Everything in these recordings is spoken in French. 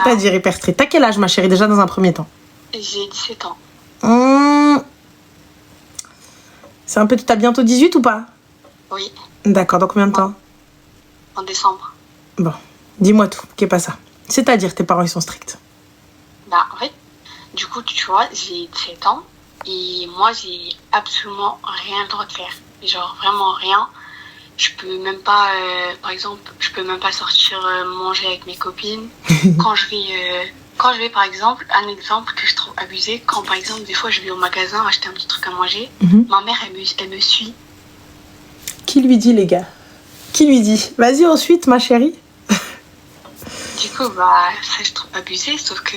C'est-à-dire hyper strict. T'as quel âge, ma chérie, déjà dans un premier temps? J'ai 17 ans. C'est un peu... T'as bientôt 18 ou pas? Oui. D'accord, dans combien de temps? En décembre. Bon, dis-moi tout, qu'est pas ça? C'est-à-dire tes parents, ils sont stricts? Bah, en fait, du coup, tu vois, j'ai 17 ans et moi, j'ai absolument rien le droit de faire. Genre, vraiment rien. Je peux même pas, par exemple, je peux même pas sortir manger avec mes copines. Quand je vais, par exemple, un exemple que je trouve abusé, quand par exemple, des fois, je vais au magasin acheter un petit truc à manger, ma mère, elle me suit. Qui lui dit, les gars? Qui lui dit? Vas-y ensuite, ma chérie. Du coup, bah, ça, je trouve abusé, sauf que,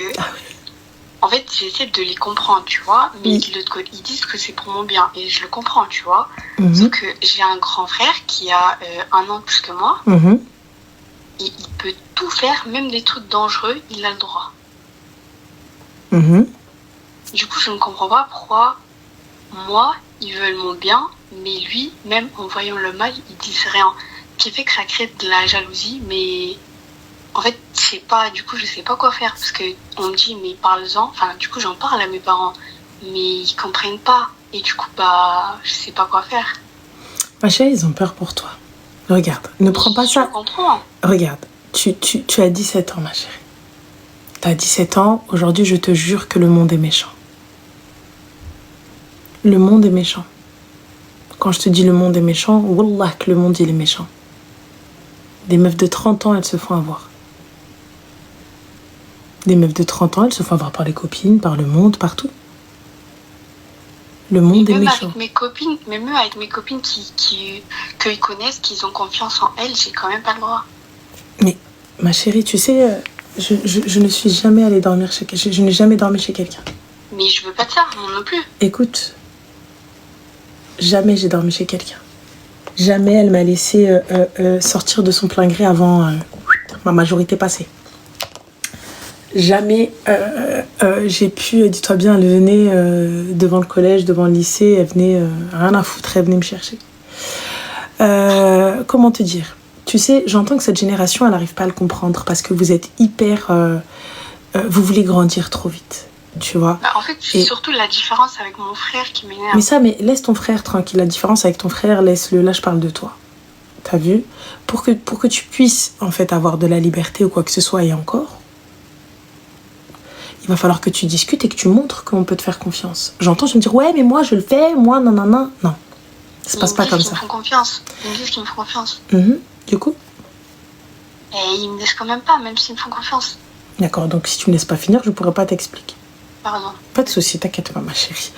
en fait, j'essaie de les comprendre, tu vois, mais de l'autre côté, ils disent que c'est pour mon bien, et je le comprends, tu vois. Sauf que j'ai un grand frère qui a 1 an de plus que moi, et il peut tout faire, même des trucs dangereux, il a le droit. Du coup, je ne comprends pas pourquoi, moi, ils veulent mon bien, mais lui, même en voyant le mal, ils disent rien. Ce qui fait que ça crée de la jalousie, mais en fait, du coup, je sais pas quoi faire, parce que on me dit, mais parle-en, enfin, du coup, j'en parle à mes parents, mais ils comprennent pas, et du coup, bah, je sais pas quoi faire. Ma chérie, ils ont peur pour toi. Regarde, ne prends pas ça. Je comprends. Regarde, tu as 17 ans, ma chérie. T'as 17 ans, aujourd'hui, je te jure que le monde est méchant. Le monde est méchant. Quand je te dis le monde est méchant, wallah que le monde, il est méchant. Des meufs de 30 ans, elles se font avoir. Des meufs de 30 ans, elles se font avoir par les copines, par le monde, partout. Le monde est méchant. Avec mes copines, même avec mes copines qu'ils connaissent, qu'ils ont confiance en elles, j'ai quand même pas le droit. Mais, ma chérie, tu sais, je ne suis jamais allée dormir chez quelqu'un. Je n'ai jamais dormi chez quelqu'un. Mais je veux pas de ça, moi non plus. Écoute, jamais j'ai dormi chez quelqu'un. Jamais elle m'a laissé sortir de son plein gré avant ma majorité passée. Jamais j'ai pu, dis-toi bien, elle venait devant le collège, devant le lycée, elle venait, rien à foutre, elle venait me chercher. Comment te dire? Tu sais, j'entends que cette génération, elle n'arrive pas à le comprendre parce que vous êtes hyper... vous voulez grandir trop vite, tu vois. Bah, en fait, c'est surtout la différence avec mon frère qui m'énerve. Mais laisse ton frère tranquille. La différence avec ton frère, laisse-le. Là, je parle de toi. T'as vu? Pour que tu puisses, en fait, avoir de la liberté ou quoi que ce soit, et encore, il va falloir que tu discutes et que tu montres qu'on peut te faire confiance. J'entends, je me dire, ouais, mais moi, je le fais, moi, non. Non, ça se passe pas comme ça. Ils me font confiance. Ils me disent qu'ils me font confiance. Du coup? Et ils me laissent quand même pas, même s'ils me font confiance. D'accord, donc si tu me laisses pas finir, je pourrais pas t'expliquer. Pardon. Pas de souci, t'inquiète pas, ma chérie.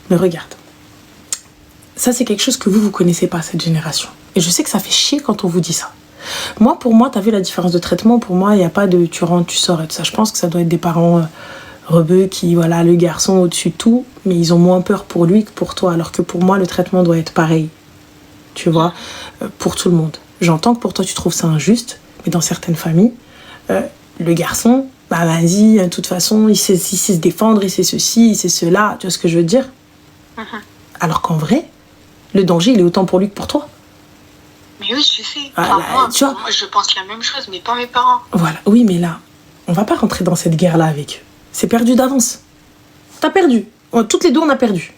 Mais regarde. Ça, c'est quelque chose que vous connaissez pas, cette génération. Et je sais que ça fait chier quand on vous dit ça. Moi, pour moi, t'as vu la différence de traitement? Pour moi, il n'y a pas de tu rentres, tu sors et tout ça. Je pense que ça doit être des parents rebeux qui, voilà, le garçon au-dessus de tout, mais ils ont moins peur pour lui que pour toi. Alors que pour moi, le traitement doit être pareil. Tu vois, pour tout le monde. J'entends que pour toi, tu trouves ça injuste, mais dans certaines familles, le garçon, bah vas-y, de toute façon, il sait se défendre, il sait ceci, il sait cela. Tu vois ce que je veux dire? Alors qu'en vrai, le danger, il est autant pour lui que pour toi. Mais oui, je sais. Moi, je pense la même chose, mais pas mes parents. Voilà, oui, mais là, on va pas rentrer dans cette guerre-là avec eux. C'est perdu d'avance. T'as perdu. Toutes les deux, on a perdu.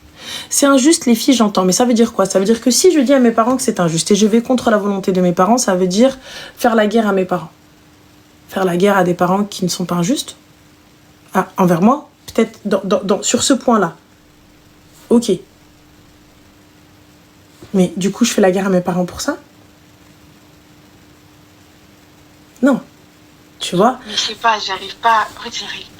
C'est injuste, les filles, j'entends. Mais ça veut dire quoi? Ça veut dire que si je dis à mes parents que c'est injuste et je vais contre la volonté de mes parents, ça veut dire faire la guerre à mes parents. Faire la guerre à des parents qui ne sont pas injustes envers moi, peut-être sur ce point-là. Ok. Mais du coup, je fais la guerre à mes parents pour ça? Non. Tu vois? Mais je sais pas, j'arrive pas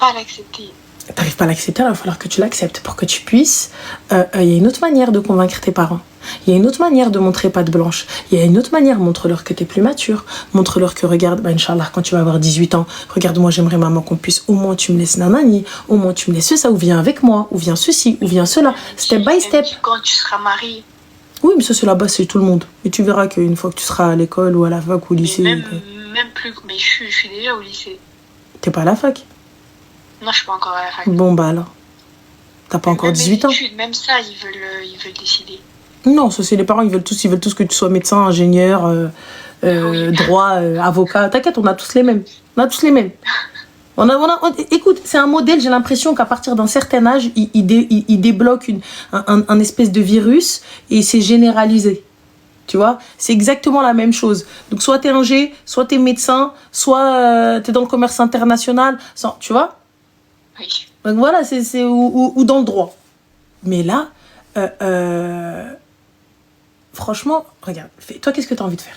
à l'accepter. T'arrives pas à l'accepter, alors il va falloir que tu l'acceptes pour que tu puisses. Il y a une autre manière de convaincre tes parents. Il y a une autre manière de montrer patte blanche. Il y a une autre manière, montre-leur que t'es plus mature. Montre-leur que, regarde, Inch'Allah, quand tu vas avoir 18 ans, regarde, moi j'aimerais maman qu'on puisse, au moins tu me laisses nanani, au moins tu me laisses ça, ou viens avec moi, ou viens ceci, ou viens cela, step by step. Quand tu seras mariée. Oui, mais ça c'est là-bas, c'est tout le monde. Et tu verras qu'une fois que tu seras à l'école ou à la fac ou au lycée... Même plus, mais je suis déjà au lycée. T'es pas à la fac? Non, je suis pas encore à la fac. Bon bah alors. T'as pas encore 18 ans? Même ça, ils veulent décider. Non, ça c'est les parents, ils veulent tous que tu sois médecin, ingénieur, droit, avocat. T'inquiète, on a tous les mêmes. Écoute, c'est un modèle, j'ai l'impression qu'à partir d'un certain âge, il débloque un espèce de virus et c'est généralisé. Tu vois, c'est exactement la même chose. Donc, soit t'es ingé, soit t'es médecin, soit t'es dans le commerce international, tu vois. Oui. Donc voilà, ou dans le droit. Mais là, franchement, regarde, toi, qu'est-ce que t'as envie de faire?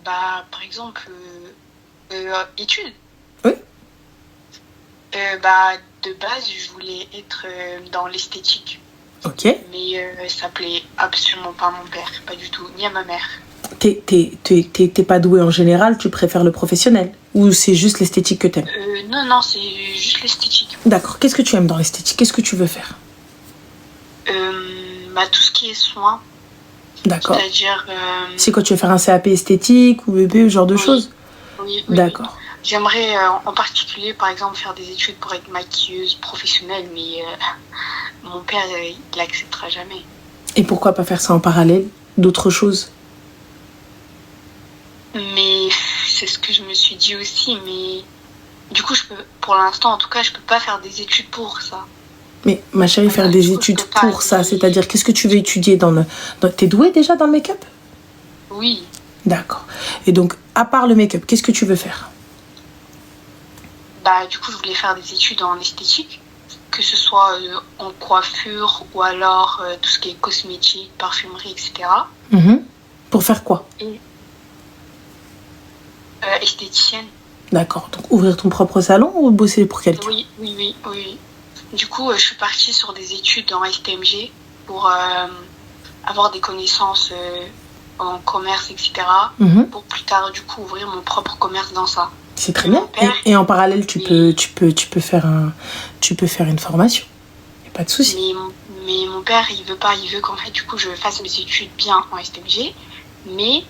Bah, par exemple, études. Oui. Bah, de base, je voulais être dans l'esthétique. Ok. Mais ça plaît absolument pas à mon père, pas du tout, ni à ma mère. T'es pas doué en général, tu préfères le professionnel? Ou c'est juste l'esthétique que t'aimes? Non, c'est juste l'esthétique. D'accord. Qu'est-ce que tu aimes dans l'esthétique? Qu'est-ce que tu veux faire? Bah, tout ce qui est soins. D'accord. C'est-à-dire... C'est quoi, tu veux faire un CAP esthétique ou bébé, ce genre de choses? Oui. D'accord. J'aimerais en particulier, par exemple, faire des études pour être maquilleuse professionnelle, mais mon père, il l'acceptera jamais. Et pourquoi pas faire ça en parallèle d'autres choses? Mais c'est ce que je me suis dit aussi, mais du coup, pour l'instant, en tout cas, je peux pas faire des études pour ça. Mais ma chérie, faire des études pour ça, c'est-à-dire qu'est-ce que tu veux étudier T'es douée déjà dans le make-up? Oui. D'accord. Et donc, à part le make-up, qu'est-ce que tu veux faire? Bah, du coup, je voulais faire des études en esthétique, que ce soit en coiffure ou alors tout ce qui est cosmétique, parfumerie, etc. Pour faire quoi? Esthéticienne. D'accord. Donc, ouvrir ton propre salon ou bosser pour quelqu'un? Oui. Du coup, je suis partie sur des études en STMG pour avoir des connaissances en commerce, etc. Pour plus tard, du coup, ouvrir mon propre commerce dans ça. C'est très bien. Et en parallèle, tu peux faire une formation. Y a pas de souci. Mais mon père, il veut pas. Il veut qu'en fait, du coup, je fasse mes études bien en STMG, mais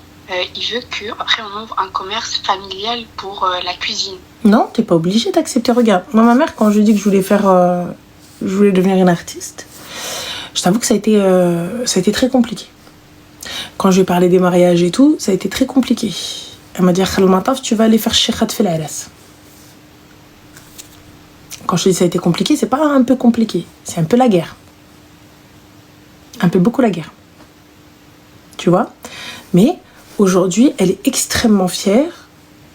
il veut qu'après on ouvre un commerce familial pour la cuisine. Non, t'es pas obligée d'accepter. Regarde, moi, ma mère, quand je lui ai dit que je voulais devenir une artiste, je t'avoue que ça a été très compliqué. Quand je lui ai parlé des mariages et tout, ça a été très compliqué. Elle m'a dit, tu vas aller faire Shekhat Fil Alas. Quand je dis ça a été compliqué, c'est pas un peu compliqué, c'est un peu la guerre. Un peu beaucoup la guerre. Tu vois? Mais aujourd'hui, elle est extrêmement fière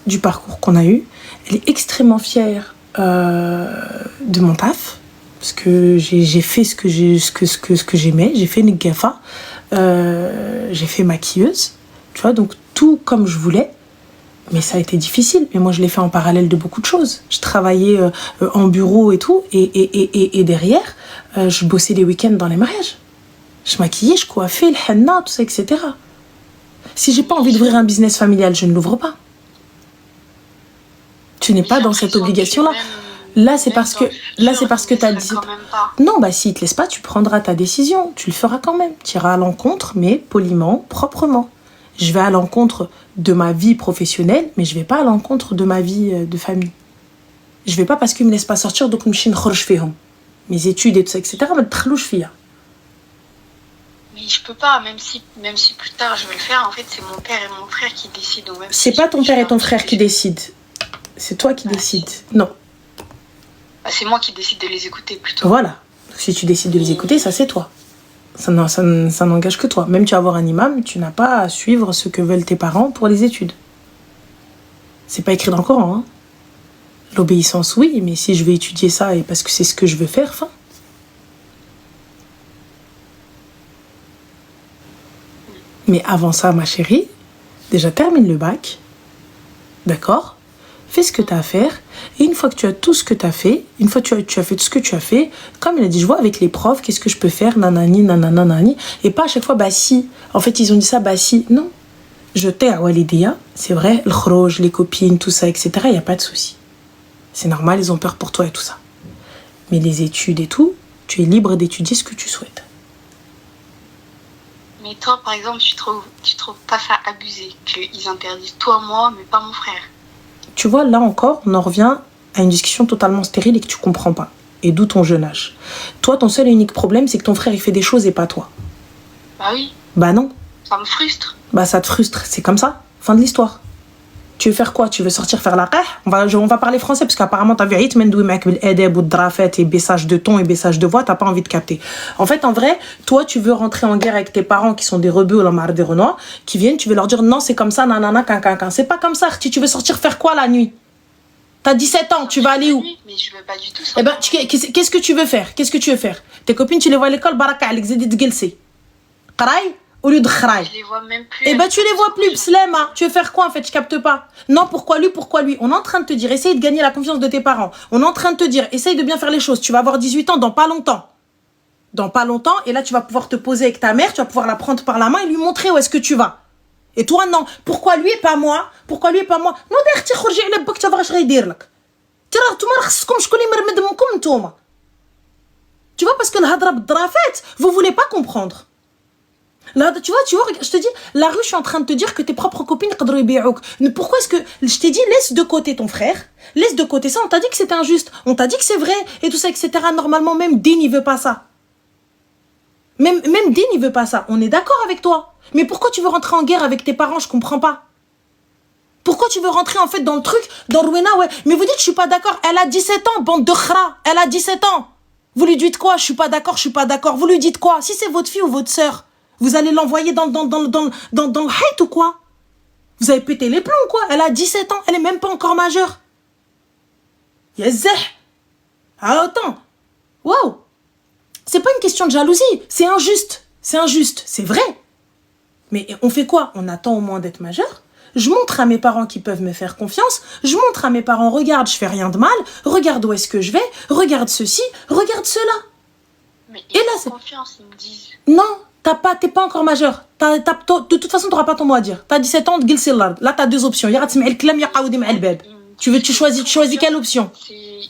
du parcours qu'on a eu. Elle est extrêmement fière de mon taf. Parce que j'ai fait ce que j'aimais. J'ai fait une gafa. J'ai fait maquilleuse. Tu vois, donc tout comme je voulais. Mais ça a été difficile. Mais moi, je l'ai fait en parallèle de beaucoup de choses. Je travaillais en bureau et tout. Et derrière, je bossais les week-ends dans les mariages. Je maquillais, je coiffais, le henna, tout ça, etc. Si j'ai pas envie d'ouvrir un business familial, je ne l'ouvre pas. Tu n'es pas dans cette obligation-là. Là, c'est parce que tu as dit... Non, bah si il te laisse pas, tu prendras ta décision. Tu le feras quand même. Tu iras à l'encontre, mais poliment, proprement. Je vais à l'encontre de ma vie professionnelle, mais je vais pas à l'encontre de ma vie de famille. Je vais pas parce qu'il me laisse pas sortir, donc je vais mes études et tout ça, etc. Mais je peux pas, même si plus tard je vais le faire, en fait, c'est mon père et mon frère qui décident. C'est pas ton père et ton frère qui décident. C'est toi qui décides. Non. Bah, c'est moi qui décide de les écouter plutôt. Voilà. Si tu décides de les écouter, ça c'est toi. Ça n'engage que toi. Même tu vas avoir un imam, tu n'as pas à suivre ce que veulent tes parents pour les études. C'est pas écrit dans le Coran. Hein. L'obéissance, oui, mais si je vais étudier ça et parce que c'est ce que je veux faire, fin. Mais avant ça, ma chérie, déjà termine le bac. D'accord? Fais ce que tu as à faire. Et une fois que tu as tout ce que tu as fait, une fois que tu as fait tout ce que tu as fait, comme il a dit, je vois avec les profs, qu'est-ce que je peux faire, nanani, nananani. Et pas à chaque fois, bah si. En fait, ils ont dit ça, bah si. Non. Je t'ai à Walidia, c'est vrai, le khroj, les copines, tout ça, etc. Il n'y a pas de souci. C'est normal, ils ont peur pour toi et tout ça. Mais les études et tout, tu es libre d'étudier ce que tu souhaites. Mais toi, par exemple, tu trouves pas ça abusé qu'ils interdisent toi, moi, mais pas mon frère? Tu vois, là encore, on en revient à une discussion totalement stérile et que tu comprends pas. Et d'où ton jeune âge. Toi, ton seul et unique problème, c'est que ton frère, il fait des choses et pas toi. Bah oui. Bah non. Ça me frustre. Bah ça te frustre, c'est comme ça. Fin de l'histoire. Tu veux faire quoi? Tu veux sortir faire la qah? On va parler français parce qu'apparemment t'as vu et baissage de ton et baissage de voix, t'as pas envie de capter. En fait, en vrai, toi tu veux rentrer en guerre avec tes parents qui sont des rebeux ou la marre des renois, qui viennent, tu veux leur dire non c'est comme ça, nanana, cancan. C'est pas comme ça, tu veux sortir faire quoi la nuit? T'as 17 ans, tu vas aller où? Mais je veux pas du tout ça. Eh ben, qu'est-ce que tu veux faire? Tes copines, tu les vois à l'école, baraka alik, zedi tgelsi. Qaraï au lieu de khraï. Je les vois même plus. Eh ben, tu les vois plus, Slema. Tu veux faire quoi, en fait? Je capte pas. Non, pourquoi lui? On est en train de te dire, essaye de gagner la confiance de tes parents. On est en train de te dire, essaye de bien faire les choses. Tu vas avoir 18 ans dans pas longtemps. Et là, tu vas pouvoir te poser avec ta mère, tu vas pouvoir la prendre par la main et lui montrer où est-ce que tu vas. Et toi, non. Pourquoi lui et pas moi? Non, d'ailleurs, tu خرجي على باك تبغى اش غيدير لك. ترى نتوما خصكم شكون اللي مرمد منكم نتوما. Tu vois, parce que الهضره بالضرافات, vous voulez pas comprendre. Là, tu vois, je te dis, la rue, je suis en train de te dire que tes propres copines, pourquoi est-ce que, je t'ai dit, laisse de côté ton frère, laisse de côté ça, on t'a dit que c'était injuste, on t'a dit que c'est vrai, et tout ça, etc. Normalement, même Dean, il veut pas ça. Même Dean, il veut pas ça. On est d'accord avec toi. Mais pourquoi tu veux rentrer en guerre avec tes parents, je comprends pas. Pourquoi tu veux rentrer, en fait, dans le truc, dans Rwena, ouais. Mais vous dites, je suis pas d'accord, elle a 17 ans, bande de khra, elle a 17 ans. Vous lui dites quoi? Je suis pas d'accord. Vous lui dites quoi? Si c'est votre fille ou votre sœur, vous allez l'envoyer dans le hate ou quoi? Vous avez pété les plombs, quoi? Elle a 17 ans, elle est même pas encore majeure. Yazeh. Ah, autant. Waouh. C'est pas une question de jalousie, c'est injuste. C'est vrai. Mais on fait quoi? On attend au moins d'être majeur. Je montre à mes parents qu'ils peuvent me faire confiance. Je montre à mes parents, regarde, je fais rien de mal. Regarde où est-ce que je vais. Regarde ceci, regarde cela. Mais ils ont confiance, ils me disent. Non. T'es pas encore majeur. De toute façon, t'auras pas ton mot à dire. T'as 17 ans, là, t'as deux options. Tu choisis quelle option?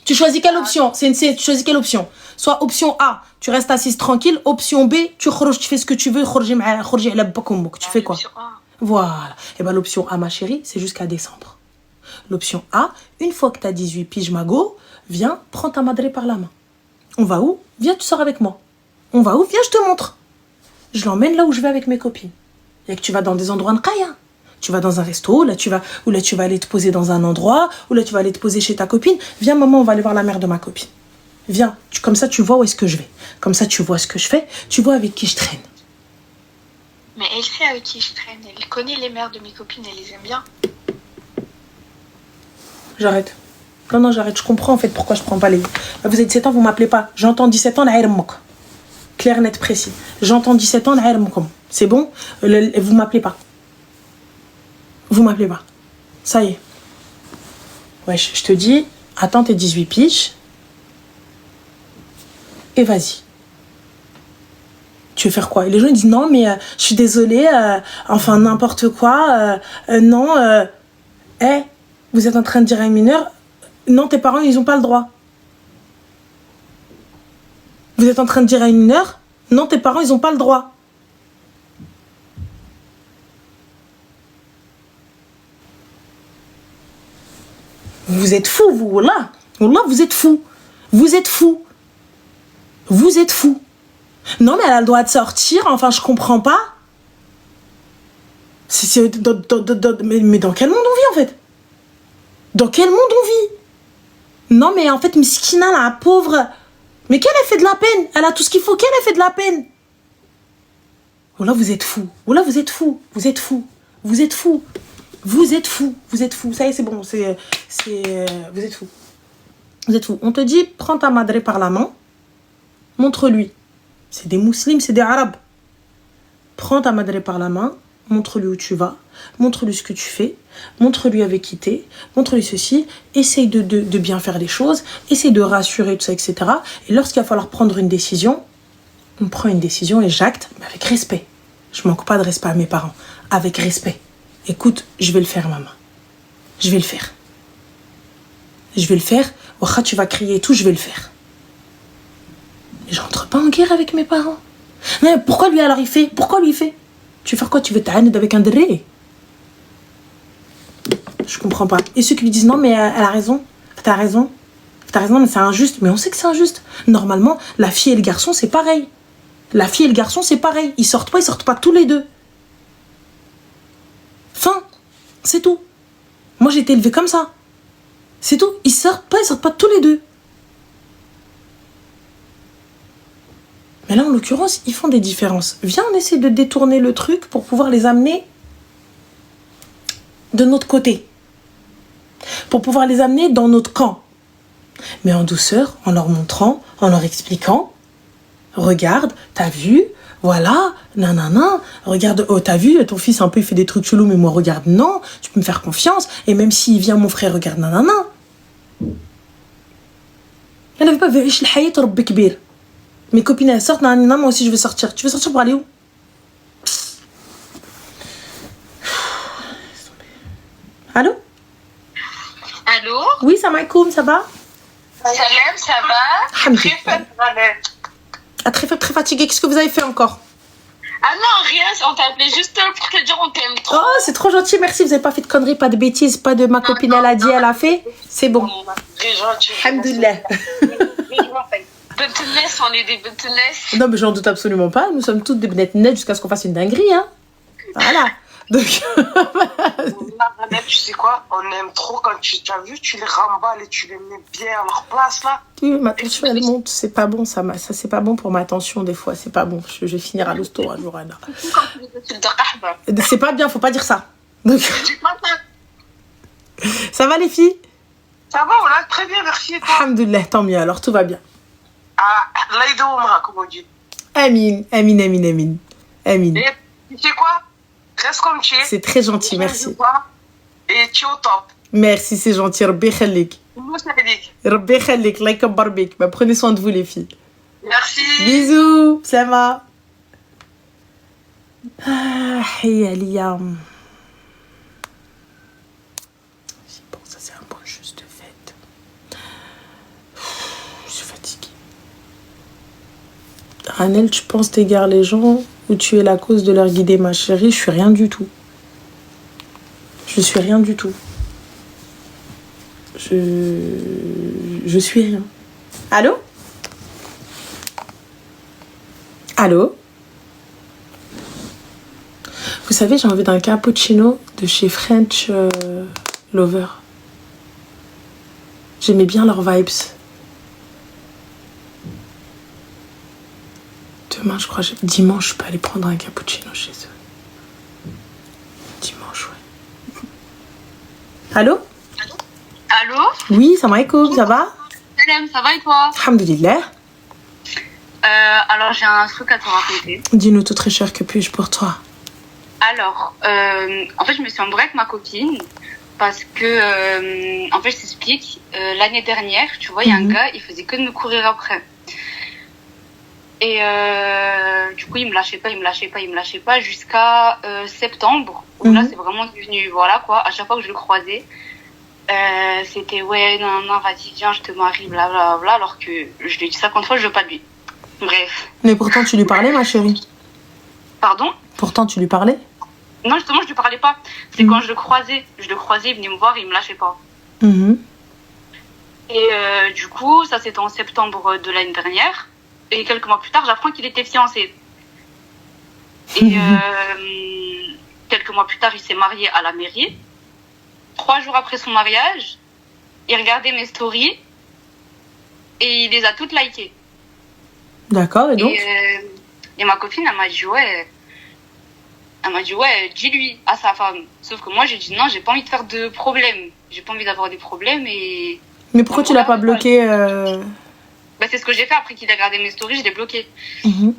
Tu choisis quelle option? Tu choisis quelle option? Soit option A, tu restes assise tranquille. Option B, tu fais ce que tu veux. Tu fais quoi? Voilà. Et ben l'option A, ma chérie, c'est jusqu'à décembre. L'option A, une fois que t'as 18 piges, mago, viens, prends ta madré par la main. On va où? Viens, tu sors avec moi. On va où? Viens, je te montre. Je l'emmène là où je vais avec mes copines. Et que tu vas dans des endroits de kaya. Tu vas dans un resto, là tu vas aller te poser dans un endroit, ou là tu vas aller te poser chez ta copine. Viens maman, on va aller voir la mère de ma copine. Viens, comme ça tu vois où est-ce que je vais. Comme ça tu vois ce que je fais, tu vois avec qui je traîne. Mais elle sait avec qui je traîne, elle connaît les mères de mes copines, elle les aime bien. J'arrête. Non, j'arrête, je comprends en fait pourquoi je prends pas les... Vous avez 17 ans, vous m'appelez pas. J'entends 17 ans, clair, net, précis. J'entends 17 ans, c'est bon? Vous m'appelez pas. Ça y est. Ouais, je te dis, attends tes 18 piges. Et vas-y. Tu veux faire quoi? Et les gens ils disent non, mais je suis désolée, enfin n'importe quoi. Non, vous êtes en train de dire à une mineure, non, tes parents, ils ont pas le droit. Vous êtes en train de dire à une mineure, non, tes parents, ils ont pas le droit. Vous êtes fous, vous, Wallah. Wallah, vous êtes fous. Vous êtes fous. Non, mais elle a le droit de sortir, enfin, je comprends pas. Mais dans quel monde on vit, en fait? Dans quel monde on vit? Non, mais en fait, Miskina, la pauvre... Mais qu'elle a fait de la peine? Elle a tout ce qu'il faut, qu'elle a fait de la peine? Wallah, vous êtes fous. Ça y est, c'est bon. Vous êtes fous. On te dit, prends ta madré par la main. Montre-lui. C'est des musulmans, c'est des arabes. Prends ta madré par la main. Montre-lui où tu vas. Montre-lui ce que tu fais. Montre-lui avec qui t'es. Montre-lui ceci. Essaye de bien faire les choses. Essaye de rassurer, tout ça, etc. Et lorsqu'il va falloir prendre une décision, on prend une décision et j'acte, mais avec respect. Je manque pas de respect à mes parents. Avec respect. Écoute, je vais le faire, maman. Je vais le faire. Ouah, tu vas crier et tout, je vais le faire. Mais je rentre pas en guerre avec mes parents. Mais pourquoi lui alors il fait? Tu veux faire quoi? Tu veux t'aïned avec un dré? Je comprends pas. Et ceux qui lui disent non, mais elle a raison. T'as raison, mais c'est injuste. Mais on sait que c'est injuste. Normalement, la fille et le garçon, c'est pareil. Ils sortent pas tous les deux. Fin. C'est tout. Moi, j'ai été élevée comme ça. C'est tout. Ils sortent pas tous les deux. Mais là, en l'occurrence, ils font des différences. Viens, on essaie de détourner le truc pour pouvoir les amener de notre côté. Pour pouvoir les amener dans notre camp. Mais en douceur, en leur montrant, en leur expliquant. Regarde, t'as vu, voilà, nanana. Regarde, oh, t'as vu, ton fils un peu, il fait des trucs chelous, mais moi, regarde, non, tu peux me faire confiance. Et même s'il vient, mon frère, regarde, nanana. Elle n'avait pas vu, mes copines, elles sortent, nanana, moi aussi, je veux sortir. Tu veux sortir pour aller où? Allô? Allô? Oui, ça m'aikoum, ça va? Salam, ça va? Très très fatiguée. Qu'est-ce que vous avez fait encore? Ah non, rien, on t'a appelé juste pour te dire on t'aime trop. Oh, c'est trop gentil, merci. Vous n'avez pas fait de conneries, pas de bêtises, pas de ma copine, elle a dit, elle a fait. C'est bon. Très gentil. Alhamdoulilah. Bentenesse, on est des bentenesses. Non, mais j'en doute absolument pas. Nous sommes toutes des bêtes nettes jusqu'à ce qu'on fasse une dinguerie, hein. Voilà. Donc. Tu sais quoi, on aime trop quand tu as vu, tu les remballes et tu les mets bien à leur place là. Oui, ma tension elle monte, c'est pas bon, ça c'est pas bon pour ma tension des fois, c'est pas bon. Je vais finir à l'hosto un jour, Anna. C'est pas bien, faut pas dire ça. Donc. Ça va les filles? Ça va, on a très bien, merci. Alhamdoulilah, tant mieux, alors tout va bien. Ah, l'aïdouma, comme on dit. Amin. Et tu sais quoi? Reste comme tu es. C'est très gentil, merci. Et tu es au top. Merci, c'est gentil. Rabbi khalik. Rabbi khalik, like a barbik. Bah, prenez soin de vous, les filles. Merci. Bisous, Sama. Ah, hey, Liam. Bon, ça, c'est un bon juste fait. Je suis fatiguée. Ranel, tu penses t'égares les gens ou tu es la cause de leur guider, ma chérie? Je suis rien du tout. Je suis rien du tout. Je suis rien. Allô? Allô? Vous savez, j'ai envie d'un cappuccino de chez French Lover. J'aimais bien leurs vibes. Demain, je crois, dimanche, je peux aller prendre un cappuccino chez eux. Dimanche, ouais. Allô? Allô? Oui, ça m'aikoum, ça va? Salam, ça va et toi? Alhamdoulilah. Alors j'ai un truc à te raconter. Dis-nous tout très cher, que puis-je pour toi? Alors, en fait, je me suis embrouillée avec ma copine parce que, en fait, je t'explique, l'année dernière, tu vois, il y a un gars, il faisait que de me courir après. Et du coup, il me lâchait pas jusqu'à septembre, où là, c'est vraiment devenu, voilà quoi, à chaque fois que je le croisais, c'était ouais, non, vas-y, viens, je te marie, blablabla, alors que je lui ai dit 50 fois, je veux pas de lui. Bref. Mais pourtant, tu lui parlais, ma chérie? Pardon? Pourtant, tu lui parlais? Non, justement, je lui parlais pas. C'est quand je le croisais, il venait me voir et il me lâchait pas. Et du coup, ça c'était en septembre de l'année dernière. Et quelques mois plus tard, j'apprends qu'il était fiancé. Et quelques mois plus tard, il s'est marié à la mairie. 3 jours après son mariage, il regardait mes stories et il les a toutes likées. D'accord, et donc et ma copine, elle m'a dit ouais, dis-lui à sa femme. Sauf que moi, j'ai dit non, j'ai pas envie de faire de problème. J'ai pas envie d'avoir des problèmes et... Mais pourquoi tu l'as pas bloqué Bah, c'est ce que j'ai fait après qu'il a regardé mes stories, je l'ai bloqué.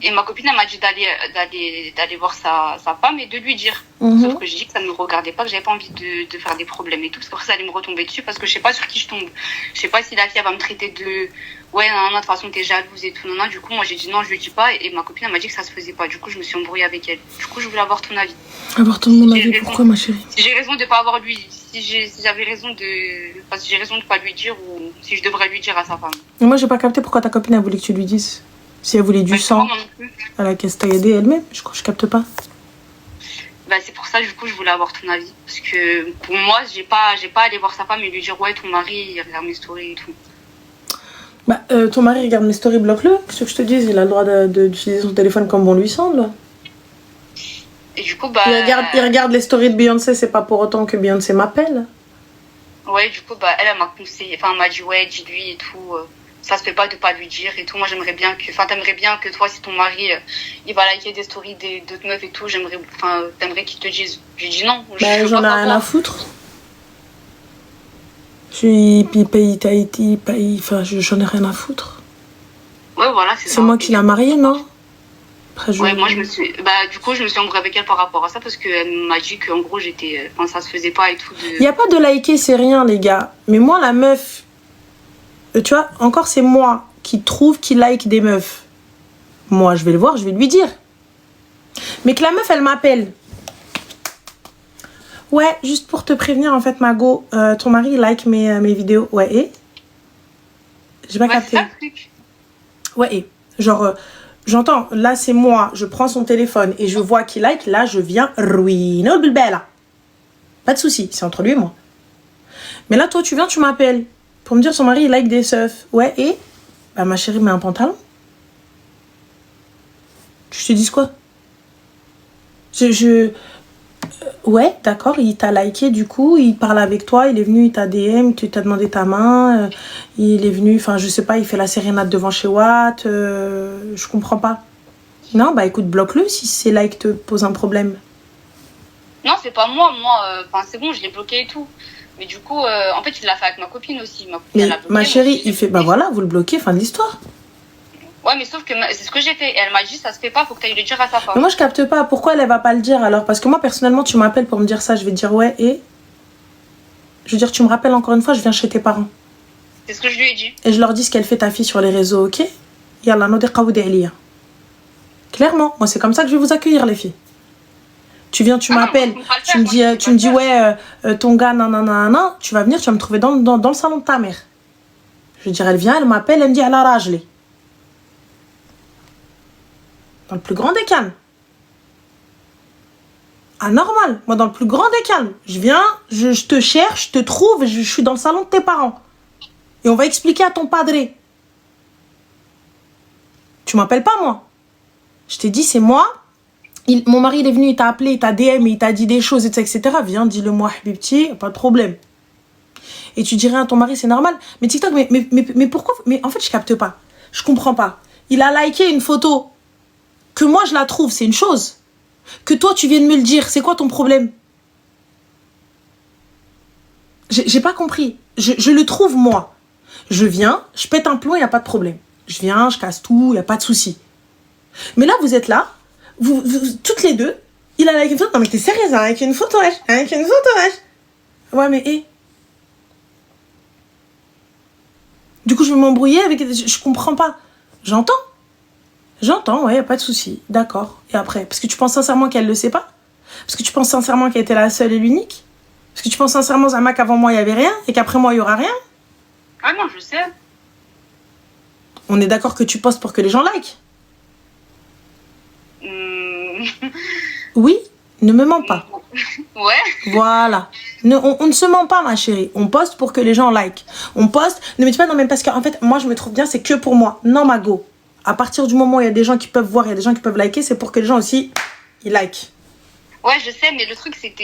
Et ma copine, elle m'a dit d'aller voir sa femme et de lui dire. Sauf que j'ai dit que ça ne me regardait pas, que j'avais pas envie de faire des problèmes et tout, parce que ça allait me retomber dessus, parce que je sais pas sur qui je tombe. Je sais pas si la fille, elle va me traiter de ouais, non, de toute façon, t'es jalouse et tout. Non, du coup, moi, j'ai dit non, je lui dis pas. Et ma copine, elle m'a dit que ça se faisait pas. Du coup, je me suis embrouillée avec elle. Du coup, je voulais avoir ton avis. Avoir ton avis, pourquoi, ma chérie? Si j'ai raison de pas avoir lui, si j'avais raison de... Enfin, si j'ai raison de pas lui dire ou si je devrais lui dire à sa femme. Et moi, j'ai pas capté pourquoi ta copine a voulu que tu lui dises. Si elle voulait du sang, à la caisse t'a aidé elle-même. Je capte pas. Bah, c'est pour ça, du coup, je voulais avoir ton avis. Parce que pour moi, j'ai pas allé voir sa femme et lui dire ouais, ton mari, il regarde mes stories et tout. Bah, ton mari regarde mes stories, bloque-le. Qu'est-ce que je te dis? Il a le droit d'utiliser son téléphone comme bon lui semble. Et du coup, bah... Il regarde les stories de Beyoncé, c'est pas pour autant que Beyoncé m'appelle. Ouais, du coup, bah, elle m'a conseillé, enfin, elle m'a dit, ouais, dis-lui et tout. Ça se fait pas de pas lui dire et tout. Moi, j'aimerais bien que, enfin, t'aimerais bien que toi, si ton mari, il va liker des stories d'autres meufs et tout, t'aimerais qu'il te dise. J'ai dit non, je Bah, veux j'en pas ai rien à savoir. foutre. Il paye, enfin, j'en ai rien à foutre. Ouais, voilà, c'est ça. C'est moi qui l'a marié, non? Après, Ouais, moi, du coup, je me suis embrouillée avec elle par rapport à ça parce qu'elle m'a dit qu'en gros, enfin, ça se faisait pas et tout. Il n'y a pas de liker, c'est rien, les gars. Mais moi, la meuf, tu vois, encore c'est moi qui trouve qu'il like des meufs. Moi, je vais le voir, je vais lui dire. Mais que la meuf, elle m'appelle. Ouais, juste pour te prévenir, en fait, Mago, ton mari, il like mes vidéos. Ouais, et j'ai pas capté. C'est ça, le truc. Ouais, et genre, j'entends, là, c'est moi, je prends son téléphone et je vois qu'il like, là, je viens ruiner le bébé. Pas de souci, c'est entre lui et moi. Mais là, toi, tu viens, tu m'appelles pour me dire son mari, il like des seufs. Ouais, et bah, ma chérie, mets un pantalon. Je te dis quoi? Ouais, d'accord, il t'a liké, du coup, il parle avec toi, il est venu, il t'a DM, tu t'as demandé ta main, il est venu, enfin, je sais pas, il fait la sérénade devant chez Watt, je comprends pas. Non, bah écoute, bloque-le si c'est like te pose un problème. Non, c'est pas moi. Enfin, c'est bon, je l'ai bloqué et tout. Mais du coup, en fait, il l'a fait avec ma copine aussi. Ma copine, Mais elle a bloqué, ma chérie, aussi, il fait, bah voilà, vous le bloquez, fin de l'histoire. Ouais, mais sauf que c'est ce que j'ai fait. Et elle m'a dit, ça se fait pas, faut que t'ailles le dire à sa femme. Mais moi, je capte pas. Pourquoi elle va pas le dire alors? Parce que moi, personnellement, tu m'appelles pour me dire ça, je vais te dire ouais, et. Je veux dire, tu me rappelles encore une fois, je viens chez tes parents. C'est ce que je lui ai dit. Et je leur dis ce qu'elle fait ta fille sur les réseaux, ok? Yallah, no deqaoudi aliya. Clairement, moi, c'est comme ça que je vais vous accueillir, les filles. Tu viens, tu m'appelles, tu me dis ouais, ton gars, nanana, tu vas venir, tu vas me trouver dans le salon de ta mère. Je veux dire, elle vient, elle m'appelle, elle me dit, elle a rajlé. Dans le plus grand des calmes. Anormal. Moi, dans le plus grand des calmes. Je viens, je te cherche, je te trouve, je suis dans le salon de tes parents. Et on va expliquer à ton padré. Tu m'appelles pas, moi. Je t'ai dit, c'est moi. Mon mari, il est venu, il t'a appelé, il t'a DM, il t'a dit des choses, etc. Viens, dis-le-moi, Habibti, pas de problème. Et tu dirais à ton mari, c'est normal. Mais TikTok, mais pourquoi? Mais en fait, je capte pas. Je comprends pas. Il a liké une photo. Que moi, je la trouve, c'est une chose. Que toi, tu viennes me le dire, c'est quoi ton problème? J'ai pas compris. Je le trouve, moi. Je viens, je pète un plomb, il n'y a pas de problème. Je viens, je casse tout, il n'y a pas de souci. Mais là, vous êtes là, vous toutes les deux, il a liké une photo. Non, mais t'es sérieuse, hein, avec une photo, avec une photo, ouais, mais hé. Du coup, je vais m'embrouiller avec. Je comprends pas. J'entends. J'entends, ouais, y a pas de souci. D'accord. Et après? Parce que tu penses sincèrement qu'elle le sait pas? Parce que tu penses sincèrement qu'elle était la seule et l'unique? Parce que tu penses sincèrement, Zama, qu'avant moi, il y avait rien et qu'après moi, il y aura rien? Ah non, je sais. On est d'accord que tu postes pour que les gens like? Oui, ne me mens pas. Ouais. Voilà. On ne se ment pas, ma chérie. On poste pour que les gens like. On poste. Ne me dis pas non, mais parce qu'en fait, moi, je me trouve bien, c'est que pour moi. Non, ma go. À partir du moment où il y a des gens qui peuvent voir, il y a des gens qui peuvent liker, c'est pour que les gens aussi, ils like. Ouais, je sais, mais le truc, c'est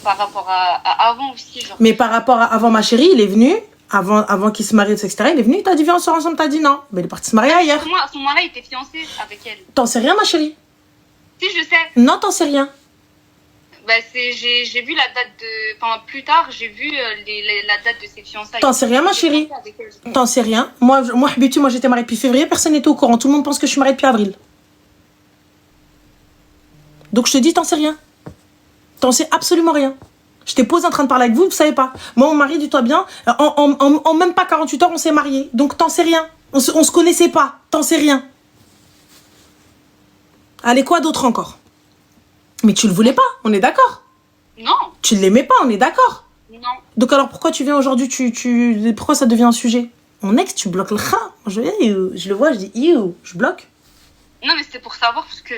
par rapport à avant aussi. Genre. Mais par rapport à avant, ma chérie, il est venu, avant qu'il se marie, etc., il est venu, il t'a dit, viens, on sort ensemble, t'as dit non. Mais il est parti se marier ailleurs. À ce moment-là, il était fiancé avec elle. T'en sais rien, ma chérie? Si, je sais. Non, t'en sais rien. Bah, j'ai vu la date de. Enfin, plus tard, j'ai vu la date de ses fiançailles. T'en sais rien, ma chérie? T'en sais rien. Moi, Habibti, moi, j'étais mariée depuis février, personne n'était au courant. Tout le monde pense que je suis mariée depuis avril. Donc, je te dis, t'en sais rien. T'en sais absolument rien. Je t'ai posé en train de parler avec vous, vous savez pas. Moi, mon mari, dis-toi bien, en même pas 48 heures, on s'est mariés. Donc, t'en sais rien. On se connaissait pas. T'en sais rien. Allez, quoi d'autre encore? Mais tu le voulais pas, on est d'accord? Non. Tu l'aimais pas, on est d'accord? Non. Donc alors pourquoi tu viens aujourd'hui, pourquoi ça devient un sujet? Mon ex, tu bloques le kha. Je le vois, je dis je bloque. Non, mais c'était pour savoir parce que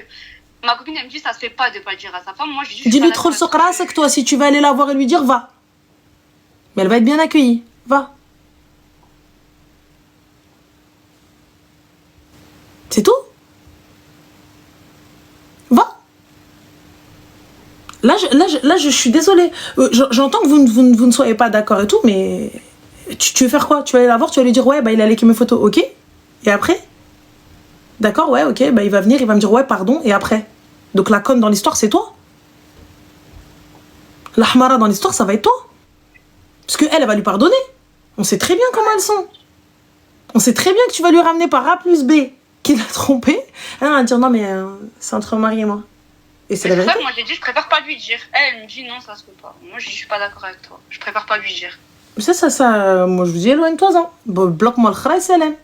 ma copine, elle me dit ça se fait pas de pas le dire à sa femme. Moi, je dis. Dis-lui trop le sokra, c'est que toi, si tu vas aller la voir et lui dire, va. Mais elle va être bien accueillie, va. C'est tout? Va. Là, je suis désolée. J'entends que vous ne soyez pas d'accord et tout, mais tu veux faire quoi? Tu vas aller la voir, tu vas lui dire ouais, bah il a liké mes photos, ok? Et après? D'accord, ouais, ok, bah il va venir, il va me dire ouais, pardon, et après? Donc la conne dans l'histoire, c'est toi? La hamara dans l'histoire, ça va être toi? Parce qu'elle, elle va lui pardonner. On sait très bien comment elles sont. On sait très bien que tu vas lui ramener par A plus B qui l'a trompé. Elle va dire non, mais c'est entre mari et moi. Et c'est la C'est vérité. ça, moi j'ai dit, je préfère pas lui dire. Elle me dit non, ça se peut pas. Moi je suis pas d'accord avec toi. Je préfère pas lui dire. Moi je vous dis éloigne-toi-en. Bloque-moi le khara et salam.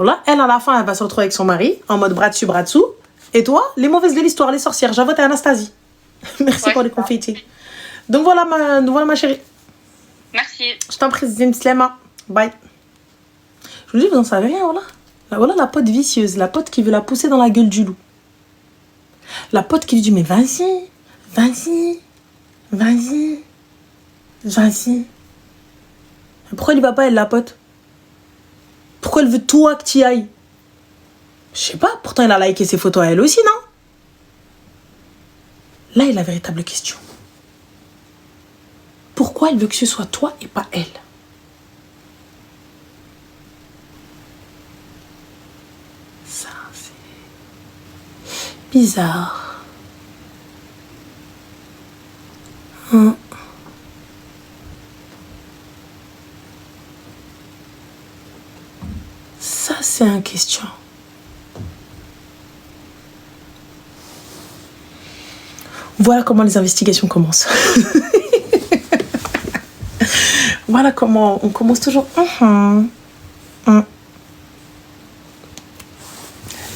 Là, elle, à la fin, elle va se retrouver avec son mari, en mode bras dessus, bras dessous. Et toi, les mauvaises de l'histoire, les sorcières, j'avoue, et Anastasie. Merci Ouais, pour les c'est ça. confettis. Donc voilà ma chérie. Merci. Je t'en prie, Zim Slema. Bye. Je vous dis, vous en savez rien, voilà. Voilà la pote vicieuse, la pote qui veut la pousser dans la gueule du loup. La pote qui lui dit, mais vas-y, vas-y, vas-y, vas-y. Pourquoi lui va pas, elle, la pote? Pourquoi elle veut toi que tu y ailles? Je sais pas, pourtant elle a liké ses photos à elle aussi, non? Là est la véritable question. Pourquoi elle veut que ce soit toi et pas elle? Ça, c'est bizarre. Ça, c'est une question. Voilà comment les investigations commencent. Voilà comment on commence toujours.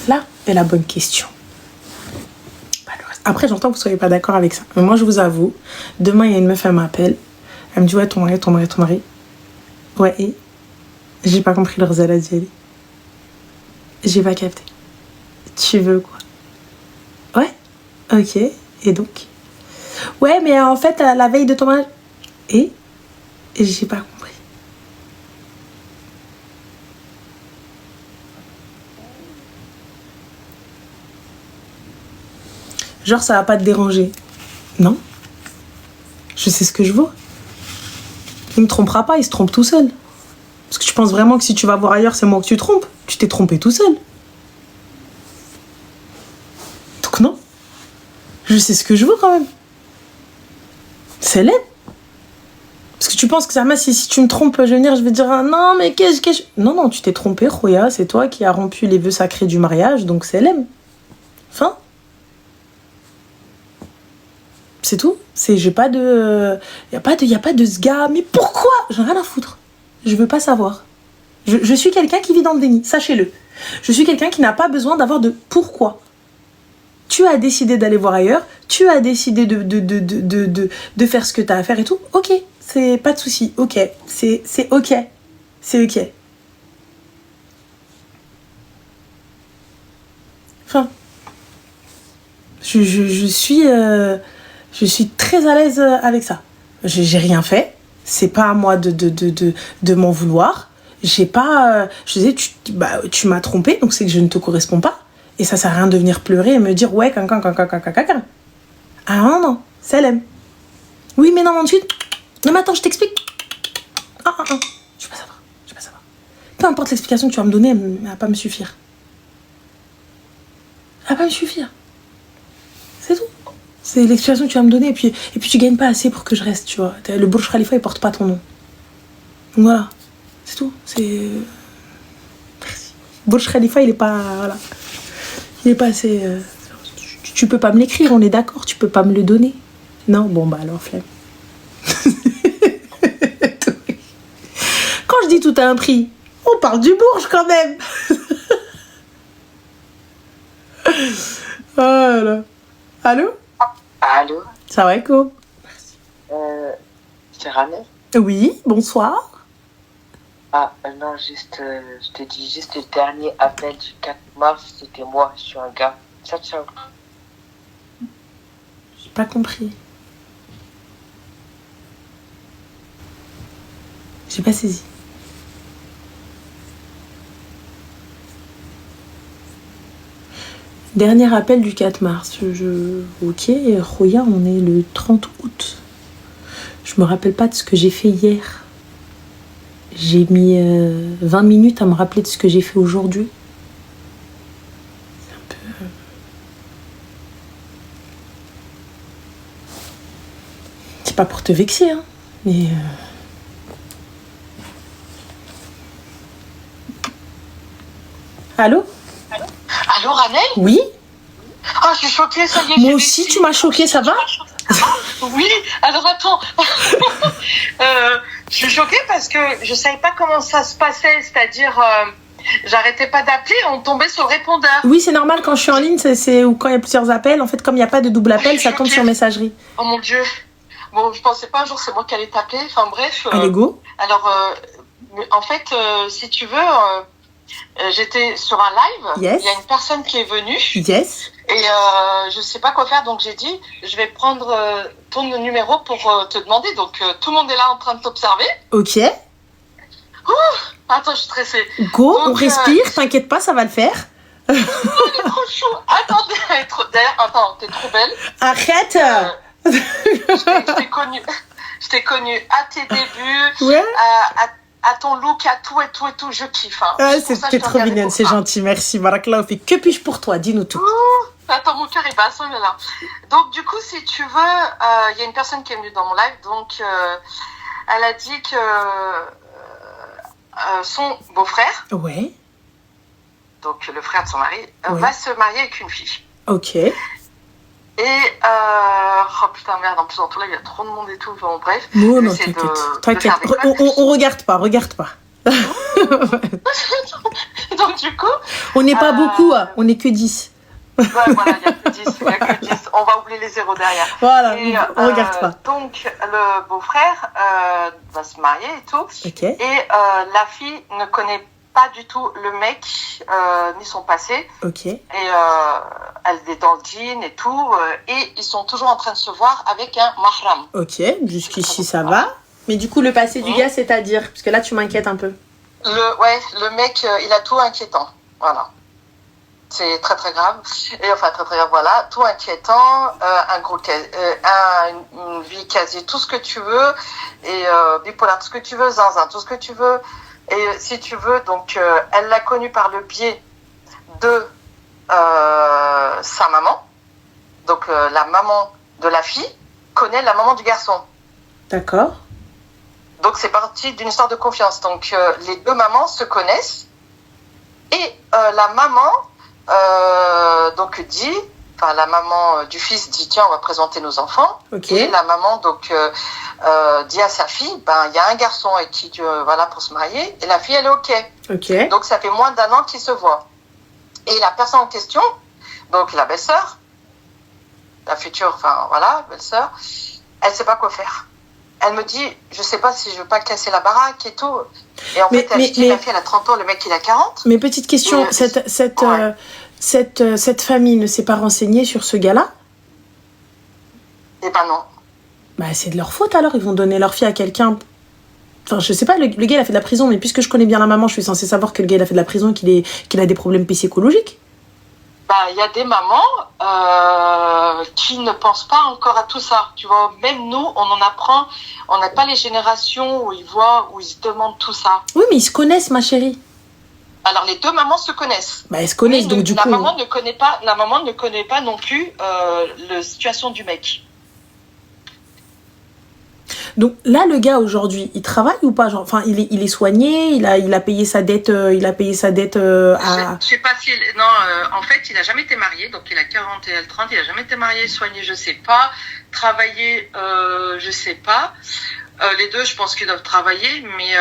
Là est la bonne question. Après, j'entends que vous ne soyez pas d'accord avec ça. Mais moi, je vous avoue, demain, il y a une meuf, elle m'appelle. Elle me dit, ouais, ton mari. Ouais, et j'ai pas compris leur zéladjali. J'ai pas capté. Tu veux quoi? Ouais, ok. Et donc? Ouais, mais en fait, la veille de ton mariage. Et j'ai pas compris. Genre, ça va pas te déranger. Non. Je sais ce que je vaux. Il me trompera pas, il se trompe tout seul. Parce que tu penses vraiment que si tu vas voir ailleurs, c'est moi que tu trompes. Tu t'es trompé tout seul. Donc non. Je sais ce que je vaux quand même. C'est laid. Parce que tu penses que ça m'a, si tu me trompes, je vais venir, je vais dire non, mais qu'est-ce. Non, tu t'es trompé, Khoya, c'est toi qui as rompu les vœux sacrés du mariage, donc c'est l'aime. Fin. C'est tout. J'ai pas de. Y a pas de ce gars. Mais pourquoi? J'en ai rien à foutre. Je veux pas savoir. Je suis quelqu'un qui vit dans le déni, sachez-le. Je suis quelqu'un qui n'a pas besoin d'avoir de pourquoi. Tu as décidé d'aller voir ailleurs, tu as décidé de faire ce que tu as à faire et tout. Ok, c'est pas de souci. Ok, c'est ok. C'est ok. Enfin, je suis très à l'aise avec ça. J'ai rien fait. C'est pas à moi de m'en vouloir. J'ai pas. Je disais, tu m'as trompé, donc c'est que je ne te corresponds pas. Et ça sert à rien de venir pleurer et me dire ouais, caca. Ah non, ça l'aime. Oui, mais non, ensuite. Non, mais attends, je t'explique. Je vais pas savoir. Peu importe l'explication que tu vas me donner, elle va pas me suffire. Elle va pas me suffire. C'est tout. C'est l'explication que tu vas me donner et puis tu gagnes pas assez pour que je reste, tu vois. Le Burj Khalifa, il porte pas ton nom. Donc voilà. C'est tout. C'est. Merci. Burj Khalifa, il est pas. Voilà. Il est pas assez. Tu peux pas me l'écrire, on est d'accord, tu peux pas me le donner. Non, bon bah alors flemme. Quand je dis tout a un prix, on parle du Bourges quand même. Voilà. Allô? Allô? Ça va, Eko? C'est Ramel? Oui, bonsoir. Non, juste, je te dis juste le dernier appel du 4 mars, c'était moi, je suis un gars. Ciao, ciao. J'ai pas compris. J'ai pas saisi. Dernier appel du 4 mars. Ok, Roya, on est le 30 août. Je me rappelle pas de ce que j'ai fait hier. J'ai mis 20 minutes à me rappeler de ce que j'ai fait aujourd'hui. C'est un peu... C'est pas pour te vexer, hein, mais... Allô? Allô, Ranel? Oui? Ah, je suis choquée, ça y est. Moi aussi, tu m'as choquée, ça va? Oui, alors attends. Je suis choquée parce que je savais pas comment ça se passait, c'est-à-dire, j'arrêtais pas d'appeler, on tombait sur le répondeur. Oui, c'est normal quand je suis en ligne, ou quand il y a plusieurs appels. En fait, comme il n'y a pas de double appel, ça tombe sur messagerie. Oh mon Dieu. Bon, je pensais pas un jour c'est moi qui allais t'appeler. Enfin bref. Allez, go. Alors, en fait, si tu veux, j'étais sur un live. Yes. Il y a une personne qui est venue. Yes. Et je sais pas quoi faire, donc j'ai dit, je vais prendre ton numéro pour te demander. Donc tout le monde est là en train de t'observer. Ok. Attends, je suis stressée. Go, Donc, on respire, t'inquiète pas, ça va le faire. Elle est trop chou. Attendez, elle est trop... D'ailleurs, attends, t'es trop belle. Arrête. Je t'ai connue à tes débuts, Ouais. à ton look, à tout et tout et tout. Je kiffe. Hein. Ah, C'est pour ça que c'était je te trop regardais mignonne, pour c'est ça. gentil, merci. Barakallahu fik. Que puis-je pour toi? Dis-nous tout. Attends, mon cœur est bas, ça, là. Donc, du coup, si tu veux, il y a une personne qui est venue dans mon live, donc elle a dit que son beau-frère, Ouais. donc le frère de son mari, Ouais. va se marier avec une fille. Ok. Et, oh putain, merde, en plus, dans tout là, il y a trop de monde et tout, bon, bref. Non, non, J'essaie t'inquiète. de faire T'inquiète. des On regarde pas, regarde pas. Donc, du coup, On n'est pas beaucoup, hein. On n'est que 10. ouais, voilà, il n'y a que 10, il y a que 10. On va oublier les zéros derrière. Voilà, Et, on regarde pas. Donc, le beau-frère va se marier et tout. Ok. Et la fille ne connaît pas du tout le mec, ni son passé. Ok. Et elle est dans le jean et tout. Et ils sont toujours en train de se voir avec un mahram. Ok, jusqu'ici ça va. Mais du coup, le passé du gars, c'est-à-dire? Parce que là, tu m'inquiètes un peu. Le mec, il a tout inquiétant. Voilà. C'est très très grave. Et enfin, très très grave, voilà. Tout inquiétant, une vie quasi tout ce que tu veux. Et bipolaire, tout ce que tu veux, zinzin, tout ce que tu veux. Et si tu veux, donc, elle l'a connu par le biais de sa maman. Donc, la maman de la fille connaît la maman du garçon. D'accord. Donc, c'est parti d'une histoire de confiance. Donc, les deux mamans se connaissent. Et la maman, donc, dit, enfin, la maman du fils dit, tiens, on va présenter nos enfants. Ok. Et la maman, donc, dit à sa fille, ben, il y a un garçon avec qui, voilà, pour se marier. Et la fille, elle est OK. Ok. Donc, ça fait moins d'1 an qu'ils se voient. Et la personne en question, donc, la belle-sœur, la future, enfin, voilà, belle-sœur, elle sait pas quoi faire. Elle me dit, je sais pas si je veux pas casser la baraque et tout. Et en fait, la fille, elle a 30 ans, le mec, il a 40. Mais petite question, Ouais. cette famille ne s'est pas renseignée sur ce gars-là? Eh ben non. Bah, c'est de leur faute alors, ils vont donner leur fille à quelqu'un. Enfin, je sais pas, le gars il a fait de la prison, mais puisque je connais bien la maman, je suis censée savoir que le gars il a fait de la prison et qu'il a des problèmes psychologiques. Bah, il y a des mamans qui ne pensent pas encore à tout ça. Tu vois, même nous, on en apprend. On n'a pas les générations où ils voient, où ils se demandent tout ça. Oui, mais ils se connaissent, ma chérie. Alors, les deux mamans se connaissent. Bah, elles se connaissent, donc du coup. La maman ne connaît pas non plus la situation du mec. Donc là, le gars aujourd'hui, il travaille ou pas? Genre, enfin, il est soigné, il a payé sa dette, à. Je sais pas si. Non, en fait, il a jamais été marié, donc il a 40 et elle 30. Il a jamais été marié, soigné, je sais pas. Travaillé, je sais pas. Les deux, je pense qu'ils doivent travailler, mais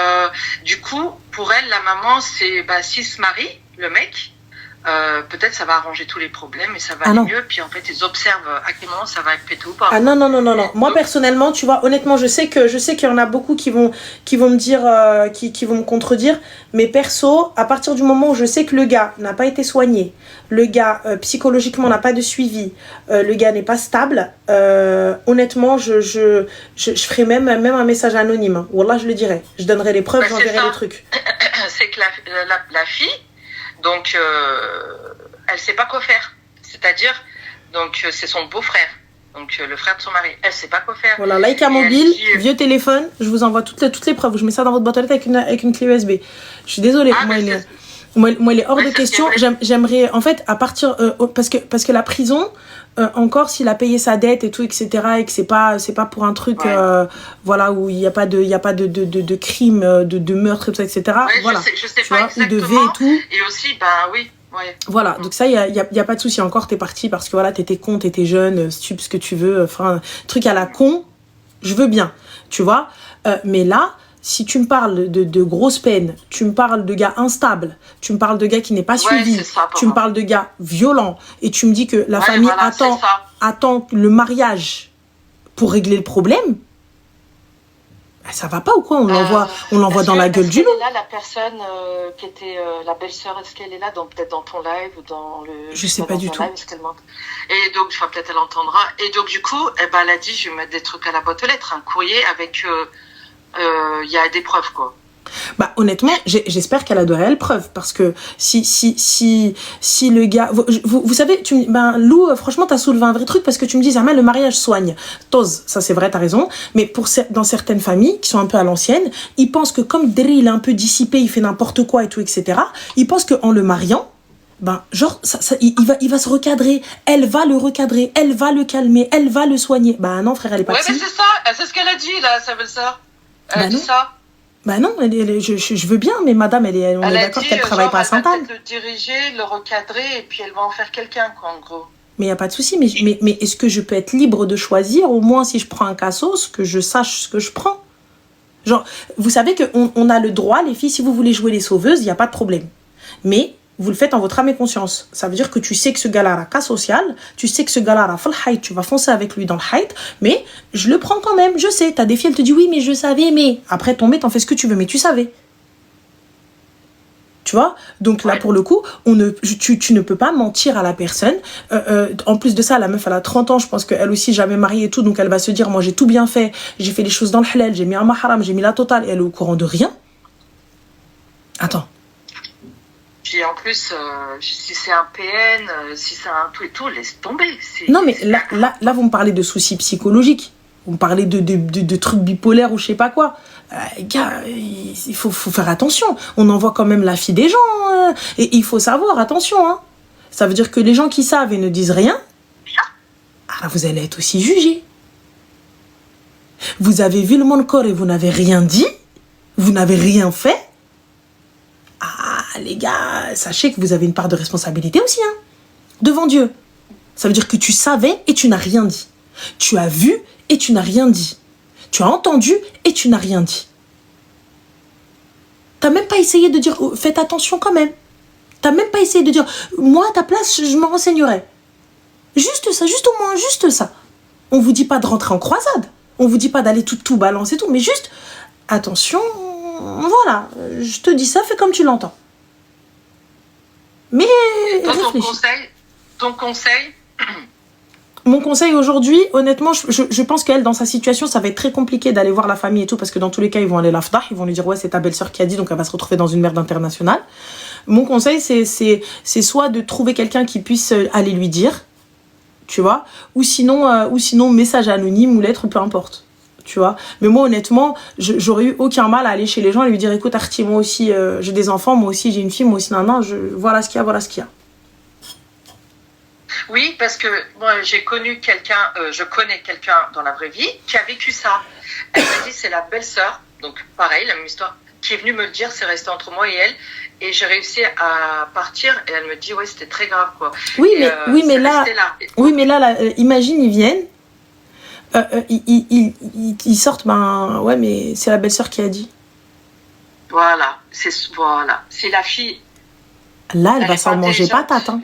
du coup, pour elle, la maman, c'est s'il se marie, le mec, peut-être ça va arranger tous les problèmes et ça va aller mieux. Puis en fait, ils observent à quel moment ça va être pété ou pas. Ah non. Moi personnellement, tu vois, honnêtement, je sais qu'il y en a beaucoup qui vont me dire, qui vont me contredire. Mais perso, à partir du moment où je sais que le gars n'a pas été soigné, le gars psychologiquement n'a pas de suivi, le gars n'est pas stable, honnêtement, je ferai même un message anonyme. Hein. Wallah, je le dirai. Je donnerai les preuves, j'enverrai les trucs. C'est que la fille, donc, elle sait pas quoi faire. C'est-à-dire, donc, c'est son beau-frère. Donc, le frère de son mari. Elle sait pas quoi faire. Voilà, Laïka mobile, vieux téléphone, je vous envoie toutes les preuves. Je mets ça dans votre boîte aux lettres avec une clé USB. Je suis désolée, moi, il est hors de question. J'aimerais, en fait, à partir... parce que la prison, encore, s'il a payé sa dette et tout, etc., et que c'est pas pour un truc, voilà, où il n'y a pas de crime, de meurtre, et tout ça, etc., ouais, voilà. Je sais pas exactement. Ou de V et tout. Et aussi, oui. Ouais. Voilà, donc ça, il y a pas de souci. Encore, t'es parti parce que voilà, t'étais con, t'étais jeune, stup, ce que tu veux, enfin, truc à la con, je veux bien, tu vois. Mais là, si tu me parles de grosses peines, tu me parles de gars instables, tu me parles de gars qui n'est pas suivi, tu me parles de gars violents, et tu me dis que la famille attend le mariage pour régler le problème, ça va pas ou quoi? On l'envoie dans la gueule du loup. Est là la personne qui était la belle-sœur, est-ce qu'elle est là peut-être dans ton live ou dans le... Je sais pas du tout. Live, et donc, peut-être elle entendra. Et donc, du coup, elle a dit, je vais mettre des trucs à la boîte aux lettres, un courrier avec... il y a des preuves, quoi. Bah, honnêtement, j'espère qu'elle a de réelles preuves, parce que si le gars, vous savez, Lou, franchement, t'as soulevé un vrai truc, parce que tu me dis, Zama, le mariage soigne. Tose, ça c'est vrai, t'as raison, mais dans certaines familles, qui sont un peu à l'ancienne, ils pensent que comme Dri, il est un peu dissipé, il fait n'importe quoi et tout, etc., ils pensent qu'en le mariant, il va se recadrer, elle va le recadrer, elle va le calmer, elle va le soigner. Bah non, frère, elle est pas mais c'est ça, c'est ce qu'elle a dit, là, sa belle-sœur. Elle a dit ça. Bah non, je veux bien, mais madame, on est d'accord qu'elle travaille pas à Sainte-Anne. Elle va peut-être le diriger, le recadrer, et puis elle va en faire quelqu'un, quoi, en gros. Mais il n'y a pas de souci, mais est-ce que je peux être libre de choisir, au moins si je prends un cassos, que je sache ce que je prends? Genre, vous savez qu'on a le droit, les filles, si vous voulez jouer les sauveuses, il n'y a pas de problème. Mais vous le faites en votre âme et conscience. Ça veut dire que tu sais que ce gars-là a cas social, tu sais que ce gars-là a full height, tu vas foncer avec lui dans le height, mais je le prends quand même, je sais. T'as des filles, elles te disent oui, mais je savais, mais après tomber, t'en fais ce que tu veux, mais tu savais. Tu vois? Donc là, pour le coup, tu ne peux pas mentir à la personne. En plus de ça, la meuf, elle a 30 ans, je pense qu'elle aussi, jamais mariée et tout, donc elle va se dire, moi, j'ai tout bien fait, j'ai fait les choses dans le halal, j'ai mis un maharam, j'ai mis la totale, et elle est au courant de rien. Attends. Puis en plus, si c'est un PN, si c'est un tout et tout, laisse tomber. Non, mais là, vous me parlez de soucis psychologiques. Vous me parlez de trucs bipolaires ou je sais pas quoi. Gars, il faut faire attention. On envoie quand même la fille des gens. Et il faut savoir, attention. Hein. Ça veut dire que les gens qui savent et ne disent rien, vous allez être aussi jugés. Vous avez vu le monde corps et vous n'avez rien dit. Vous n'avez rien fait. Les gars, sachez que vous avez une part de responsabilité aussi, hein, devant Dieu. Ça veut dire que tu savais et tu n'as rien dit. Tu as vu et tu n'as rien dit. Tu as entendu et tu n'as rien dit. T'as même pas essayé de dire, faites attention quand même. T'as même pas essayé de dire, moi à ta place, je me renseignerai. Juste ça, juste au moins, juste ça. On vous dit pas de rentrer en croisade. On vous dit pas d'aller tout balancer tout, mais juste, attention, voilà, je te dis ça, fais comme tu l'entends. Mais ton conseil Mon conseil aujourd'hui, honnêtement, je pense qu'elle, dans sa situation, ça va être très compliqué d'aller voir la famille et tout, parce que dans tous les cas, ils vont aller l'afdah, ils vont lui dire, ouais, c'est ta belle-sœur qui a dit, donc elle va se retrouver dans une merde internationale. Mon conseil, c'est soit de trouver quelqu'un qui puisse aller lui dire, tu vois, ou sinon message anonyme ou lettre, peu importe. Tu vois, mais moi honnêtement j'aurais eu aucun mal à aller chez les gens et lui dire écoute Arti, moi aussi j'ai des enfants, moi aussi j'ai une fille, moi aussi voilà ce qu'il y a. Oui, parce que moi je connais quelqu'un dans la vraie vie qui a vécu ça. Elle m'a dit c'est la belle-sœur, donc pareil, la même histoire, qui est venue me le dire, c'est resté entre moi et elle, et j'ai réussi à partir et elle me dit ouais c'était très grave quoi. Oui mais là imagine ils viennent. Ils sortent, ouais, mais c'est la belle-sœur qui a dit. Voilà, c'est la fille. Là, elle va s'en manger patate. Hein.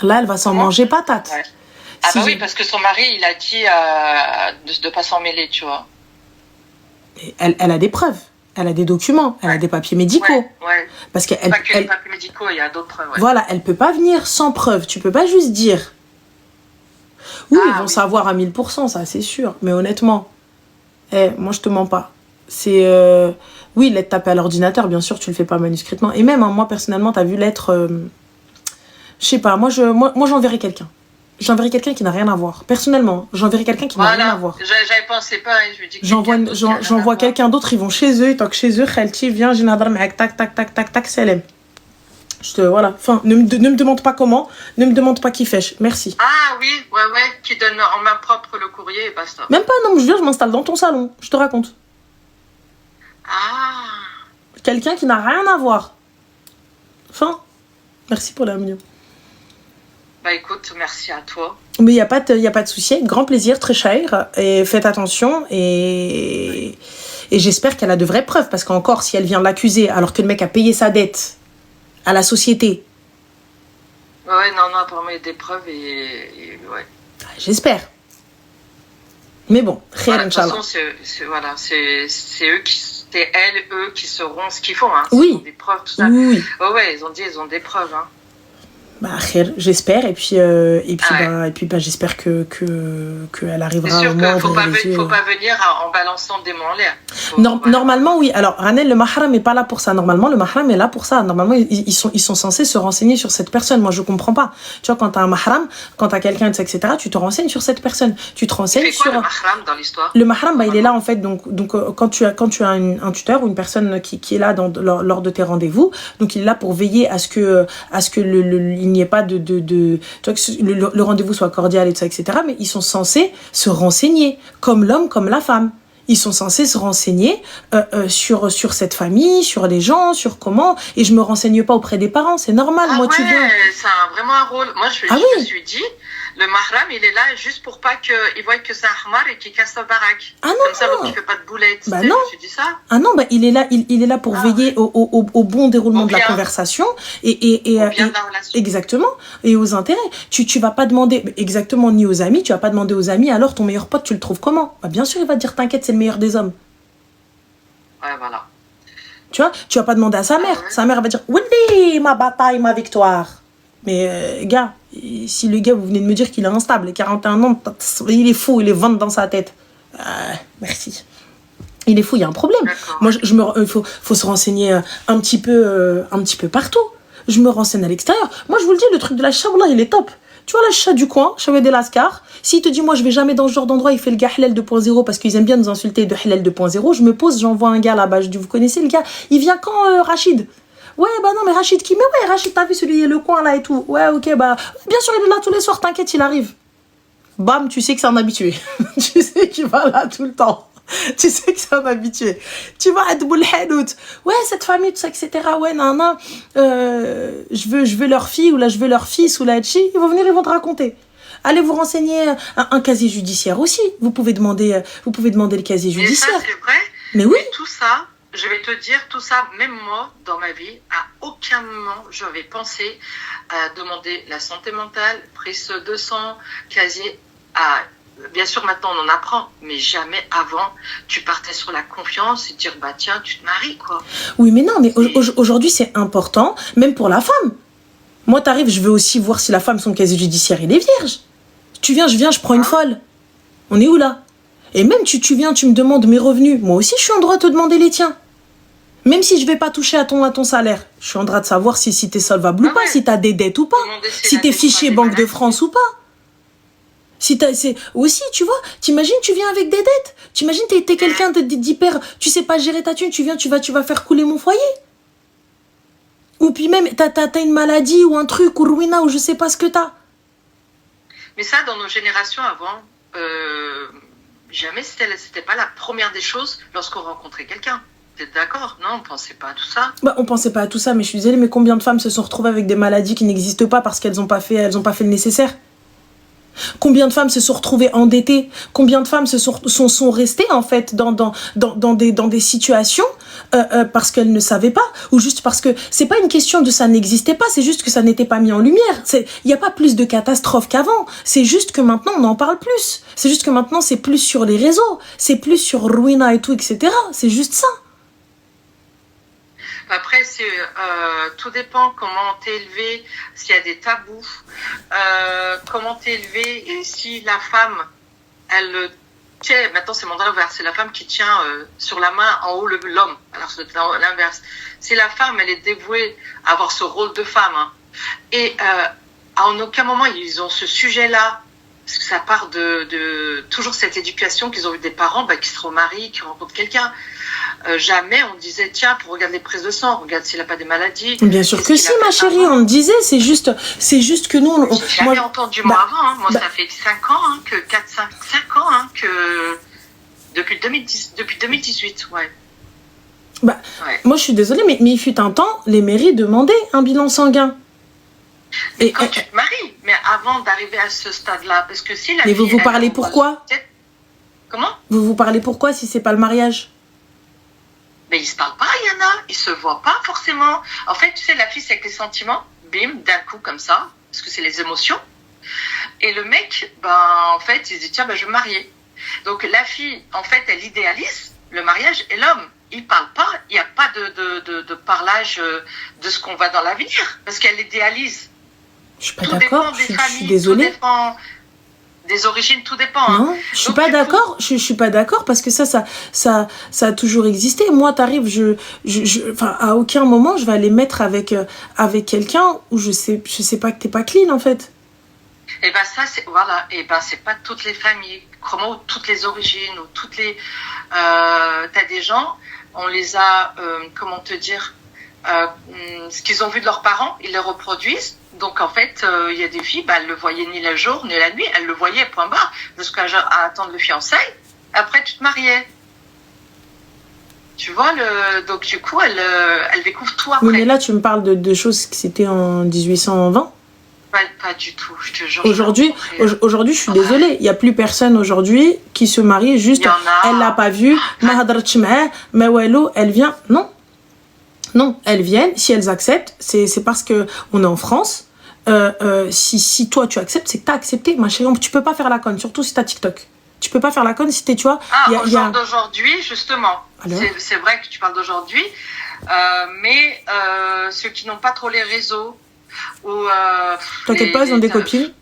Là, elle va s'en manger patate. Ouais. Oui, parce que son mari, il a dit de pas s'en mêler, tu vois. Elle a des preuves, elle a des documents, elle a des papiers médicaux. Ouais. Parce que pas que les papiers médicaux, il y a d'autres preuves. Ouais. Voilà, elle peut pas venir sans preuve. Tu peux pas juste dire. Oui, ils vont savoir à 1000%, ça c'est sûr. Mais honnêtement, moi je te mens pas. C'est oui, lettre tapée à l'ordinateur, bien sûr, tu le fais pas manuscritement. Et même, hein, moi personnellement, t'as vu lettre, je Je sais pas, moi j'enverrai quelqu'un. J'enverrai quelqu'un qui n'a rien à voir. Personnellement, j'enverrai quelqu'un qui n'a rien à voir. J'avais pensé pareil, je me dis que j'envoie quelqu'un d'autre, ils vont chez eux, tant que chez eux, Khalti, viens, j'ai nadar ma'ak, tac, tac, tac, tac, tac, salam. Voilà, enfin, ne me demande pas comment, ne me demande pas qui fait, merci. Ah oui, ouais, qui donne en main propre le courrier et basta. Même pas, non, je viens, je m'installe dans ton salon, je te raconte. Ah. Quelqu'un qui n'a rien à voir. Enfin, merci pour la mignon. Bah écoute, merci à toi. Mais il n'y a pas de souci, avec grand plaisir, très cher. Et faites attention. Et j'espère qu'elle a de vraies preuves. Parce qu'encore, si elle vient l'accuser alors que le mec a payé sa dette à la société. Ouais, non, apparemment il y a des preuves et ouais. J'espère. Mais bon, rien, de toute façon, c'est eux qui sauront ce qu'ils font. Hein. Oui. Ils ont des preuves, tout ça. Oui. Ouais, ils ont des preuves. Hein. Bah, j'espère, et puis j'espère que elle arrivera au moins. Faut pas venir en balançant des mots en l'air. Normalement, oui. Alors, Ranel, le mahram n'est pas là pour ça. Normalement, le mahram est là pour ça. Normalement, ils sont censés se renseigner sur cette personne. Moi, je comprends pas. Tu vois, quand t'as un mahram, quand t'as quelqu'un, etc., tu te renseignes sur cette personne. Tu te renseignes sur. Le mahram dans l'histoire. Le mahram, il est là en fait. Donc, quand tu as un tuteur ou une personne qui est là lors de tes rendez-vous, donc il est là pour veiller à ce que il n'y ait pas tu vois, que le rendez-vous soit cordial et tout ça, etc. Mais ils sont censés se renseigner, comme l'homme, comme la femme. Ils sont censés se renseigner sur cette famille, sur les gens, sur comment. Et je me renseigne pas auprès des parents, c'est normal. Ah moi, ouais, tu viens. Ça a vraiment un rôle. Moi, je me suis dit, le mahram, il est là juste pour pas qu'il voit que c'est un hamar et qu'il casse sa baraque. Ah non, comme ça, donc il fait pas de boulettes. Bah non. Je me suis dit ça. Ah non, il est là pour veiller au bon déroulement de la conversation et au bien de la relation. Exactement, et aux intérêts. Tu vas pas demander exactement ni aux amis, tu vas pas demander aux amis alors ton meilleur pote, tu le trouves comment? Bah bien sûr, il va te dire t'inquiète, c'est le meilleur des hommes. Ouais, voilà. Tu vois, tu vas pas demander à sa mère. Ouais. Sa mère elle va dire oui, ma bataille, ma victoire. Mais gars, si le gars, vous venez de me dire qu'il est instable, 41 ans, il est fou, il est ventre dans sa tête. Merci. Il est fou, il y a un problème. Moi, faut se renseigner un petit peu partout. Je me renseigne à l'extérieur. Moi, je vous le dis, le truc de la chicha, il est top. Tu vois, la chicha du coin, Chawed El Askar, s'il te dit, moi, je vais jamais dans ce genre d'endroit, il fait le gars Halal 2.0 parce qu'ils aiment bien nous insulter de Halal 2.0, je me pose, j'envoie un gars là-bas. Je dis, vous connaissez le gars? Il vient quand, Rachid? Ouais, bah non, mais Rachid qui? Mais ouais, Rachid, t'as vu celui, le coin là et tout. Ouais, ok, bah, bien sûr, il est là tous les soirs, t'inquiète, il arrive. Bam, tu sais que c'est un habitué. Tu sais qu'il va là tout le temps. Tu sais que c'est un habitué. Tu vas à Dboul Hanout. Ouais, cette famille, tout ça, etc. Ouais, nan, je veux leur fille, ou là, je veux leur fils, ou là, ils vont venir, ils vont te raconter. Allez vous renseigner un casier judiciaire aussi. Vous pouvez demander le casier judiciaire. Mais ça, c'est vrai. Mais oui. Mais tout ça, je vais te dire, tout ça, même moi, dans ma vie, à aucun moment, je vais penser à demander la santé mentale, prise de sang, casier, bien sûr, maintenant, on en apprend, mais jamais avant, tu partais sur la confiance et dire, bah tiens, tu te maries, quoi. Oui, mais non, mais aujourd'hui, c'est important, même pour la femme. Moi, t'arrives, je veux aussi voir si la femme, son casier judiciaire, il est vierge. Tu viens, je prends une folle. On est où, là? Et même, tu viens, tu me demandes mes revenus. Moi aussi, je suis en droit de te demander les tiens. Même si je vais pas toucher à ton salaire, je suis en droit de savoir si t'es solvable ou pas, si t'as des dettes ou pas, si t'es fiché Banque de France ou pas. Aussi, tu vois, t'imagines, tu viens avec des dettes. T'imagines, t'es quelqu'un d'hyper, tu sais pas gérer ta thune, tu vas faire couler mon foyer. Ou puis même, t'as une maladie ou un truc, ou ruina, ou je sais pas ce que t'as. Mais ça, dans nos générations avant, jamais c'était pas la première des choses lorsqu'on rencontrait quelqu'un. T'es d'accord? Non, on pensait pas à tout ça. Bah, on pensait pas à tout ça, mais je suis désolée, mais combien de femmes se sont retrouvées avec des maladies qui n'existent pas parce qu'elles ont pas fait le nécessaire? Combien de femmes se sont retrouvées endettées? Combien de femmes sont restées en fait dans des situations parce qu'elles ne savaient pas, ou juste parce que c'est pas une question de ça n'existait pas, c'est juste que ça n'était pas mis en lumière. Il n'y a pas plus de catastrophes qu'avant. C'est juste que maintenant on en parle plus. C'est juste que maintenant c'est plus sur les réseaux, c'est plus sur Ruina et tout, etc. C'est juste ça. Après, tout dépend comment t'es élevé, s'il y a des tabous, comment t'es élevé, et si la femme, elle tient, maintenant c'est mon inverse, c'est la femme qui tient sur la main en haut l'homme, alors c'est l'inverse. Si la femme, elle est dévouée à avoir ce rôle de femme, hein, et en aucun moment ils ont ce sujet-là. Parce que ça part de toujours cette éducation qu'ils ont eu des parents qui se remarient, qui rencontrent quelqu'un. Jamais on disait, tiens, pour regarder les prises de sang, regarde s'il n'a pas des maladies. Bien sûr que si, ma chérie, on me disait, c'est juste que nous... J'ai jamais entendu moi avant, hein. Moi ça fait 5 ans, hein, que 5 ans, hein, que depuis 2018, ouais. Ouais. Moi je suis désolée, mais il fut un temps, les mairies demandaient un bilan sanguin. Et quand tu te maries, mais avant d'arriver à ce stade-là, parce que si la mais vous parlez pourquoi? Comment? Vous parlez pourquoi si c'est pas le mariage? Mais ils se parlent pas, il y en a, ils se voient pas forcément. En fait, tu sais, la fille c'est avec les sentiments, bim, d'un coup comme ça, parce que c'est les émotions. Et le mec, en fait, il se dit tiens, je vais me marier. Donc la fille, en fait, elle idéalise le mariage et l'homme. Il parle pas, il n'y a pas de parlage de ce qu'on va dans l'avenir, parce qu'elle idéalise. Je suis pas d'accord, je suis désolée. Tout dépend des origines, tout dépend. Non, hein. je suis pas d'accord. Je suis pas d'accord parce que ça a toujours existé. Moi, t'arrives, à aucun moment je vais aller mettre avec quelqu'un où je sais pas que t'es pas clean en fait. Et ça c'est voilà. Et c'est pas toutes les familles, comment toutes les origines ou toutes les. T'as des gens, on les a, comment te dire. Ce qu'ils ont vu de leurs parents, ils le reproduisent. Donc en fait, il y a des filles, elles le voyaient ni le jour ni la nuit, elles le voyaient point barre, jusqu'à attendre le fiançailles. Après, tu te mariais. Tu vois, donc du coup, elle découvre tout après. Oui, mais là, tu me parles de choses que c'était en 1820. Pas du tout, je te jure. Aujourd'hui, je suis désolée, il n'y a plus personne aujourd'hui qui se marie juste, elle l'a pas vu, elle vient, non. Non, elles viennent, si elles acceptent, c'est parce que on est en France. Si toi tu acceptes, c'est que tu as accepté, ma chérie. Tu peux pas faire la conne, surtout si tu as TikTok. Tu peux pas faire la conne si tu vois. Au genre d'aujourd'hui, justement. C'est vrai que tu parles d'aujourd'hui, mais ceux qui n'ont pas trop les réseaux ou t'inquiète pas, ils ont des copines.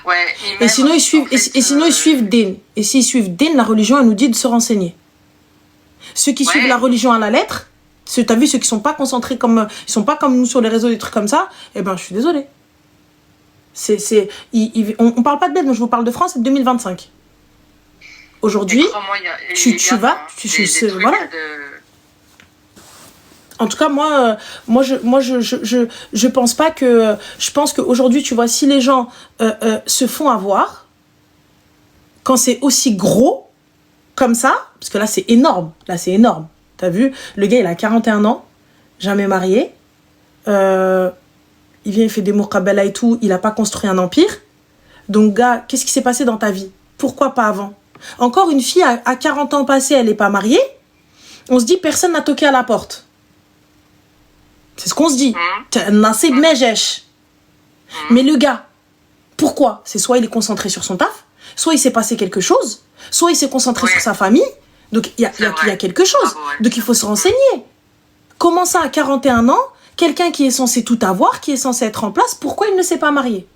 Ouais. Et sinon ils suivent, ils suivent Din. Et s'ils suivent Din, la religion elle nous dit de se renseigner. Ceux qui suivent la religion à la lettre. T'as vu ceux qui sont pas concentrés ils sont pas comme nous sur les réseaux, des trucs comme ça, je suis désolée. On parle pas de Belgique, mais je vous parle de France, c'est 2025. Aujourd'hui, voilà. En tout cas, moi je pense pas que, je pense qu'aujourd'hui, tu vois, si les gens se font avoir, quand c'est aussi gros comme ça, parce que là c'est énorme, T'as vu, le gars, il a 41 ans, jamais marié. Il vient, il fait des muqabala et tout, il n'a pas construit un empire. Donc, gars, qu'est-ce qui s'est passé dans ta vie? Pourquoi pas avant? Encore une fille, à 40 ans passés, elle n'est pas mariée. On se dit, personne n'a toqué à la porte. C'est ce qu'on se dit. Nasib Mejesh. Mais le gars, pourquoi? C'est soit il est concentré sur son taf, soit il s'est passé quelque chose, soit il s'est concentré sur sa famille. Donc, il y a quelque chose. Donc, il faut se renseigner. Comment ça, à 41 ans, quelqu'un qui est censé tout avoir, qui est censé être en place, pourquoi il ne s'est pas marié?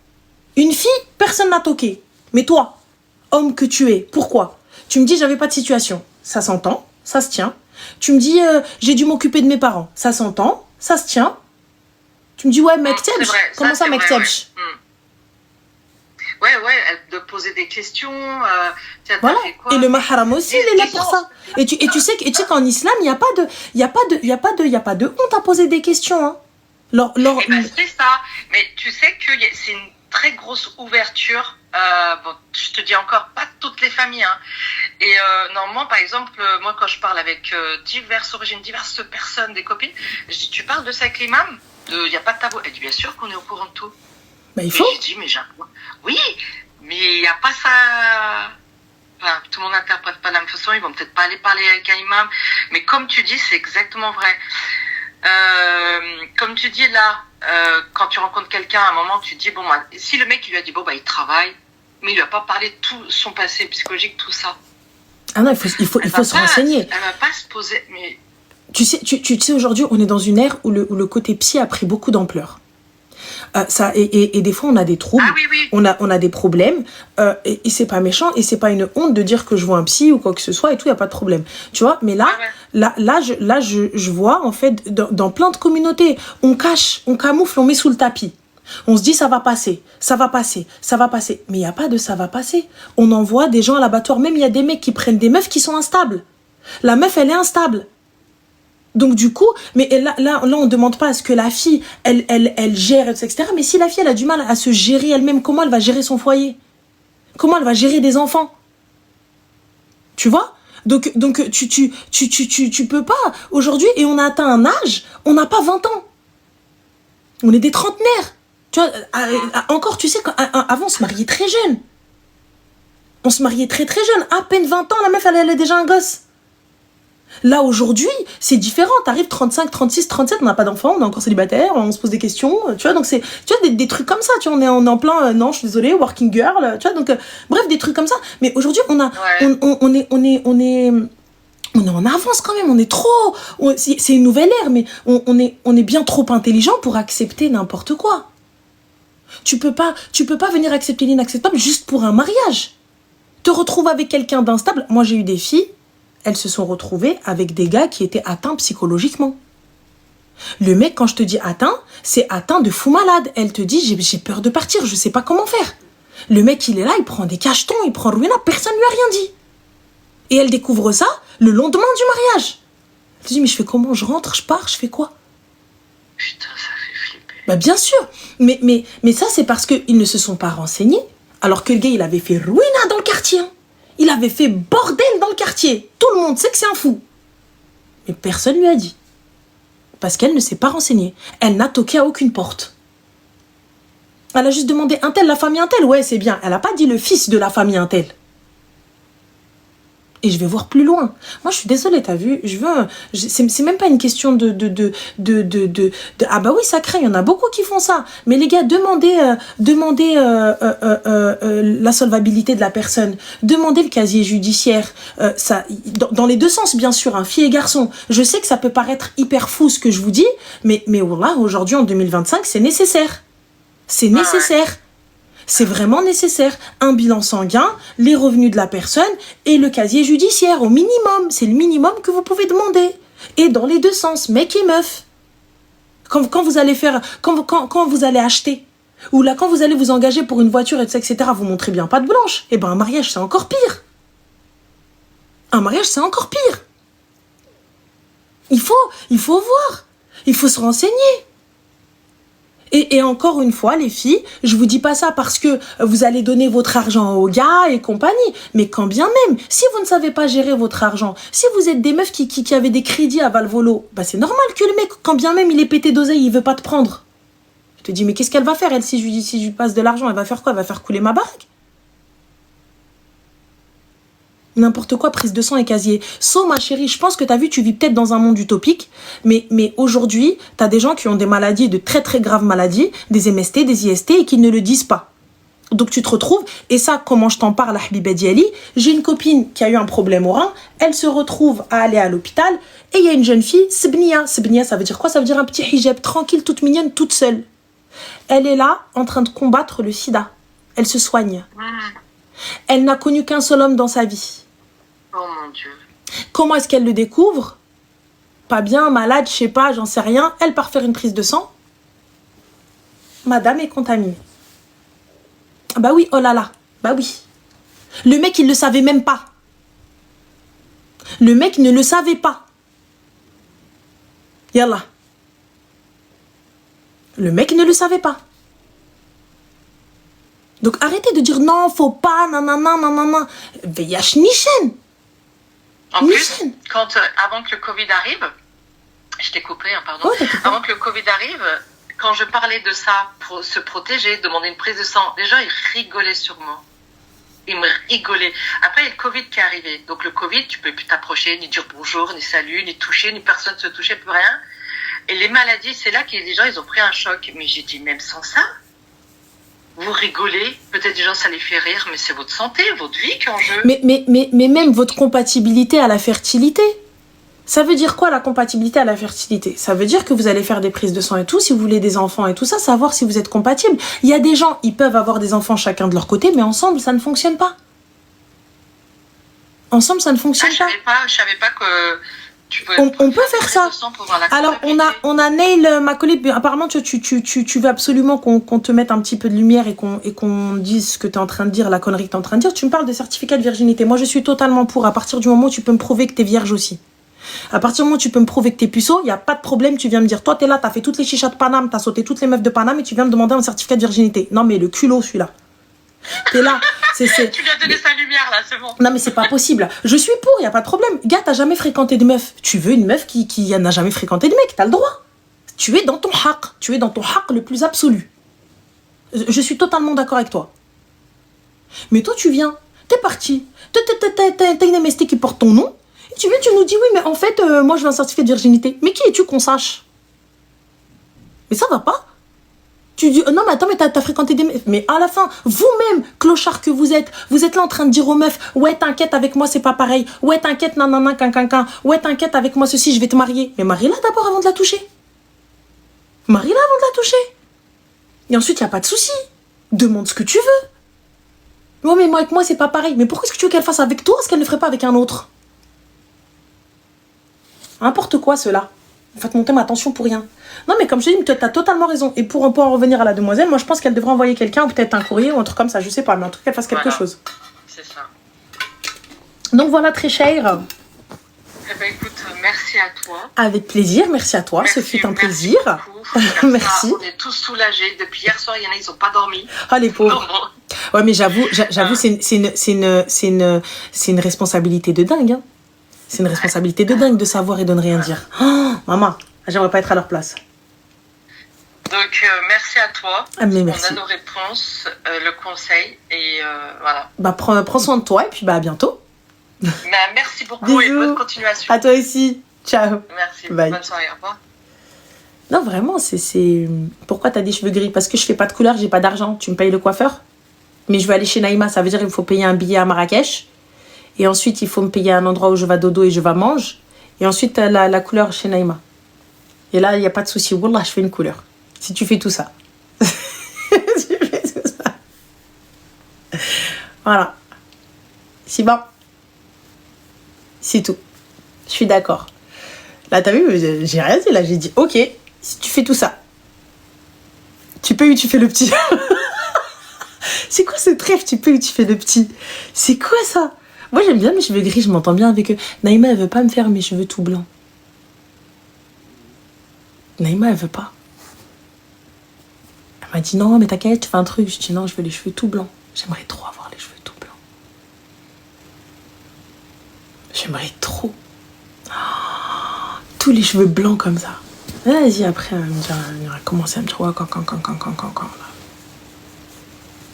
Une fille, personne n'a toqué. Mais toi, homme que tu es, pourquoi? Tu me dis, j'avais pas de situation. Ça s'entend, ça se tient. Tu me dis, j'ai dû m'occuper de mes parents. Ça s'entend, ça se tient. Tu me dis, ouais, mec, comment ça, mec, Ouais, elle doit poser des questions. Voilà. Et le mahram aussi, il est là pour ça. Et tu sais qu'en islam, il y a pas de honte à poser des questions. Hein. C'est ça. Mais tu sais que c'est une très grosse ouverture. Je te dis encore, pas toutes les familles. Hein. Et normalement, par exemple, moi, quand je parle avec diverses origines, diverses personnes, des copines, je dis, tu parles de ça avec l'imam? Il n'y a pas de tabou. Elle dit, bien sûr qu'on est au courant de tout. Il faut. J'ai dit, oui, mais il n'y a pas ça. Enfin, tout le monde n'interprète pas de la même façon. Ils vont peut-être pas aller parler avec un imam. Mais comme tu dis, c'est exactement vrai. Comme tu dis là, quand tu rencontres quelqu'un, à un moment, tu te dis, si le mec il lui a dit, il travaille, mais il lui a pas parlé de tout son passé psychologique, tout ça. Ah non, il faut se renseigner. Elle va pas se poser. Mais... Tu sais, aujourd'hui, on est dans une ère où le côté psy a pris beaucoup d'ampleur. Et des fois on a des troubles, on a des problèmes, et c'est pas méchant et c'est pas une honte de dire que je vois un psy ou quoi que ce soit et tout, y a pas de problème, tu vois. Mais là je vois en fait dans plein de communautés, on cache, on camoufle, on met sous le tapis. On se dit ça va passer, ça va passer, ça va passer. Mais il n'y a pas de ça va passer. On envoie des gens à l'abattoir. Même il y a des mecs qui prennent des meufs qui sont instables. La meuf, elle est instable. Donc du coup, mais là on ne demande pas à ce que la fille, elle gère, etc. Mais si la fille, elle a du mal à se gérer elle-même, comment elle va gérer son foyer? Comment elle va gérer des enfants? Tu vois? Donc tu peux pas. Aujourd'hui, et on a atteint un âge, on n'a pas 20 ans. On est des trentenaires. Tu vois, encore, tu sais, avant, on se mariait très jeune. On se mariait très très jeune. À peine 20 ans, la meuf, elle a déjà un gosse. Là, aujourd'hui, c'est différent. T'arrives 35, 36, 37, on n'a pas d'enfant, on est encore célibataire, on se pose des questions, tu vois. Donc, c'est, tu vois, des trucs comme ça, tu vois. On est en plein, non, je suis désolée, working girl, tu vois. Donc, bref, des trucs comme ça. Mais aujourd'hui, on est en avance quand même, on est trop... C'est une nouvelle ère, mais on est bien trop intelligent pour accepter n'importe quoi. Tu peux pas venir accepter l'inacceptable juste pour un mariage. Te retrouver avec quelqu'un d'instable. Moi, j'ai eu des filles, elles se sont retrouvées avec des gars qui étaient atteints psychologiquement. Le mec, quand je te dis atteint, c'est atteint de fou malade. Elle te dit, j'ai peur de partir, je sais pas comment faire. Le mec, il est là, il prend des cachetons, il prend ruina, personne lui a rien dit. Et elle découvre ça le lendemain du mariage. Elle se dit, mais je fais comment? Je rentre, je pars, je fais quoi? Putain, ça fait flipper. Bah bien sûr. Mais ça, c'est parce qu'ils ne se sont pas renseignés. Alors que le gars, il avait fait ruina dans le quartier. Hein. Il avait fait bordel dans le quartier. Tout le monde sait que c'est un fou. Mais personne lui a dit. Parce qu'elle ne s'est pas renseignée. Elle n'a toqué à aucune porte. Elle a juste demandé un tel, la famille un tel. Ouais, c'est bien. Elle n'a pas dit le fils de la famille un tel. Et je vais voir plus loin. Moi, je suis désolée, t'as vu, c'est même pas une question ah bah oui, ça craint, il y en a beaucoup qui font ça. Mais les gars, demandez la solvabilité de la personne, demandez le casier judiciaire, ça, dans les deux sens, bien sûr, hein, fille et garçon. Je sais que ça peut paraître hyper fou ce que je vous dis, mais voilà, aujourd'hui, en 2025, c'est nécessaire. C'est nécessaire. C'est vraiment nécessaire. Un bilan sanguin, les revenus de la personne et le casier judiciaire au minimum. C'est le minimum que vous pouvez demander. Et dans les deux sens, mec et meuf. Quand vous allez faire, quand vous allez acheter, ou là quand vous allez vous engager pour une voiture, etc., vous montrez bien patte blanche. Eh ben un mariage c'est encore pire. Un mariage c'est encore pire. Il faut voir. Il faut se renseigner. Et encore une fois, les filles, je vous dis pas ça parce que vous allez donner votre argent aux gars et compagnie. Mais quand bien même, si vous ne savez pas gérer votre argent, si vous êtes des meufs qui avaient des crédits à Valvolo, bah c'est normal que le mec, quand bien même il est pété d'oseille, il veut pas te prendre. Je te dis, mais qu'est-ce qu'elle va faire, elle, si je lui passe de l'argent, elle va faire quoi? Elle va faire couler ma baraque? N'importe quoi, prise de sang et casier. So, ma chérie, je pense que t'as vu, tu vis peut-être dans un monde utopique, mais aujourd'hui, t'as des gens qui ont des maladies, de très très graves maladies, des MST, des IST, et qui ne le disent pas. Donc tu te retrouves, et ça, comment je t'en parle, Habiba Diali, j'ai une copine qui a eu un problème au rein, elle se retrouve à aller à l'hôpital, et il y a une jeune fille, Sbnia. Sbnia, ça veut dire quoi? Ça veut dire un petit hijab, tranquille, toute mignonne, toute seule. Elle est là, en train de combattre le sida. Elle se soigne. Elle n'a connu qu'un seul homme dans sa vie. Oh mon Dieu. Comment est-ce qu'elle le découvre? Pas bien, malade, je sais pas, j'en sais rien. Elle part faire une prise de sang. Madame est contaminée. Bah oui, oh là là. Bah oui. Le mec, il le savait même pas. Le mec ne le savait pas. Yallah. Le mec ne le savait pas. Donc arrêtez de dire non, faut pas, nanana. Veyash Nishen. En plus, avant que le Covid arrive, je t'ai coupé, hein, pardon. Ouais, avant que le Covid arrive, quand je parlais de ça pour se protéger, demander une prise de sang, les gens ils rigolaient sur moi. Ils me rigolaient. Après, il y a le Covid qui est arrivé. Donc le Covid, tu peux plus t'approcher, ni dire bonjour, ni salut, ni toucher, ni personne se toucher, plus rien. Et les maladies, c'est là que les gens ils ont pris un choc. Mais j'ai dit, même sans ça, vous rigolez, peut-être des gens ça les fait rire, mais c'est votre santé, votre vie qui est en jeu. Mais même votre compatibilité à la fertilité. Ça veut dire quoi la compatibilité à la fertilité? Ça veut dire que vous allez faire des prises de sang et tout, si vous voulez des enfants et tout ça, savoir si vous êtes compatibles. Il y a des gens, ils peuvent avoir des enfants chacun de leur côté, mais ensemble, ça ne fonctionne pas. Ensemble, ça ne fonctionne pas. Je savais pas On peut faire ça. Alors, on a Nail, ma collègue. Apparemment, tu veux absolument qu'on te mette un petit peu de lumière et qu'on dise ce que tu es en train de dire, la connerie que tu es en train de dire. Tu me parles de certificat de virginité. Moi, je suis totalement pour. À partir du moment où tu peux me prouver que tu es vierge aussi. À partir du moment où tu peux me prouver que tu es puceau, il n'y a pas de problème. Tu viens me dire, toi, tu es là, tu as fait toutes les chichas de Paname, tu as sauté toutes les meufs de Paname et tu viens me demander un certificat de virginité. Non, mais le culot, celui-là. T'es là. Tu lui as donné sa lumière, là, c'est bon. Non, mais c'est pas possible. Je suis pour, y a pas de problème. Gars, t'as jamais fréquenté de meuf. Tu veux une meuf qui n'a jamais fréquenté de mec, t'as le droit. Tu es dans ton haq. Tu es dans ton haq le plus absolu. Je suis totalement d'accord avec toi. Mais toi, tu viens. T'es parti. T'as une MST qui porte ton nom. Et tu nous dis, oui, mais en fait, moi, je veux un certificat de virginité. Mais qui es-tu qu'on sache? Mais ça va pas. Tu dis, non, mais attends, mais t'as fréquenté des meufs. Mais à la fin, vous-même, clochard que vous êtes là en train de dire aux meufs, ouais, t'inquiète, avec moi, c'est pas pareil. Ouais, t'inquiète, nanana, quinquinquin. Ouais, t'inquiète, avec moi, ceci, je vais te marier. Mais marie-la d'abord avant de la toucher. Marie-la avant de la toucher. Et ensuite, y a pas de souci. Demande ce que tu veux. Ouais, mais moi, avec moi, c'est pas pareil. Mais pourquoi est-ce que tu veux qu'elle fasse avec toi ce qu'elle ne ferait pas avec un autre? N'importe quoi, ceux-là. Vous faites monter ma tension pour rien. Non, mais comme je te dis, tu as totalement raison. Et pour en revenir à la demoiselle, moi, je pense qu'elle devrait envoyer quelqu'un, ou peut-être un courrier, ou un truc comme ça, je sais pas, mais en tout cas, qu'elle fasse quelque chose. C'est ça. Donc voilà, très cher. Eh ben, écoute, merci à toi. Avec plaisir, merci à toi. Merci, ce fut un plaisir. Merci. On est tous soulagés. Depuis hier soir, il y en a, ils n'ont pas dormi. Ah, les pauvres. Ouais, mais j'avoue, c'est une responsabilité de dingue. Hein. C'est une responsabilité de dingue de savoir et de ne rien dire. Oh, maman, j'aimerais pas être à leur place. Donc, merci à toi. Ah, mais merci. On a nos réponses, le conseil, et voilà. Bah, prends soin de toi, et puis bah, à bientôt. Bah, merci beaucoup. Bisous. Et bonne continuation. À toi aussi. Ciao. Merci. Bye. Bonne soirée. Au revoir. Non, vraiment, c'est... Pourquoi t'as des cheveux gris? Parce que je fais pas de couleur, j'ai pas d'argent. Tu me payes le coiffeur? Mais je veux aller chez Naïma, ça veut dire qu'il faut payer un billet à Marrakech. Et ensuite, il faut me payer un endroit où je vais dodo et je vais manger. Et ensuite, la couleur chez Naïma. Et là, il n'y a pas de souci. Wallah, je fais une couleur. Si tu fais tout ça. Si tu fais tout ça. Voilà. C'est bon. C'est tout. Je suis d'accord. Là, t'as vu, j'ai rien dit. Là, j'ai dit, ok, si tu fais tout ça. Tu payes ou tu fais le petit? C'est quoi ce trêve? Tu payes ou tu fais le petit? C'est quoi ça? Moi, j'aime bien mes cheveux gris, je m'entends bien avec eux. Naïma, elle veut pas me faire mes cheveux tout blancs. Naïma, elle veut pas. Elle m'a dit, non, mais t'inquiète, tu fais un truc. Je dis, non, je veux les cheveux tout blancs. J'aimerais trop avoir les cheveux tout blancs. J'aimerais trop. Oh, tous les cheveux blancs comme ça. Vas-y, après, elle va commencer à me dire, ouais, quand.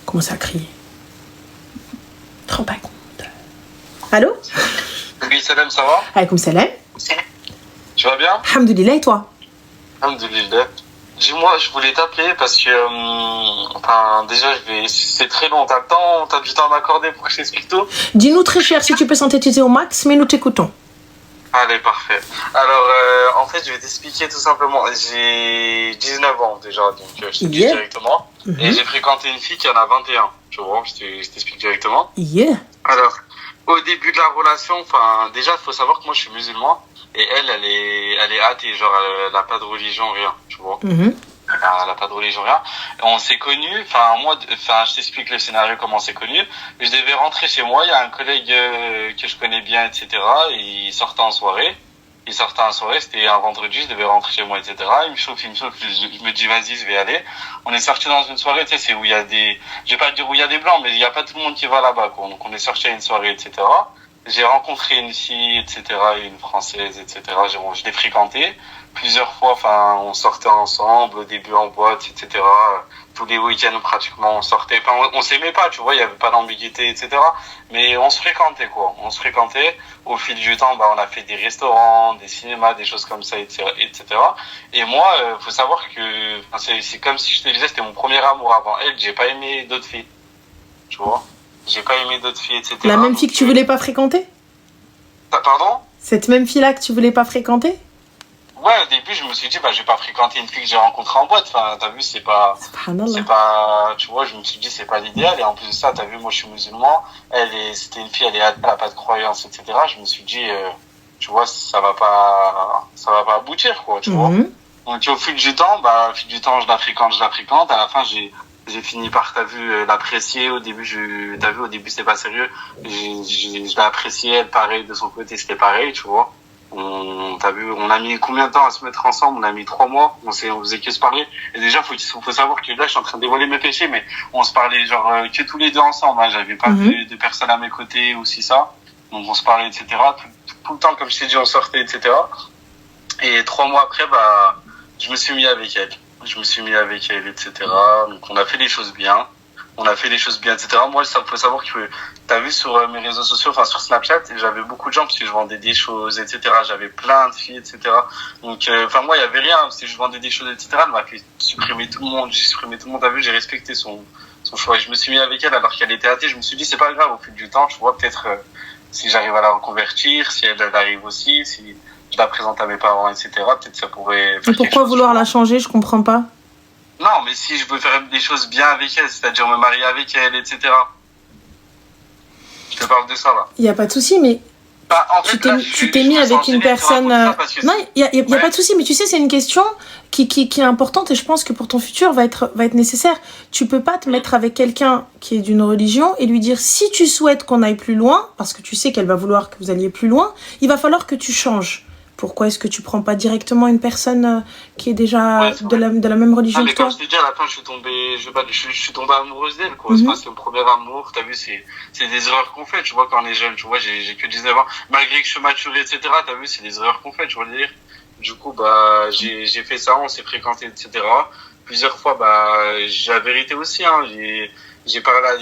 Commencer à crier. Trop pas con. Allô? Oui, salam, ça va? Alaykoum salam. Tu vas bien? Alhamdoulilah, et toi? Alhamdoulilah. Dis-moi, je voulais t'appeler parce que, déjà, c'est très long. T'as du temps à m'accorder pour que je t'explique tout? Dis-nous très cher, si tu peux synthétiser au max, mais nous t'écoutons. Allez, parfait. Alors, en fait, je vais t'expliquer tout simplement. J'ai 19 ans déjà, donc je te dis directement. Et j'ai fréquenté une fille qui en a 21. Tu vois, je t'explique directement. Alors, au début de la relation, déjà, il faut savoir que moi, je suis musulman. Et elle est athée, genre, elle n'a pas de religion, rien, tu vois. Elle n'a pas de religion, rien. Et on s'est connus, je t'explique le scénario, comment on s'est connus. Je devais rentrer chez moi, il y a un collègue que je connais bien, etc. Et il sortait en soirée. C'était un vendredi, je devais rentrer chez moi, etc. Il me chauffe, je me dis, vas-y, je vais aller. On est sorti dans une soirée, tu sais, c'est où il y a je vais pas dire où il y a des blancs, mais il n'y a pas tout le monde qui va là-bas, quoi. Donc on est sorti à une soirée, etc. J'ai rencontré une fille, etc., une française, etc. Je l'ai fréquentée plusieurs fois. On sortait ensemble, au début en boîte, etc. Tous les week-ends, pratiquement, on sortait. On s'aimait pas, tu vois, il y avait pas d'ambiguïté, etc. Mais on se fréquentait, quoi. Au fil du temps, on a fait des restaurants, des cinémas, des choses comme ça, etc. Et moi, faut savoir que, c'est comme si je te disais, c'était mon premier amour avant elle. J'ai pas aimé d'autres filles. Tu vois? J'ai pas aimé d'autres filles, etc. La même fille que tu voulais pas fréquenter? Pardon? Cette même fille-là que tu voulais pas fréquenter? Ouais, au début, je me suis dit, je vais pas fréquenter une fille que j'ai rencontrée en boîte. T'as vu, c'est pas, tu vois, je me suis dit, c'est pas l'idéal. Et en plus de ça, t'as vu, moi, je suis musulman. C'était une fille, elle a pas de croyance, etc. Je me suis dit, tu vois, ça va pas aboutir, quoi, tu vois. Donc, au fil du temps, je la fréquente. À la fin, j'ai fini par, t'as vu, l'apprécier. Au début, c'était pas sérieux. Je l'ai apprécié, elle, pareil, de son côté, c'était pareil, tu vois. T'as vu, on a mis combien de temps à se mettre ensemble? On a mis 3 mois. On faisait que se parler. Et déjà, faut savoir que là, je suis en train de dévoiler mes péchés, mais on se parlait, genre, que tous les deux ensemble, hein. J'avais pas de personne à mes côtés ou si ça. Donc, on se parlait, etc. Tout le temps, comme je t'ai dit, on sortait, etc. Et 3 mois après, je me suis mis avec elle, etc. Donc, on a fait les choses bien, etc. Moi, ça faut savoir que, t'as vu sur mes réseaux sociaux, enfin, sur Snapchat, j'avais beaucoup de gens parce que je vendais des choses, etc. J'avais plein de filles, etc. Donc, moi, il y avait rien, parce que je vendais des choses, etc. Elle m'a fait supprimer tout le monde, t'as vu, j'ai respecté son choix. Et je me suis mis avec elle alors qu'elle était athée. Je me suis dit, c'est pas grave, au fil du temps, tu vois, peut-être, si j'arrive à la reconvertir, si elle arrive aussi, si je la présente à mes parents, etc., peut-être ça pourrait... Et pourquoi vouloir la changer? Je comprends pas. Non, mais si je veux faire des choses bien avec elle, c'est-à-dire me marier avec elle, etc. Je te parle de ça, là. Il n'y a pas de souci, mais en fait, tu t'es mis avec une personne... Non, il y a pas de souci, mais tu sais, c'est une question qui est importante et je pense que pour ton futur va être nécessaire. Tu peux pas te mettre avec quelqu'un qui est d'une religion et lui dire si tu souhaites qu'on aille plus loin, parce que tu sais qu'elle va vouloir que vous alliez plus loin, il va falloir que tu changes. Pourquoi est-ce que tu prends pas directement une personne qui est déjà de la même religion que toi? Comme je t'ai dit, à la fin, je suis tombé amoureuse d'elle, quoi. C'est pas, c'est mon premier amour, t'as vu, c'est des erreurs qu'on fait, tu vois, quand on est jeune, tu vois, j'ai que 19 ans. Malgré que je suis maturé, etc., t'as vu, c'est des erreurs qu'on fait, tu vois le dire. Du coup, j'ai fait ça, on s'est fréquenté, etc. Plusieurs fois, j'ai la vérité aussi, hein, j'ai parlé à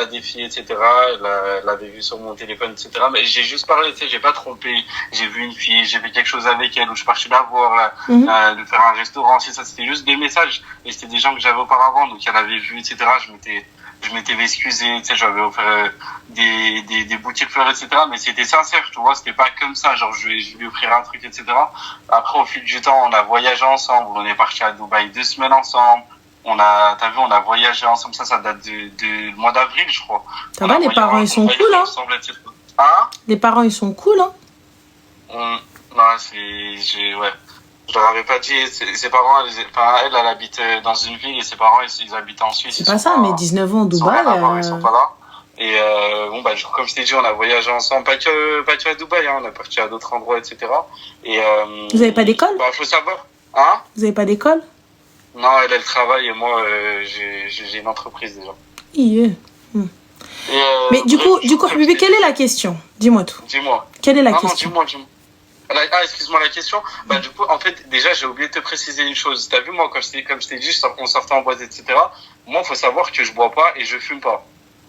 des filles, etc. Elle l'avait vu sur mon téléphone, etc. Mais j'ai juste parlé, tu sais, j'ai pas trompé. J'ai vu une fille, j'ai fait quelque chose avec elle, où je suis parti la voir, de faire un restaurant, c'est ça. C'était juste des messages. Et c'était des gens que j'avais auparavant, donc elle avait vu, etc. Je m'étais excusé, tu sais, j'avais offert des bouquets de fleurs, etc. Mais c'était sincère, tu vois, c'était pas comme ça, genre je vais lui offrir un truc, etc. Après, au fil du temps, on a voyagé ensemble, on est parti à Dubaï 2 semaines ensemble. On a voyagé ensemble, ça date du mois d'avril, je crois. Ça va, les parents, ils sont cool, hein? Hein? Les parents, ils sont cool, hein? Non, ouais. Je leur avais pas dit, ses parents, elle habite dans une ville et ses parents, ils habitent en Suisse. C'est pas ça, mais 19 ans, Dubaï. Ils sont pas là. Et, comme je t'ai dit, on a voyagé ensemble, pas que à Dubaï, hein, on a parti à d'autres endroits, etc. Et, vous avez pas d'école? Faut savoir. Hein? Vous avez pas d'école? Non, elle travaille et moi, j'ai une entreprise déjà. Yeah. Mais du coup, Habibi, quelle est la question? Dis-moi tout. Dis-moi. Quelle est la question? Dis-moi. Excuse-moi la question. Du coup, en fait, déjà, j'ai oublié de te préciser une chose. T'as vu, moi, comme je t'ai dit, on sortait en boîte, etc. Moi, faut savoir que je bois pas et je fume pas.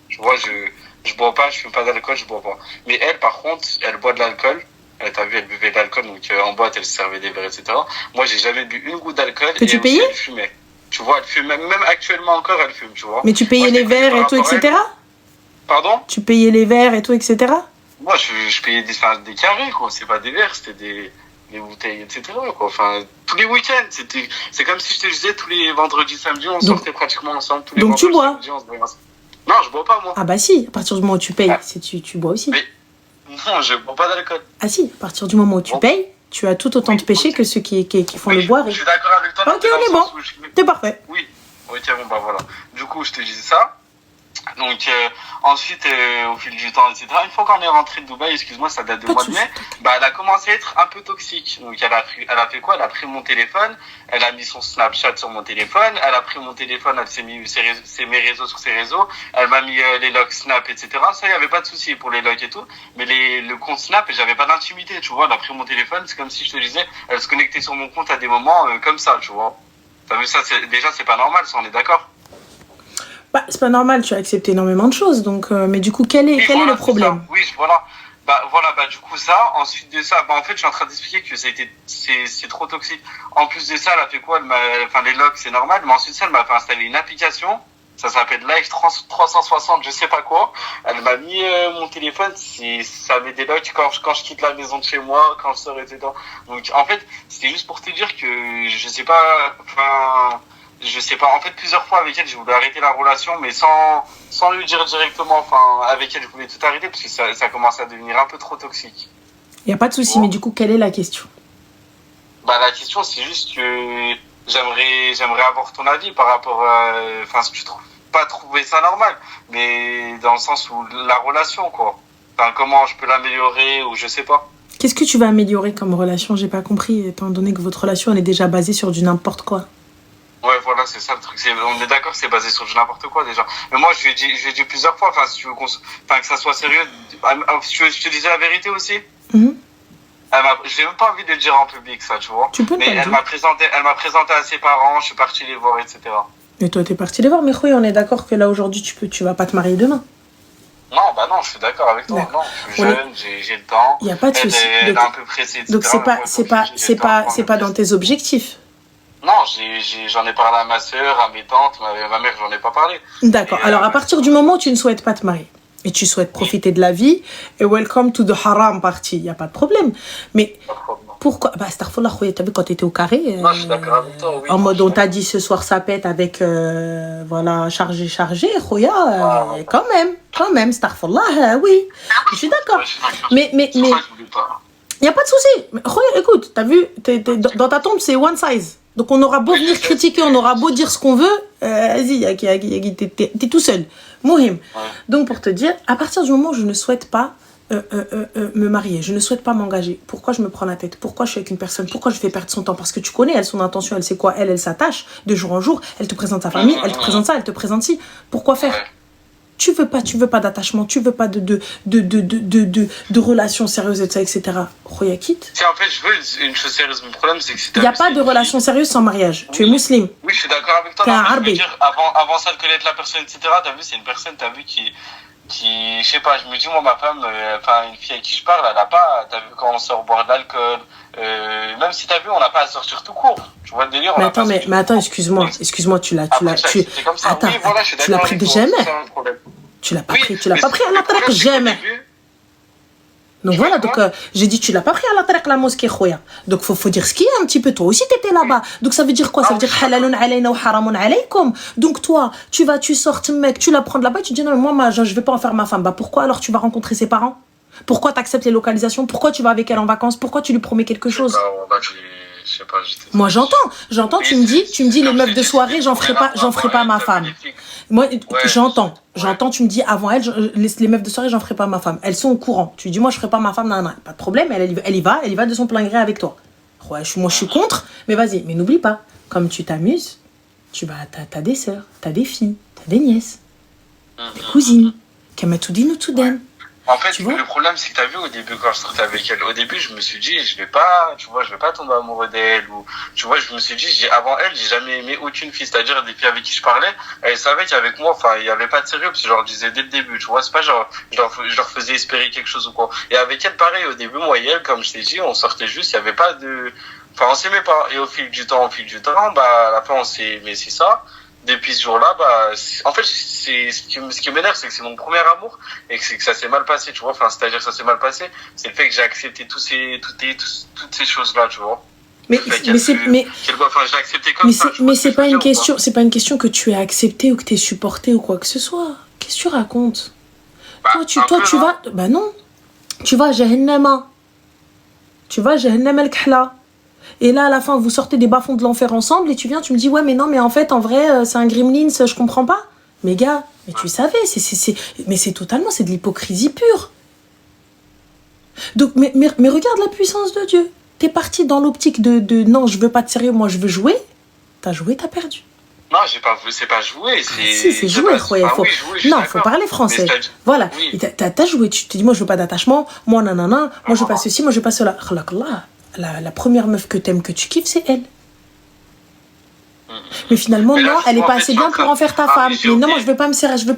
Tu vois, je bois pas, je fume pas d'alcool, je bois pas. Mais elle, par contre, elle boit de l'alcool. T'as vu, elle buvait de l'alcool, donc en boîte, elle se servait des verres, etc. Moi, j'ai jamais bu une goutte d'alcool. Que tu payais? Elle fumait. Tu vois, elle fume. Même actuellement encore, elle fume, tu vois. Mais tu payais les verres et tout, etc. Pardon? Tu payais les verres et tout, etc. Moi, je payais des carrés, quoi. C'est pas des verres, c'était des bouteilles, etc., quoi. Enfin, tous les week-ends, c'est comme si je te disais, tous les vendredis, samedis, on sortait pratiquement ensemble. Tous les donc tu bois? Samedis, on se voyait ensemble. Non, je bois pas, moi. Ah bah si, à partir du moment où tu payes, tu bois aussi. Mais non, je bois pas d'alcool. Ah si, à partir du moment où tu payes, tu as tout autant de péchés que ceux qui font le boire. Je suis d'accord avec toi. Ok, on est bon. C'est parfait. Oui. Ok, bon, voilà. Du coup, je te disais ça. Donc, ensuite, au fil du temps, etc., une fois qu'on est rentré de Dubaï, excuse-moi, ça date du mois de mai, elle a commencé à être un peu toxique. Donc, elle a fait quoi? Elle a pris mon téléphone, elle a mis son Snapchat sur mon téléphone, elle a pris mon téléphone, elle s'est mis mes réseaux sur ses réseaux, elle m'a mis les locks Snap, etc. Ça, il n'y avait pas de souci pour les locks et tout, mais le compte Snap, j'avais pas d'intimité, tu vois. Elle a pris mon téléphone, c'est comme si je te disais, elle se connectait sur mon compte à des moments comme ça, tu vois. T'as vu ça? Déjà, c'est pas normal, ça, on est d'accord? C'est pas normal, tu as accepté énormément de choses, donc, mais du coup, quel est le problème? Oui, voilà. Du coup, ça, ensuite de ça, en fait, je suis en train d'expliquer que c'est trop toxique. En plus de ça, elle a fait quoi? Les logs, c'est normal, mais ensuite, elle m'a fait installer une application, ça s'appelle Live 360, je sais pas quoi. Elle m'a mis mon téléphone, ça met des logs quand je quitte la maison de chez moi, quand je sors, etc. Donc, en fait, c'était juste pour te dire que, je sais pas, en fait, plusieurs fois avec elle, je voulais arrêter la relation, mais sans lui dire directement, avec elle, je voulais tout arrêter, parce que ça commence à devenir un peu trop toxique. Il n'y a pas de souci, mais du coup, quelle est la question? Bah, la question, c'est juste que j'aimerais avoir ton avis par rapport à, enfin, si tu trouves pas trouver ça normal, mais dans le sens où la relation, quoi. Enfin, comment je peux l'améliorer ou je sais pas. Qu'est-ce que tu vas améliorer comme relation? J'ai pas compris, étant donné que votre relation, elle est déjà basée sur du n'importe quoi. Ouais, voilà, c'est ça le truc. On est d'accord, c'est basé sur du n'importe quoi déjà. Mais moi, je lui ai dit plusieurs fois, enfin, si tu veux enfin, que ça soit sérieux, je te disais la vérité aussi. J'ai même pas envie de le dire en public, ça, tu vois. Tu peux mais elle m'a présenté à ses parents, je suis parti les voir, etc. Et toi, t'es parti les voir, mais oui, on est d'accord que là, aujourd'hui, tu vas pas te marier demain. Non, bah non, je suis d'accord avec toi. Non, je suis jeune, j'ai le temps. Il y a pas de souci. Elle est un peu pressée, etc. Donc, c'est pas dans tes objectifs. Non, j'en ai parlé à ma soeur, à mes tantes, ma mère, j'en ai pas parlé. D'accord. Alors, à partir du moment où tu ne souhaites pas te marier, et tu souhaites profiter de la vie, et welcome to the haram party, il n'y a pas de problème. Mais pourquoi? Bah, astaghfirullah, t'as vu quand t'étais au carré, non, je suis d'accord avec toi, oui. En mode, on t'a dit ce soir ça pète avec, voilà, chargé, khoya, quand même, astaghfirullah, oui. Je suis d'accord. Mais, il n'y a pas de souci. Khoya, écoute, t'as vu, dans ta tombe, c'est one size. Donc, on aura beau venir critiquer, on aura beau dire ce qu'on veut, vas-y, t'es tout seul. Mohim. Donc, pour te dire, à partir du moment où je ne souhaite pas me marier, je ne souhaite pas m'engager, pourquoi je me prends la tête? Pourquoi je suis avec une personne? Pourquoi je fais perdre son temps? Parce que tu connais, elle, son intention, elle sait quoi? Elle s'attache de jour en jour, elle te présente sa famille, elle te présente ça, elle te présente ci. Pourquoi faire? Tu veux pas d'attachement, tu veux pas de relations sérieuses, etc. Roya quitte. Si en fait je veux une chose sérieuse, mon problème c'est que il n'y a pas de relation sérieuse sans mariage. Tu es musulman. Oui, je suis d'accord avec toi. Je veux dire, avant ça de connaître la personne, etc. T'as vu, c'est une personne, t'as vu qui, je sais pas, je me dis moi ma femme, enfin une fille avec qui je parle, elle a pas, t'as vu quand on sort boire de l'alcool, même si t'as vu on n'a pas à sortir tout court. Tu vois le délire. Mais attends, excuse-moi, tu l'as pris jamais. Tu l'as pas pris à la traque jamais. Donc voilà, donc j'ai dit tu l'as pas pris à la traque la mosquée khoya. Donc faut dire ce qu'il y a un petit peu, toi aussi t'étais là-bas. Donc ça veut dire quoi? Ça veut dire halalun alayna wa haramun alaykum. Donc toi, tu sors mec, tu la prends de là-bas et tu dis non mais moi je vais pas en faire ma femme. Bah pourquoi alors tu vas rencontrer ses parents? Pourquoi t'acceptes les localisations? Pourquoi tu vas avec elle en vacances? Pourquoi tu lui promets quelque chose? Je sais pas, moi j'entends, tu me dis les meufs de soirée, j'en ferai pas ma femme. Moi j'entends, tu me dis avant elle, les meufs de soirée, j'en ferai pas ma femme. Elles sont au courant. Tu dis moi je ferai pas ma femme, non, pas de problème, elle y va de son plein gré avec toi. Ouais, moi je suis contre, mais vas-y, mais n'oublie pas, comme tu t'amuses, t'as des sœurs, t'as des filles, t'as des nièces, des cousines, Kamatoudine ou Touden. En fait, le problème, c'est que t'as vu au début, quand je sortais avec elle, au début, je me suis dit, je vais pas tomber amoureux d'elle, ou, tu vois, je me suis dit, avant elle, j'ai jamais aimé aucune fille, c'est-à-dire des filles avec qui je parlais, elles savaient qu'avec moi, enfin, il y avait pas de sérieux, parce que je leur disais dès le début, tu vois, c'est pas genre, je leur faisais espérer quelque chose ou quoi. Et avec elle, pareil, au début, moi et elle, comme je t'ai dit, on sortait juste, il y avait pas enfin, on s'aimait pas. Et au fil du temps, bah, à la fin, on s'est, mais c'est ça. Depuis ce jour-là, bah, en fait, ce qui m'énerve, c'est que c'est mon premier amour et que ça s'est mal passé, tu vois. Enfin, c'est-à-dire que ça s'est mal passé, c'est le fait que j'ai accepté toutes ces choses-là, tu vois. Mais c'est pas une question que tu as accepté ou que tu es supporté ou quoi que ce soit. Qu'est-ce que tu racontes? Toi, tu vas, bah non, tu vas à Jahannama. Tu vas à Jahannama al-Kahla. Et là, à la fin, vous sortez des bas-fonds de l'enfer ensemble et tu viens, tu me dis, ouais, mais non, mais en fait, en vrai, c'est un gremlins, je comprends pas. Mais gars, mais tu savais, mais c'est de l'hypocrisie pure. Donc, mais regarde la puissance de Dieu. T'es parti dans l'optique de non, je veux pas de sérieux, moi, je veux jouer. T'as joué, t'as perdu. Non, c'est pas jouer, c'est jouer, croyez. Faut parler français. Voilà, oui. T'as joué, tu te dis, moi, je veux pas d'attachement, moi, nanana, moi, je veux pas ceci, moi, je veux pas cela. La première meuf que t'aimes, que tu kiffes, c'est elle. Mais finalement, non, elle est pas assez bien pour en faire ta femme. Mais non, moi, je veux pas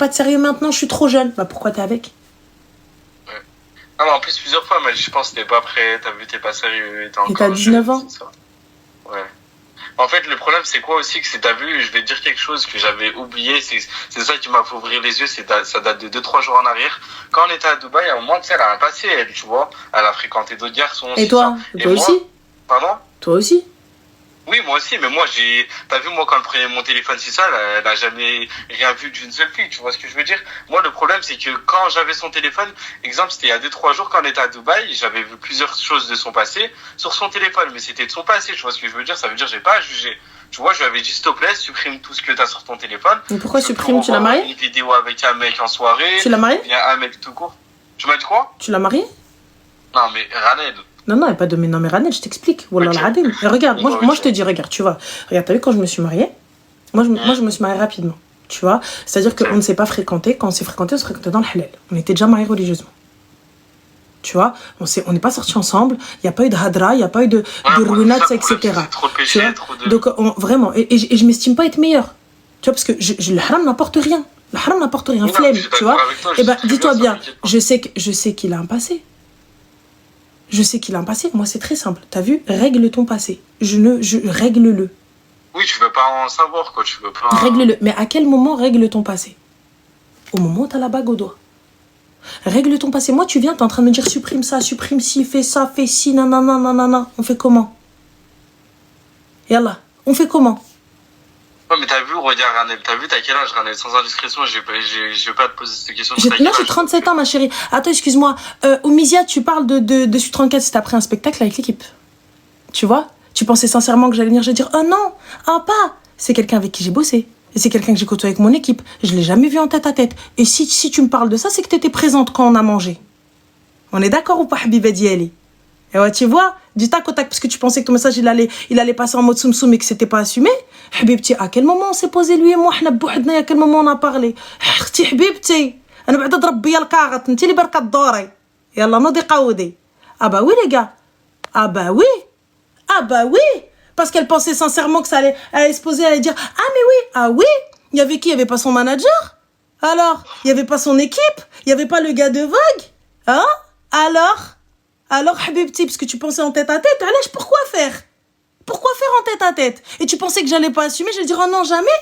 de sérieux maintenant, je suis trop jeune. Bah, pourquoi t'es avec? Non, mais en plus, plusieurs fois, mais je pense que t'es pas prêt, t'as vu, t'es pas sérieux. Et t'as 19 ans. Ouais. En fait, le problème, c'est quoi aussi, que c'est, t'as vu, je vais te dire quelque chose que j'avais oublié, c'est ça qui m'a fait ouvrir les yeux, ça date de 2-3 jours en arrière. Quand on était à Dubaï, à un moment, tu sais, elle a un passé, elle, tu vois, elle a fréquenté d'autres garçons. Et toi? Toi aussi? Pardon? Toi aussi? Oui, moi aussi, mais moi, t'as vu, moi, quand elle prenait mon téléphone, c'est ça, elle a jamais rien vu d'une seule fille, tu vois ce que je veux dire? Moi, le problème, c'est que quand j'avais son téléphone, exemple, c'était il y a 2-3 jours quand on était à Dubaï, j'avais vu plusieurs choses de son passé sur son téléphone, mais c'était de son passé, tu vois ce que je veux dire? Ça veut dire, j'ai pas à juger. Tu vois, je lui avais dit, s'il te plaît, supprime tout ce que t'as sur ton téléphone. Mais pourquoi supprime? Tu l'as marié? Une vidéo avec un mec en soirée. Tu l'as marié? Bien un mec tout court. Tu m'as dit quoi? Tu l'as marié? Non, mais Raned. Non, il n'y a pas de mais non, mais Raned, je t'explique. Wallah al-Adim. Regarde, moi, je te dis, regarde, tu vois. Regarde, t'as vu, quand je me suis mariée, moi, je me suis mariée rapidement. Tu vois, c'est-à-dire qu'on ne s'est pas fréquenté. Quand on s'est fréquenté, on se fréquentait dans le halal. On était déjà mariés religieusement. Tu vois, on n'est pas sortis ensemble. Il n'y a pas eu de hadra, il n'y a pas eu de ruinat, etc. C'est trop péché, trop de... Donc, vraiment, et je m'estime pas être meilleure. Tu vois, parce que le haram n'apporte rien. Le haram n'apporte rien, flemme, tu vois. Et ben, dis-toi bien, je sais qu'il a un passé. Je sais qu'il a un passé. Moi, c'est très simple. T'as vu? Règle ton passé. Règle-le. Oui, tu veux pas en savoir, quoi. Tu veux pas... Règle-le. Mais à quel moment règle ton passé? Au moment où t'as la bague au doigt. Règle ton passé. Moi, tu viens, t'es en train de me dire supprime ça, supprime ci, fais ça, fais ci, nanana, nanana. On fait comment? Yallah. On fait comment? Ouais, mais t'as vu, regarde, Ranel, t'as vu, t'as quel âge, Ranel? Sans indiscrétion, je vais pas te poser cette question. Non, j'ai 37 ans, ma chérie. Attends, excuse-moi. Oumizia, tu parles de Sud 34 si t'as pris un spectacle avec l'équipe. Tu vois? Tu pensais sincèrement que j'allais venir, je vais dire, oh non, ah pas. C'est quelqu'un avec qui j'ai bossé. Et c'est quelqu'un que j'ai côtoyé avec mon équipe. Je l'ai jamais vu en tête à tête. Et si tu me parles de ça, c'est que t'étais présente quand on a mangé. On est d'accord ou pas, Habiba Diali? Et ouais, tu vois, du tac au tac, parce que tu pensais que ton message, il allait passer en mode soum-soum et que c'était pas assumé. Habibti, à quel moment on s'est posé, lui et moi, à quel moment on a parlé? Khti, Habibti, أنا بعد أضرب بيا الكاغط, انتي اللي بركة دوري. يلا نوضي قودي. Ah bah oui, les gars. Ah bah oui. Ah bah oui. Parce qu'elle pensait sincèrement que elle allait se poser, elle allait dire, ah mais oui, ah oui. Il y avait qui? Il y avait pas son manager? Alors, il y avait pas son équipe? Il y avait pas le gars de Vogue? Hein? Alors, Habibti, parce que tu pensais en tête à tête, allez, pourquoi faire? Pourquoi faire en tête à tête? Et tu pensais que j'allais pas assumer, j'allais dire, oh non, jamais.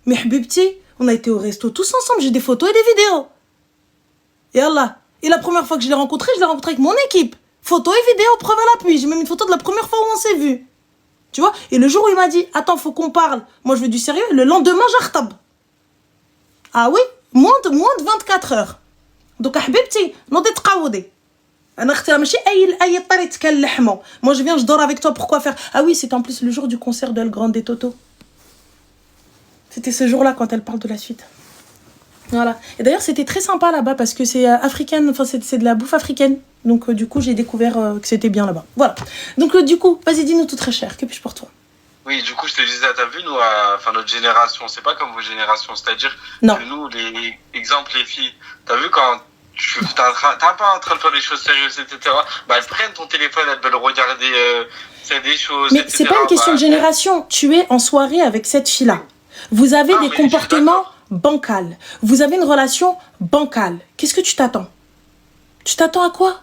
Mais Habibti, on a été au resto tous ensemble, j'ai des photos et des vidéos. Et Allah. Et la première fois que je l'ai rencontré avec mon équipe. Photos et vidéos, preuve à l'appui. J'ai même une photo de la première fois où on s'est vu. Tu vois? Et le jour où il m'a dit, attends, faut qu'on parle. Moi, je veux du sérieux. Le lendemain, j'artab. Ah oui? Moins de 24 heures. Donc, Habibti, non d'être qaoudé. Moi je viens, je dors avec toi, pourquoi faire? Ah oui, c'était en plus le jour du concert de El Grande Toto. C'était ce jour-là quand elle parle de la suite. Voilà. Et d'ailleurs c'était très sympa là-bas parce que c'est africaine, enfin c'est de la bouffe africaine. Donc du coup j'ai découvert que c'était bien là-bas. Voilà. Donc du coup, vas-y, dis-nous tout très cher, que puis-je pour toi? Oui, du coup je te disais, t'as vu, nous, enfin notre génération, c'est pas comme vos générations, c'est-à-dire non. Que nous, les exemples, les filles, t'as vu quand t'es pas en train de faire des choses sérieuses, etc. Bah, elles prennent ton téléphone, elles veulent regarder des choses, mais etc. C'est pas une question de génération. Tu es en soirée avec cette fille-là. Vous avez des comportements bancals. Vous avez une relation bancale. Qu'est-ce que tu t'attends? Tu t'attends à quoi?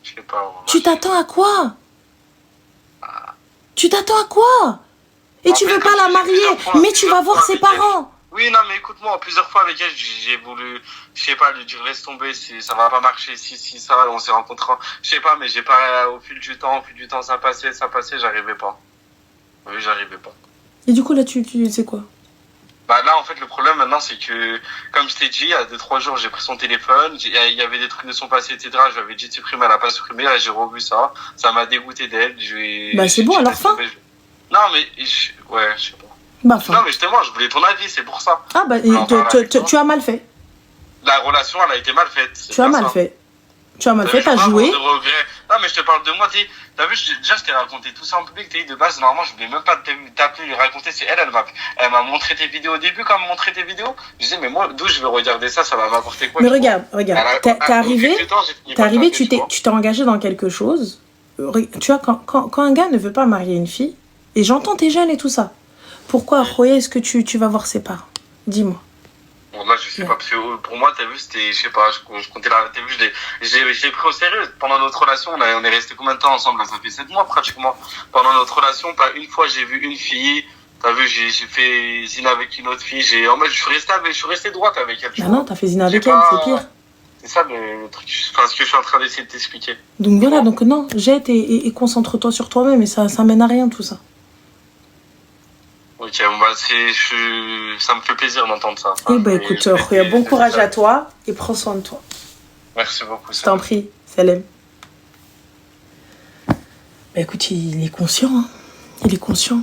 Je sais pas. Tu t'attends à quoi? Tu t'attends à quoi? Et tu veux pas la marier, mais tu vas voir ses parents. Oui, non, mais écoute-moi, plusieurs fois avec elle, j'ai voulu, je sais pas, lui dire laisse tomber, ça va pas marcher, si, ça, on s'est rencontrés, je sais pas, mais j'ai pas, au fil du temps, ça passait, j'arrivais pas. Oui, j'arrivais pas. Et du coup, là, tu sais quoi? Bah là, en fait, le problème maintenant, c'est que, comme je t'ai dit, il y a 2-3 jours, j'ai pris son téléphone, il y avait des trucs de son passé, etc. Je lui avais dit de supprimer, elle a pas supprimé, là, j'ai revu ça m'a dégoûté d'elle, bah c'est bon, alors fin. Non, mais, ouais, je sais pas. Bah, fin. Non, mais justement, je voulais ton avis, c'est pour ça. Ah, bah, tu as mal fait. La relation, elle a été mal faite. Tu as mal fait. Tu as mal fait, t'as joué. Non, mais je te parle de moi, t'as vu, déjà, je t'ai raconté tout ça en public, de base, normalement, je voulais même pas t'appeler, lui raconter, c'est elle m'a montré tes vidéos au début, quand elle m'a montré tes vidéos, je disais, mais moi, d'où je vais regarder ça va m'apporter quoi? Mais regarde, t'es arrivé, tu t'es engagé dans quelque chose, tu vois, quand un gars ne veut pas marier une fille, et j'entends t'es jeune et tout ça, pourquoi, Khoya, est-ce que tu vas voir ses parents? Dis-moi. Bon, là, je sais pas, parce que pour moi, t'as vu, c'était, je sais pas, je comptais t'as vu, je l'ai pris au sérieux. Pendant notre relation, on est resté combien de temps ensemble? Là, ça fait 7 mois, pratiquement. Pendant notre relation, pas une fois, j'ai vu une fille. T'as vu, j'ai fait zina avec une autre fille. Je suis resté droite avec elle. Bah non, t'as fait zina avec elle, c'est pire. C'est ça le truc, enfin, ce que je suis en train d'essayer de t'expliquer. Donc voilà, donc non, jette et concentre-toi sur toi-même, et ça mène à rien tout ça. Ok, ça me fait plaisir d'entendre ça. Eh ben écoute, bon courage à toi et prends soin de toi. Merci beaucoup. Je t'en prie, Salem. Bah écoute, il est conscient. Hein. Il est conscient.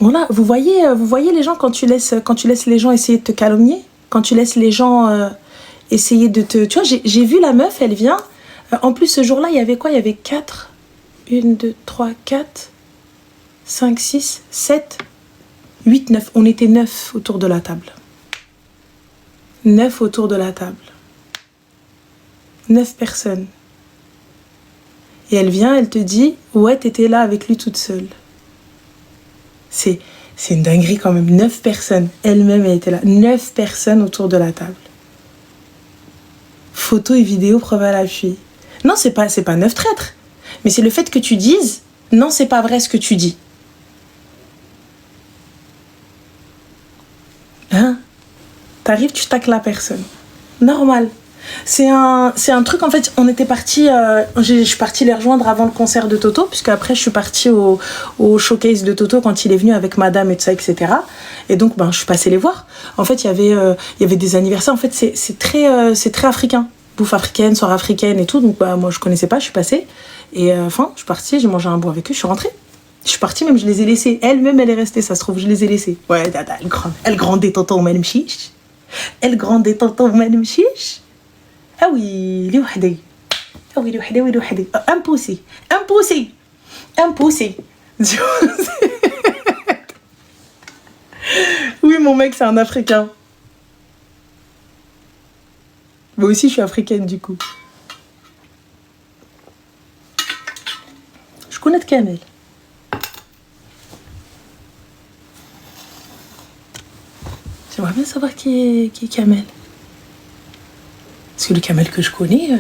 Voilà, vous voyez les gens quand tu laisses les gens essayer de te calomnier, quand tu laisses les gens essayer de te... Tu vois, j'ai vu la meuf, elle vient. En plus, ce jour-là, il y avait quoi? Il y avait 4, 1, 2, 3, 4, 5, 6, 7, 8, 9. On était 9 autour de la table. 9 autour de la table. 9 personnes. Et elle vient, elle te dit, ouais, t'étais là avec lui toute seule. C'est une dinguerie quand même. 9 personnes. Elle-même, elle était là. 9 personnes autour de la table. Photos et vidéos, preuve à l'appui. Non, c'est pas 9 traîtres. Mais c'est le fait que tu dises, non, c'est pas vrai ce que tu dis. Hein? T'arrives, tu tacles la personne. Normal. C'est un truc, en fait, on était partis, je suis partie les rejoindre avant le concert de Toto, puisque après je suis partie au showcase de Toto quand il est venu avec madame et tout ça, etc. Et donc, je suis passée les voir. En fait, il y avait des anniversaires, en fait, c'est très africain. Bouffe africaine, soirée africaine et tout, donc moi je connaissais pas, je suis passée. Et je suis partie, j'ai mangé un bout avec eux, je suis rentrée. Je suis partie, même je les ai laissés. Elle-même, elle est restée, ça se trouve, je les ai laissés. Ouais, dada, elle grandait tonton, madame chiche. Elle grandait tonton, madame chiche. Ah oui, لوحدي. Ah oui, لوحدي. Un poussé. Oui, mon mec, c'est un Africain. Moi aussi, je suis africaine, du coup. Je connais Kamel. J'aimerais bien savoir qui est Kamel. Parce que le Kamel que je connais...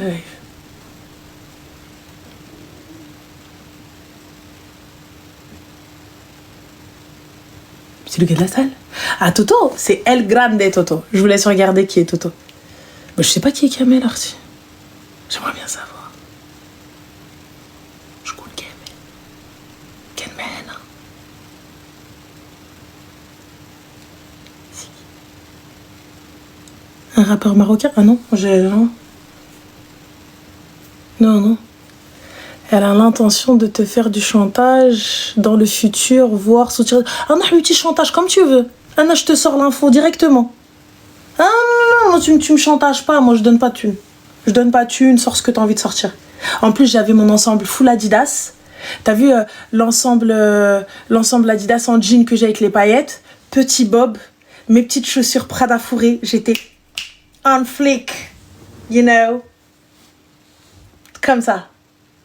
C'est le gars de la salle. Ah, Toto, c'est El Grande Toto. Je vous laisse regarder qui est Toto. Je sais pas qui est Kamel, Arti. J'aimerais bien savoir. Je connais Kamel. Kamel. Si. Un rappeur marocain? Ah non, non. Elle a l'intention de te faire du chantage dans le futur, voire soutirer... Ah non, petit chantage, comme tu veux. Ah non, je te sors l'info directement. Ah non, tu me chantages pas, moi je donne pas de thune. Je donne pas de thune, sors ce que t'as envie de sortir. En plus, j'avais mon ensemble full Adidas. T'as vu l'ensemble Adidas en jean que j'ai avec les paillettes, petit bob, mes petites chaussures Prada fourrées, j'étais on flick, you know. Comme ça.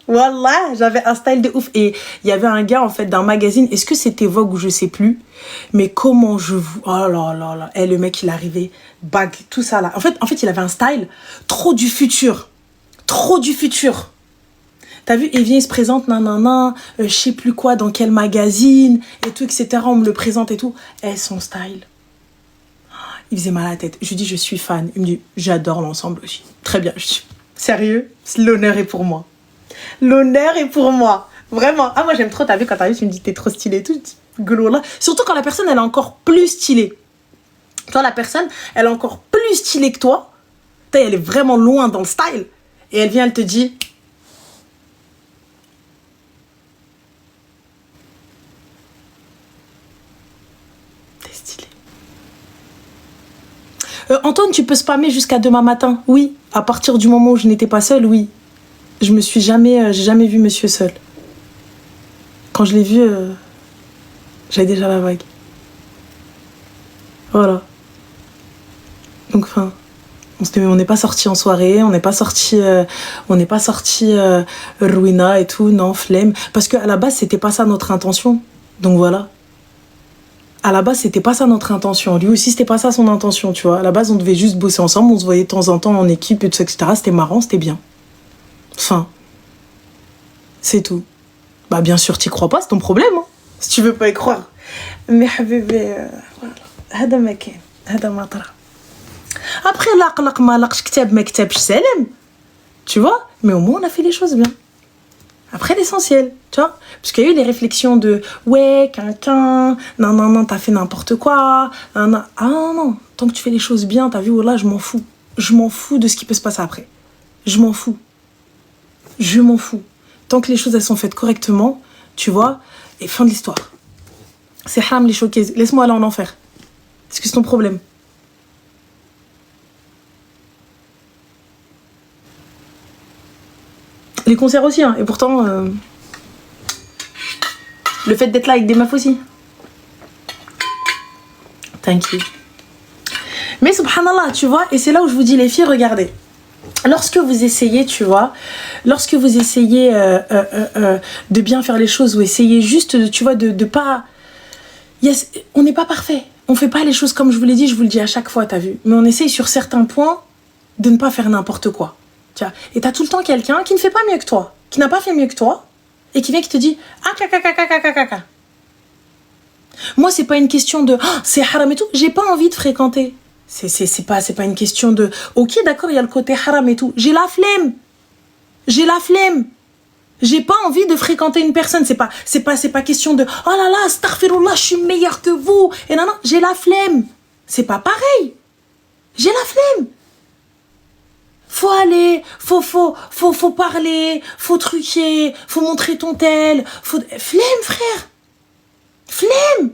Wallah, j'avais un style de ouf. Et il y avait un gars, en fait, d'un magazine. Est-ce que c'était Vogue ou je sais plus? Mais comment je vous... Oh là là là. Et le mec, il arrivait, bague, tout ça là. En fait, il avait un style trop du futur. Trop du futur. T'as vu? Il vient, il se présente, je sais plus quoi, dans quel magazine, et tout, etc. On me le présente et tout. Et son style. Il faisait mal à la tête. Je lui dis, je suis fan. Il me dit, j'adore l'ensemble aussi. Très bien. Je dis, sérieux? L'honneur est pour moi. L'honneur est pour moi. Vraiment. Ah, moi, j'aime trop. T'as vu, quand t'arrives, tu me dis, t'es trop stylée et tout. Glola. Surtout quand la personne, elle est encore plus stylée. Toi, la personne, elle est encore plus stylée que toi. Elle est vraiment loin dans le style. Et elle vient, elle te dit... T'es stylée. Antoine, tu peux spammer jusqu'à demain matin? Oui. À partir du moment où je n'étais pas seule, oui. J'ai jamais vu monsieur seul. Quand je l'ai vu, j'avais déjà la vague. Voilà. Donc, on n'est pas sortis en soirée, on n'est pas sortis Ruina et tout, non, flemme. Parce qu'à la base, c'était pas ça notre intention. Donc voilà. À la base, c'était pas ça notre intention. Lui aussi, c'était pas ça son intention, tu vois. À la base, on devait juste bosser ensemble, on se voyait de temps en temps en équipe et tout ça, etc. C'était marrant, c'était bien. Enfin, c'est tout. Bah bien sûr, t'y crois pas, c'est ton problème, hein, si tu veux pas y croire. Mais bébé, voilà. هذا ما كاين, هذا ما طرا. Après, لق ما لقش كتاب ما كتبش سلام. Tu vois? Mais au moins, on a fait les choses bien. Après l'essentiel, tu vois. Parce qu'il y a eu les réflexions de ouais, quelqu'un, non, t'as fait n'importe quoi. Non. Ah non, tant que tu fais les choses bien, t'as vu, voilà, je m'en fous. Je m'en fous de ce qui peut se passer après. Je m'en fous. Tant que les choses elles sont faites correctement, tu vois, et fin de l'histoire. C'est haram les choquer. Laisse-moi aller en enfer. Est-ce que c'est ton problème? Les concerts aussi, hein. Et pourtant, le fait d'être là avec des meufs aussi. Thank you. Mais subhanallah, tu vois, et c'est là où je vous dis les filles, regardez. Lorsque vous essayez, tu vois, de bien faire les choses ou essayez juste, tu vois, de pas... Yes, on n'est pas parfait. On fait pas les choses comme je vous l'ai dit, je vous le dis à chaque fois, t'as vu. Mais on essaye sur certains points de ne pas faire n'importe quoi. Tu vois. Et t'as tout le temps quelqu'un qui ne fait pas mieux que toi, qui n'a pas fait mieux que toi, et qui vient qui te dit « Ah, caca. » Moi, c'est pas une question de « c'est haram et tout ». J'ai pas envie de fréquenter. C'est pas une question de « Ok, d'accord, il y a le côté haram et tout ». J'ai la flemme. J'ai pas envie de fréquenter une personne. C'est pas question de « Oh là là, astaghfirullah, je suis meilleure que vous ». Et non, j'ai la flemme. C'est pas pareil. J'ai la flemme. Faut aller, faut parler, faut truquer, faut montrer ton tel, flemme, frère. Flemme.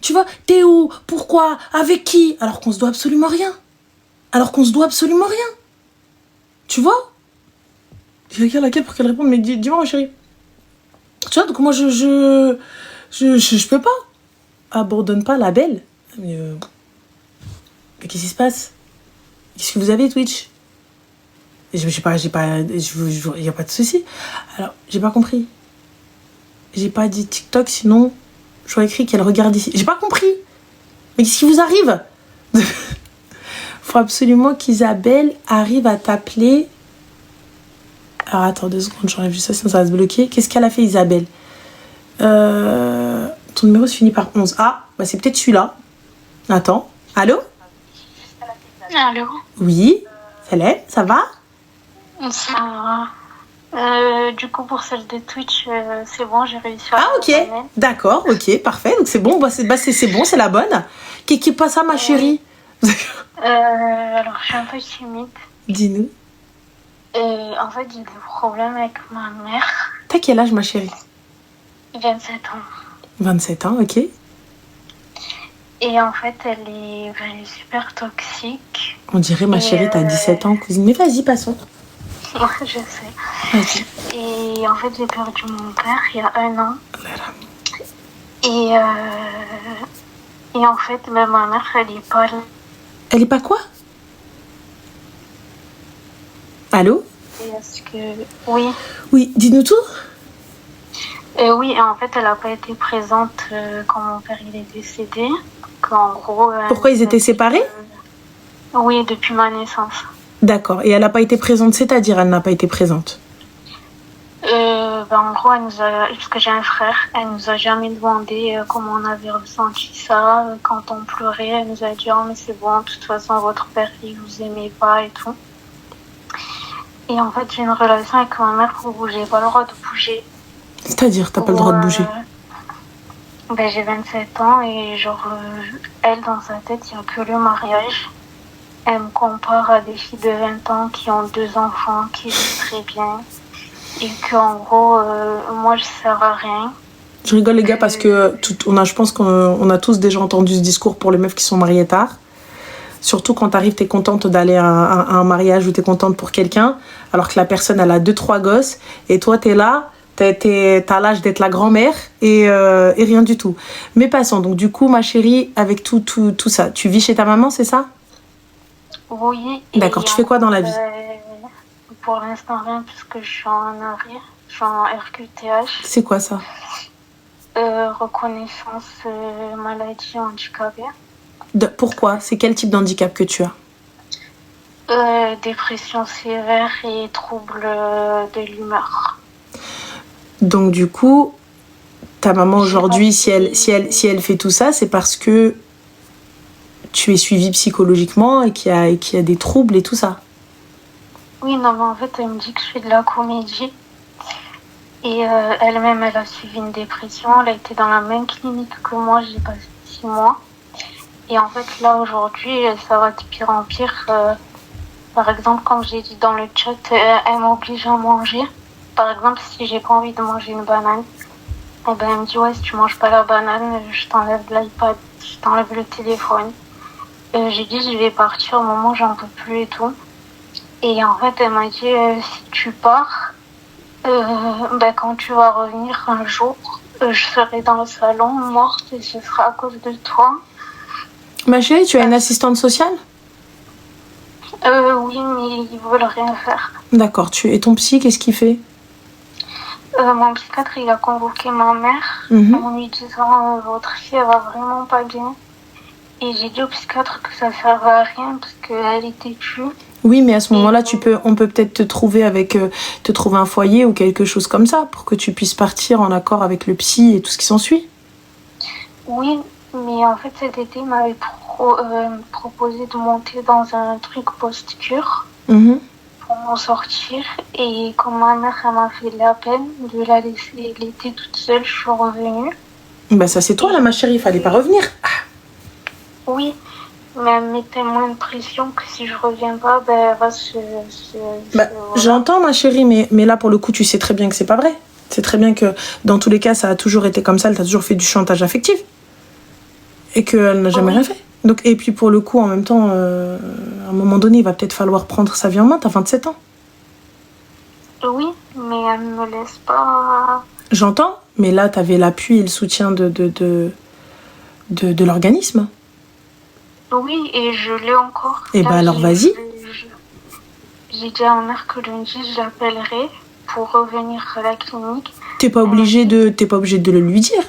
Tu vois, t'es où? Pourquoi? Avec qui? Alors qu'on se doit absolument rien. Tu vois? Je regarde laquelle pour qu'elle réponde, mais dis-moi, ma chérie. Tu vois, donc moi, je peux pas. Abandonne pas la belle. Mais qu'est-ce qui se passe? Qu'est-ce que vous avez, Twitch? Il n'y a pas de souci. Alors, j'ai pas compris. J'ai pas dit TikTok, sinon j'aurais écrit qu'elle regarde ici. J'ai pas compris. Mais qu'est-ce qui vous arrive? Faut absolument qu'Isabelle arrive à t'appeler. Alors, attends 2 secondes, j'enlève juste ça, sinon ça va se bloquer. Qu'est-ce qu'elle a fait, Isabelle? Ton numéro se finit par 11. Ah, bah c'est peut-être celui-là. Attends. Allô? Allô? Oui, Célène, ça va? Ça va. Du coup, pour celle de Twitch, c'est bon, j'ai réussi à... Ah, ok, d'accord, ok, parfait. Donc c'est bon, c'est bon, c'est la bonne. Qu'est-ce qui passe, ma chérie? Alors, je suis un peu timide. Dis-nous. En fait, j'ai des problèmes avec ma mère. T'as quel âge, ma chérie? 27 ans. 27 ans, ok. Et en fait, elle est super toxique. On dirait, ma chérie, t'as 17 ans, cousine. Mais vas-y, passons. Ouais, je sais. Vas-y. Et en fait, j'ai perdu mon père il y a 1 an. Et en fait, même ma mère, elle est pas là. Elle est pas quoi? Allô? Est-ce que... Oui. Oui, dis-nous tout. Oui, et en fait, elle n'a pas été présente quand mon père il est décédé. En gros... Pourquoi ils étaient séparés? Oui, depuis ma naissance. D'accord. Et elle n'a pas été présente, c'est-à-dire elle n'a pas été présente? En gros, elle nous a... parce que j'ai un frère, elle nous a jamais demandé comment on avait ressenti ça. Quand on pleurait, elle nous a dit « Oh, mais c'est bon, de toute façon, votre père, il vous aimait pas et tout. » Et en fait, j'ai une relation avec ma mère où j'ai pas le droit de bouger. C'est-à-dire, t'as pas le droit de bouger? J'ai 27 ans et genre, elle, dans sa tête, il n'y a que le mariage. Elle me compare à des filles de 20 ans qui ont 2 enfants, qui vivent très bien. Et qu'en gros, moi, je sers à rien. Je rigole, les gars, parce que je pense qu'on a tous déjà entendu ce discours pour les meufs qui sont mariées tard. Surtout quand t'arrives, t'es contente d'aller à un mariage ou t'es contente pour quelqu'un, alors que la personne, elle a 2-3 gosses, et toi, t'es là, t'as l'âge d'être la grand-mère, et rien du tout. Mais passons. Donc, du coup, ma chérie, avec tout ça, tu vis chez ta maman, c'est ça? Oui. D'accord, tu fais quoi dans la vie? Pour l'instant, rien, puisque je suis en arrêt. Je suis en RQTH. C'est quoi ça? Reconnaissance maladie handicapée. Pourquoi? C'est quel type d'handicap que tu as? Dépression sévère et troubles de l'humeur. Donc du coup, ta maman aujourd'hui, si elle fait tout ça, c'est parce que tu es suivie psychologiquement et qu'il y a des troubles et tout ça. Oui, non, mais en fait, elle me dit que je fais de la comédie. Et elle-même, elle a suivi une dépression. Elle a été dans la même clinique que moi. J'ai passé 6 mois. Et en fait, là, aujourd'hui, ça va de pire en pire. Par exemple, comme j'ai dit dans le chat, elle m'oblige à manger. Par exemple, si j'ai pas envie de manger une banane, eh ben, elle me dit, ouais, si tu manges pas la banane, je t'enlève l'iPad, je t'enlève le téléphone. J'ai dit, je vais partir au moment où j'en peux plus et tout. Et en fait, elle m'a dit, si tu pars, ben, quand tu vas revenir un jour, je serai dans le salon morte et ce sera à cause de toi. Ma chérie, tu as une assistante sociale? Oui, mais ils veulent rien faire. D'accord. Et ton psy, qu'est-ce qu'il fait? Mon psychiatre, il a convoqué ma mère en lui disant votre fille, elle va vraiment pas bien. Et j'ai dit au psychiatre que ça servait à rien parce qu'elle était tue. Oui, mais à ce moment-là, on peut peut-être te trouver un foyer ou quelque chose comme ça pour que tu puisses partir en accord avec le psy et tout ce qui s'ensuit. Oui, mais en fait, cet été, il m'avait proposé de monter dans un truc post-cure pour m'en sortir. Et comme ma mère, elle m'a fait de la peine de la laisser l'été toute seule, je suis revenue. Bah ça, c'est toi, là, ma chérie, il fallait pas revenir. Oui, mais elle me mettait moins de pression que si je reviens pas, ben, elle va voilà. J'entends, ma chérie, mais là, pour le coup, tu sais très bien que c'est pas vrai. C'est très bien que, dans tous les cas, ça a toujours été comme ça. Elle t'a toujours fait du chantage affectif. Et qu'elle n'a jamais rien fait. Donc, et puis, pour le coup, en même temps, à un moment donné, il va peut-être falloir prendre sa vie en main. T'as 27 ans. Oui, mais elle me laisse pas... J'entends, mais là, t'avais l'appui et le soutien de l'organisme. Oui, et je l'ai encore. Et bah alors vas-y. J'ai dit à ma mère que lundi, je l'appellerai pour revenir à la clinique. T'es pas obligé de le lui dire.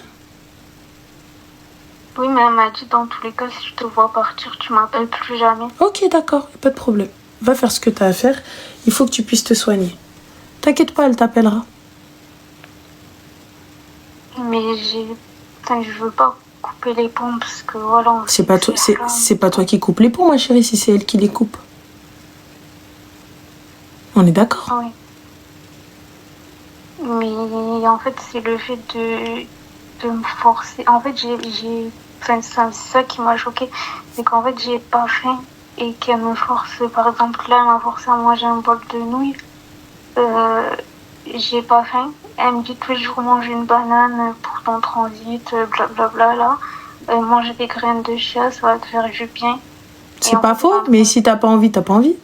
Oui, mais elle m'a dit dans tous les cas, si je te vois partir, tu m'appelles plus jamais. Ok, d'accord, pas de problème. Va faire ce que t'as à faire. Il faut que tu puisses te soigner. T'inquiète pas, elle t'appellera. Mais je veux pas couper les ponts parce que voilà. C'est pas toi qui coupe les ponts, ma chérie, si c'est elle qui les coupe. On est d'accord? Oui. Mais en fait, c'est le fait de me forcer. En fait, c'est ça qui m'a choquée. C'est qu'en fait, j'ai pas faim et qu'elle me force. Par exemple, là, elle m'a forcé à manger un bol de nouilles. J'ai pas faim. Elle me dit tous les jours mange une banane pour ton transit, blablabla là. Manger des graines de chia, ça va te faire du bien. C'est pas faux, mais si t'as pas envie, t'as pas envie.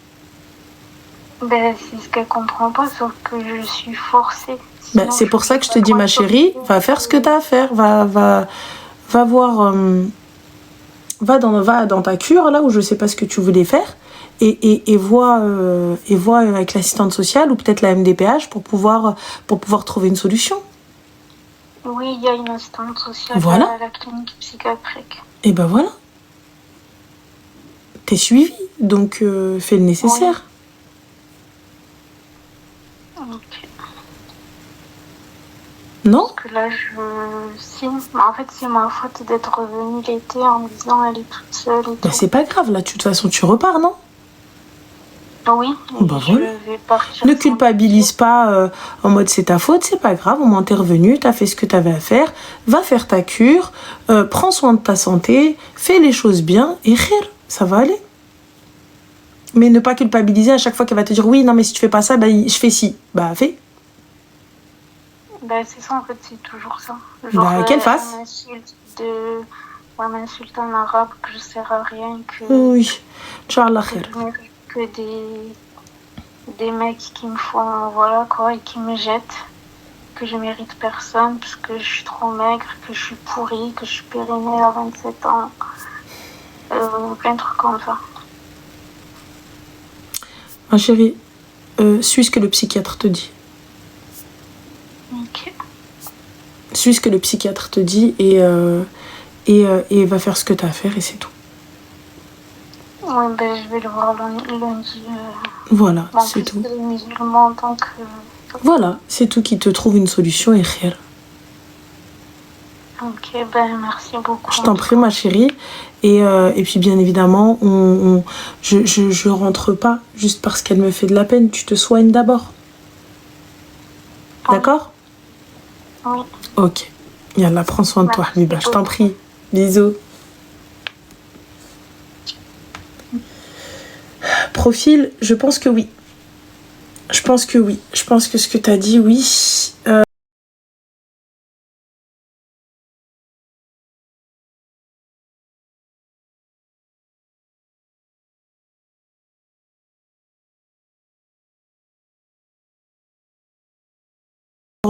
Ben, c'est ce qu'elle comprend pas, sauf que je suis forcée. Ben, c'est pour ça que je te dis, ma chérie, va faire ce que t'as à faire. Va voir. Va dans ta cure, là où je sais pas ce que tu voulais faire. Et vois avec l'assistante sociale ou peut-être la MDPH pour pouvoir trouver une solution. Oui, il y a une assistante sociale à la clinique psychiatrique. Et ben voilà. T'es suivie, donc fais le nécessaire. Oui. Ok. Non? Parce que là, en fait, c'est ma faute d'être revenue l'été en me disant elle est toute seule et Ben, c'est pas grave, là, de toute façon, tu repars, non? Oui, bah je voilà. vais partir. Ne culpabilise pas en mode c'est ta faute, c'est pas grave, au moins t'es revenu, t'as fait ce que t'avais à faire, va faire ta cure, prends soin de ta santé, fais les choses bien et rire, ça va aller. Mais ne pas culpabiliser à chaque fois qu'elle va te dire oui, non mais si tu fais pas ça, ben, je fais ci. Bah fais. Ben, c'est ça en fait, c'est toujours ça. Genre, bah qu'elle fasse. Elle m'insulte en arabe, que je sers à rien, que... Oui, Inch'Allah khair. Que des mecs qui me font, voilà quoi, et qui me jettent, que je mérite personne, parce que je suis trop maigre, que je suis pourrie, que je suis périnée à 27 ans. Plein de trucs comme ça. Ma chérie, suis ce que le psychiatre te dit. Ok. Suis ce que le psychiatre te dit et va faire ce que t'as à faire et c'est tout. Ouais, ben, je vais le voir lundi. Voilà, c'est tout. Musulman en tant que... Voilà, c'est tout, qui te trouve une solution et rien. Ok, ben merci beaucoup. Je t'en prie, ma chérie. Et puis, bien évidemment, je rentre pas juste parce qu'elle me fait de la peine. Tu te soignes d'abord. D'accord ? Oui. Ok. Yallah, prends soin de toi, Habiba. Je t'en prie. Bisous. Profil, je pense que oui. Je pense que oui. Je pense que ce que tu as dit, oui.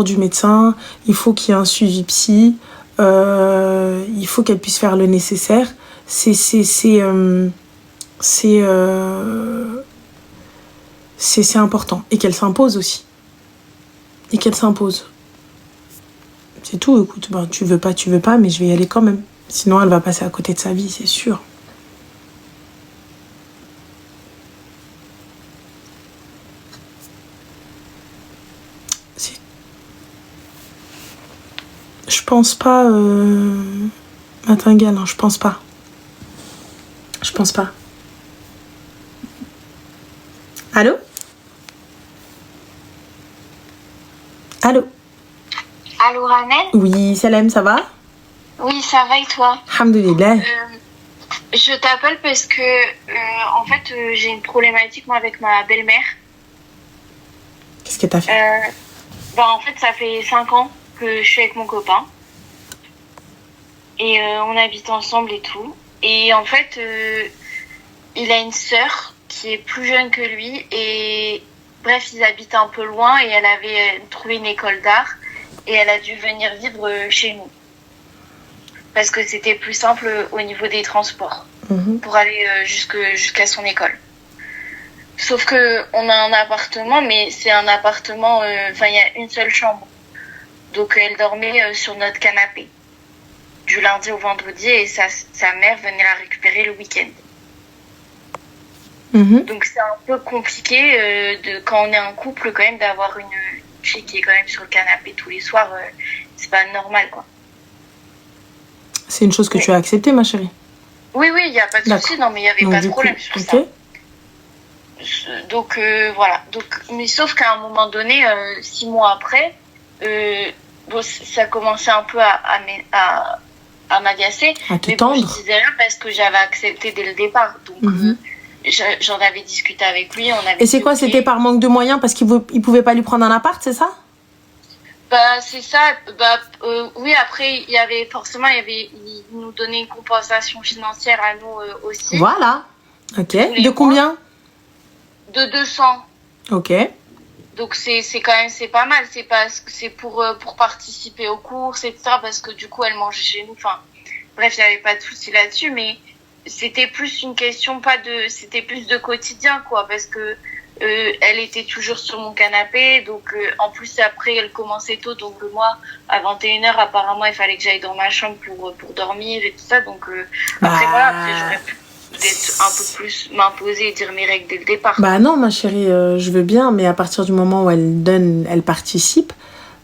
Du médecin, il faut qu'il y ait un suivi psy, il faut qu'elle puisse faire le nécessaire. C'est important. Et qu'elle s'impose aussi. Et qu'elle s'impose. C'est tout, écoute, ben, tu veux pas, mais je vais y aller quand même. Sinon, elle va passer à côté de sa vie, c'est sûr. Je pense pas... Matingal, je pense pas. Je pense pas. Allô? Allô? Allô, Ranel? Oui, Salem, ça va? Oui, ça va et toi? Alhamdoulilah. Je t'appelle parce que, en fait, j'ai une problématique, moi, avec ma belle-mère. Qu'est-ce que t'as fait? En fait, ça fait 5 ans que je suis avec mon copain. Et on habite ensemble et tout. Et en fait, il a une sœur qui est plus jeune que lui. Et bref, ils habitent un peu loin et elle avait trouvé une école d'art. Et elle a dû venir vivre chez nous. Parce que c'était plus simple au niveau des transports. Pour aller jusqu'à son école. Sauf que on a un appartement, mais c'est un appartement... il y a une seule chambre. Donc elle dormait sur notre canapé. Du lundi au vendredi et sa mère venait la récupérer le week-end. Donc c'est un peu compliqué quand on est un couple quand même d'avoir une fille qui est quand même sur le canapé tous les soirs. C'est pas normal quoi. C'est une chose que tu as acceptée ma chérie? Oui, il n'y a pas de souci. Non mais il n'y avait pas de problème sur ça. Donc voilà. Mais sauf qu'à un moment donné, 6 mois après, ça commençait un peu à m'agacer. Mais bon, je disais rien parce que j'avais accepté dès le départ. Donc j'en avais discuté avec lui. Et c'est quoi? C'était par manque de moyens parce qu'il ne pouvait pas lui prendre un appart, c'est ça? C'est ça. Oui, après, il nous donnait une compensation financière à nous aussi. Voilà. Ok. De combien? De 200. Ok. Donc c'est pas mal. C'est pour participer aux courses et tout ça parce que du coup elle mangeait chez nous. Enfin bref, il n'y avait pas de souci là-dessus, mais c'était plus une question c'était plus de quotidien quoi parce que elle était toujours sur mon canapé. Donc en plus après elle commençait tôt, donc moi à 21h apparemment il fallait que j'aille dans ma chambre pour dormir et tout ça. Donc après j'aurais pu peut-être un peu plus m'imposer et dire mes règles dès le départ. Bah non ma chérie, je veux bien, mais à partir du moment où elle participe,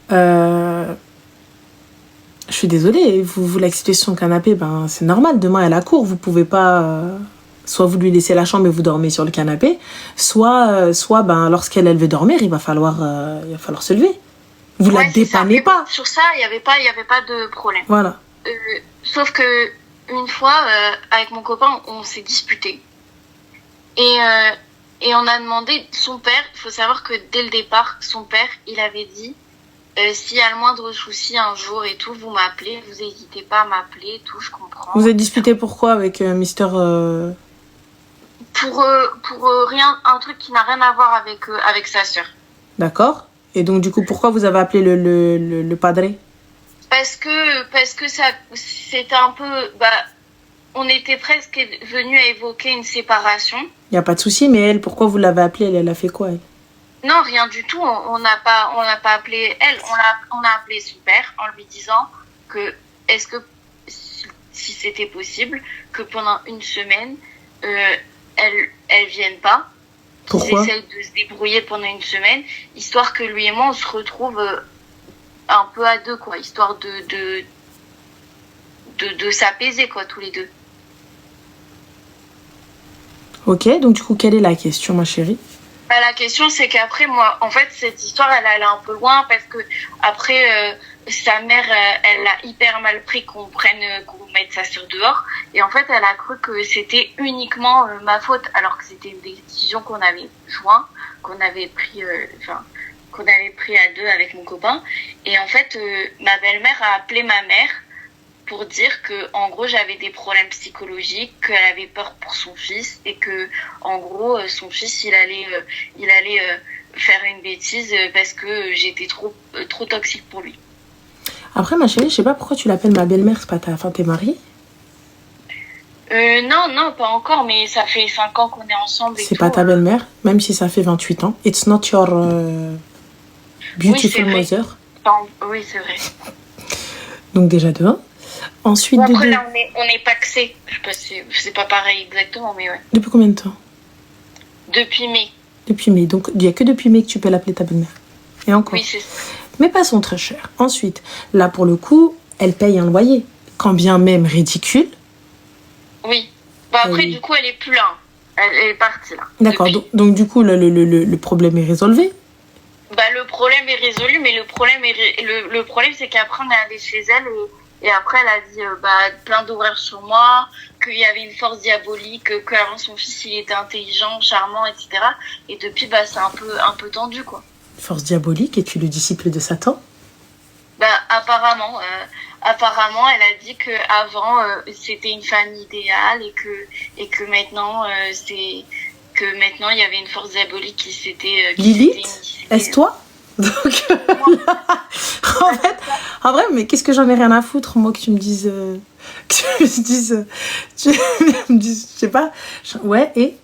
je suis désolée, vous l'acceptez sur son canapé, c'est normal, demain elle a cours, vous pouvez pas soit vous lui laissez la chambre et vous dormez sur le canapé, soit lorsqu'elle veut dormir, il va falloir se lever. Vous la dépannez pas. Sur ça, il y avait pas de problème. Voilà. Sauf que une fois, avec mon copain, on s'est disputé. Et on a demandé, son père, il faut savoir que dès le départ, son père, il avait dit, s'il y a le moindre souci un jour et tout, vous m'appelez, vous n'hésitez pas à m'appeler, tout, je comprends. Vous êtes disputé pourquoi avec Mister Pour rien, un truc qui n'a rien à voir avec sa sœur. D'accord. Et donc, du coup, pourquoi vous avez appelé le padre? Parce que ça, c'était un peu, on était presque venu à évoquer une séparation. Il n'y a pas de souci, mais elle, pourquoi vous l'avez appelée? Elle a fait quoi, elle? Non, rien du tout. On n'a pas appelé elle. On a appelé son père en lui disant que est-ce que si c'était possible que pendant une semaine elle vienne pas. Pourquoi? Qu'ils essayent de se débrouiller pendant une semaine, histoire que lui et moi on se retrouve un peu à deux quoi, histoire de s'apaiser quoi tous les deux. Ok, donc du coup quelle est la question ma chérie? La question c'est qu'après moi en fait cette histoire elle allait un peu loin parce que après sa mère, elle a hyper mal pris qu'on mette sa sœur dehors. Et en fait, elle a cru que c'était uniquement ma faute, alors que c'était une décision qu'on avait qu'on avait pris à deux avec mon copain. Et en fait, ma belle-mère a appelé ma mère pour dire que, en gros, j'avais des problèmes psychologiques, qu'elle avait peur pour son fils et que, en gros, son fils, il allait faire une bêtise parce que j'étais trop toxique pour lui. Après, ma chérie, je sais pas pourquoi tu l'appelles ma belle-mère, c'est pas t'es mariée? Non, pas encore, mais ça fait 5 ans qu'on est ensemble. C'est pas ta belle-mère, même si ça fait 28 ans. It's not your beautiful mother. Oui, c'est vrai. Donc déjà de 1. Ensuite, bon, après, là, on est paxé. Je sais pas si c'est pas pareil exactement, mais ouais. Depuis combien de temps? Depuis mai. Depuis mai. Donc, il n'y a que depuis mai que tu peux l'appeler ta belle-mère. Et encore. Oui, c'est ça. Mais passons très cher. Ensuite, là, pour le coup, elle paye un loyer. Quand bien même ridicule. Oui. Bah, après, du coup, elle est plus là. Elle est partie, là. D'accord. Donc, du coup, le problème est résolu. Bah, le problème est résolu, mais le problème, c'est qu'après, on est allé chez elle et après, elle a dit plein d'horaires sur moi, qu'il y avait une force diabolique, qu'avant son fils, il était intelligent, charmant, etc. Et depuis, c'est un peu tendu, quoi. Force diabolique, es-tu le disciple de Satan? Apparemment, elle a dit que avant c'était une famille idéale et que maintenant maintenant il y avait une force diabolique qui s'était Lilith, est-ce toi? Donc en vrai, mais qu'est-ce que j'en ai rien à foutre, moi, que tu me dises je sais pas. Ouais, et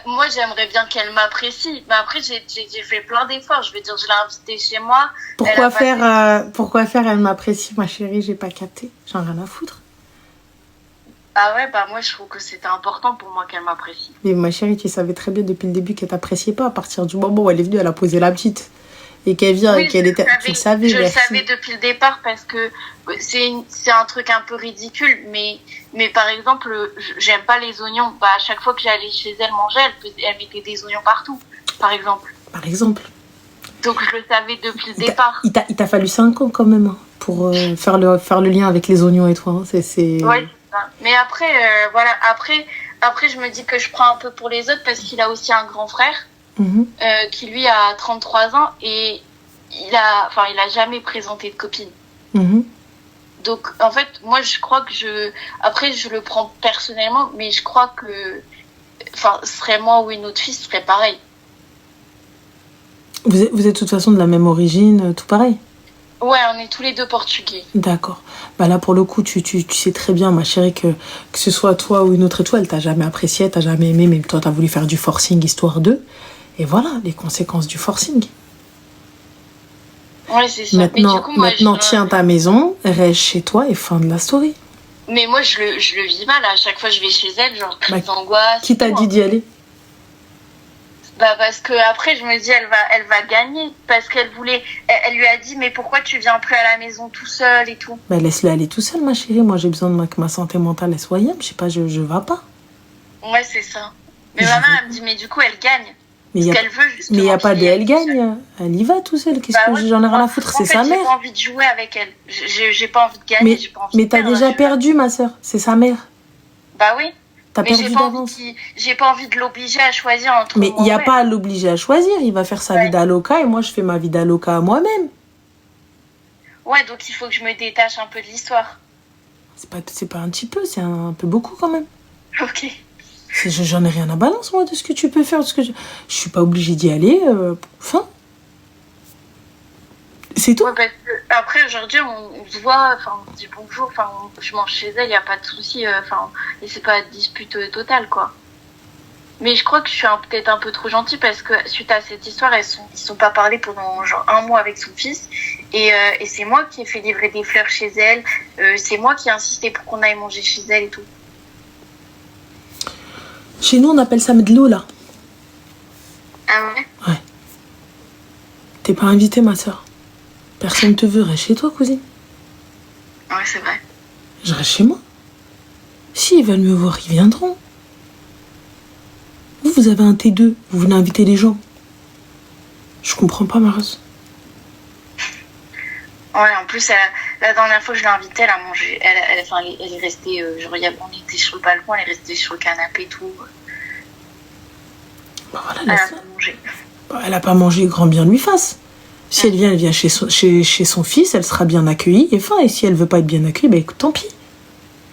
moi, j'aimerais bien qu'elle m'apprécie. Mais après, j'ai fait plein d'efforts. Je veux dire, je l'ai invitée chez moi. Pourquoi faire elle m'apprécie, ma chérie? J'ai pas capté. J'en ai rien à foutre. Ah ouais, moi, je trouve que c'était important pour moi qu'elle m'apprécie. Mais ma chérie, tu savais très bien depuis le début qu'elle t'appréciait pas. À partir du moment où elle est venue, elle a posé la petite. Et qu'elle vient et qu'elle était... Tu le savais, je le savais depuis le départ parce que c'est un truc un peu ridicule. Mais par exemple, j'aime pas les oignons. À chaque fois que j'allais chez elle manger, elle mettait des oignons partout, par exemple. Par exemple. Donc je le savais depuis le départ. Il t'a fallu 5 ans quand même, hein, pour faire le lien avec les oignons et toi. Hein. Ouais, c'est ça. Mais après, voilà. Après, je me dis que je prends un peu pour les autres parce qu'il a aussi un grand frère. Qui lui a 33 ans et il a jamais présenté de copine. Donc en fait moi je crois que après je le prends personnellement, mais je crois que ce serait moi ou une autre fille, ce serait pareil. Vous êtes de toute façon de la même origine, tout pareil? Ouais, on est tous les deux portugais. D'accord. Là pour le coup tu sais très bien, ma chérie, que ce soit toi ou une autre étoile, elle t'a jamais apprécié, elle t'a jamais aimé, mais toi t'as voulu faire du forcing histoire d'eux. Et voilà, les conséquences du forcing. Ouais, c'est ça. Maintenant tiens ta maison, reste chez toi et fin de la story. Mais moi, je le vis mal. À chaque fois, je vais chez elle, genre, crise d'angoisse. Qui t'a dit d'y aller? Parce que après, je me dis, elle va gagner. Parce qu'elle elle lui a dit, mais pourquoi tu viens plus à la maison tout seul et tout? Laisse-le aller tout seul, ma chérie. Moi, j'ai besoin que ma santé mentale elle soit je sais pas, je vais pas. Ouais, c'est ça. Mais ma mère, elle me dit, mais du coup, elle gagne. Mais il n'y a pas de elle gagne. Elle y va tout seul. Qu'est-ce que j'en ai rien à foutre? C'est sa mère. J'ai pas envie de jouer avec elle. J'ai pas envie de gagner. Mais t'as déjà perdu, ma soeur. C'est sa mère. Bah oui. T'as perdu d'avance. J'ai pas envie de l'obliger à choisir entre. Mais il n'y a pas à l'obliger à choisir. Il va faire sa vie d'aloca et moi, je fais ma vie d'aloca à moi-même. Ouais, donc il faut que je me détache un peu de l'histoire. C'est pas un petit peu, c'est un peu beaucoup quand même. Ok. J'en ai rien à balance, moi, de ce que tu peux faire. Je suis pas obligée d'y aller. C'est tout. Ouais, parce que après, aujourd'hui, on se voit, on se dit bonjour, je mange chez elle, il n'y a pas de souci. Et c'est pas de dispute totale, quoi. Mais je crois que je suis peut-être un peu trop gentille parce que suite à cette histoire, ils sont pas parlé pendant genre 1 mois avec son fils. Et c'est moi qui ai fait livrer des fleurs chez elle. C'est moi qui ai insisté pour qu'on aille manger chez elle et tout. Chez nous, on appelle ça de l'eau, là. Ah ouais? Ouais. T'es pas invitée, ma soeur. Personne te veut. Reste chez toi, cousine. Ouais, c'est vrai. Je reste chez moi. Si ils veulent me voir, ils viendront. Vous avez un T2. Vous venez inviter les gens. Je comprends pas, Maros. Ouais, en plus, la dernière fois que je l'ai invitée, elle a mangé. Elle est restée. Genre, on était sur le balcon, elle est restée sur le canapé et tout. Bah voilà, elle a pas mangé. Bah, elle a pas mangé, grand bien lui fasse. Si elle vient chez son fils, elle sera bien accueillie. Et si elle veut pas être bien accueillie, bah écoute, tant pis.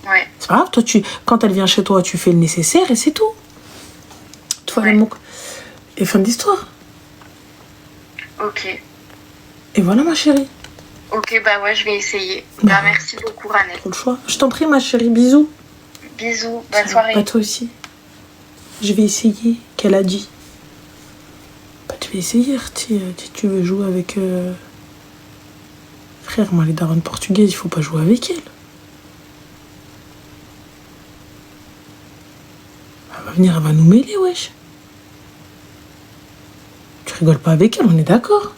Ouais. C'est pas grave, toi, quand elle vient chez toi, tu fais le nécessaire et c'est tout. Toi, et fin d'histoire. Ok. Et voilà, ma chérie. Ok, bah ouais, je vais essayer. Bah, merci beaucoup, Ranel. Trop le choix. Je t'en prie, ma chérie, bisous. Bisous, bonne soirée. Bah, toi aussi. Je vais essayer, qu'elle a dit. Bah, tu vas essayer, si tu veux jouer avec... Frère, moi, les darons portugaises, il faut pas jouer avec elle. Elle va venir, elle va nous mêler, wesh. Tu rigoles pas avec elle, on est d'accord.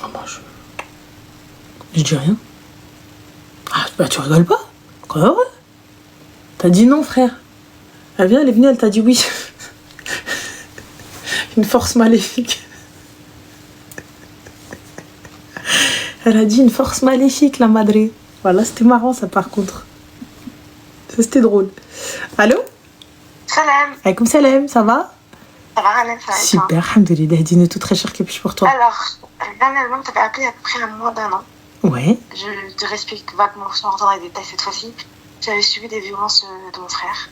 Ah, moi, je dis rien. Ah, bah, tu rigoles pas? Quoi, ouais? T'as dit non, frère. Elle est venue, elle t'a dit oui. Une force maléfique. Elle a dit une force maléfique, la madre. Voilà, c'était marrant, ça, par contre. Ça, c'était drôle. Allô? Salam. Alaykoum salam, ça va? Ça va, Ranel, ça va? Super, alhamdoulilah. Dis-nous tout très cher que puis pour toi. Alors, dernièrement, t'avais appelé à peu près un mois d'un an. Ouais. Je te respecte vaguement sans rentrer dans les détails cette fois-ci. J'avais subi des violences de mon frère.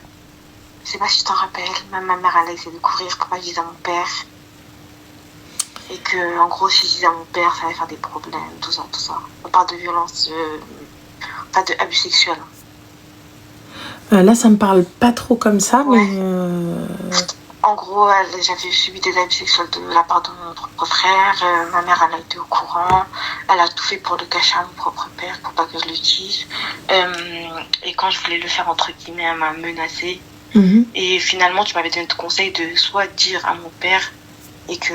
Je sais pas si tu t'en rappelles. Même ma mère, elle a essayé de couvrir pour pas que je dise à mon père. Et que, en gros, si je disais à mon père, ça allait faire des problèmes, tout ça. On parle de violence, pas de abus sexuel. Là, ça me parle pas trop comme ça, ouais. Mais... En gros, j'avais subi des abus sexuels de la part de mon propre frère. Ma mère, elle a été au courant. Elle a tout fait pour le cacher à mon propre père, pour pas que je le dise. Et quand je voulais le faire, entre guillemets, elle m'a menacée. Et finalement, tu m'avais donné le conseil de soit dire à mon père et que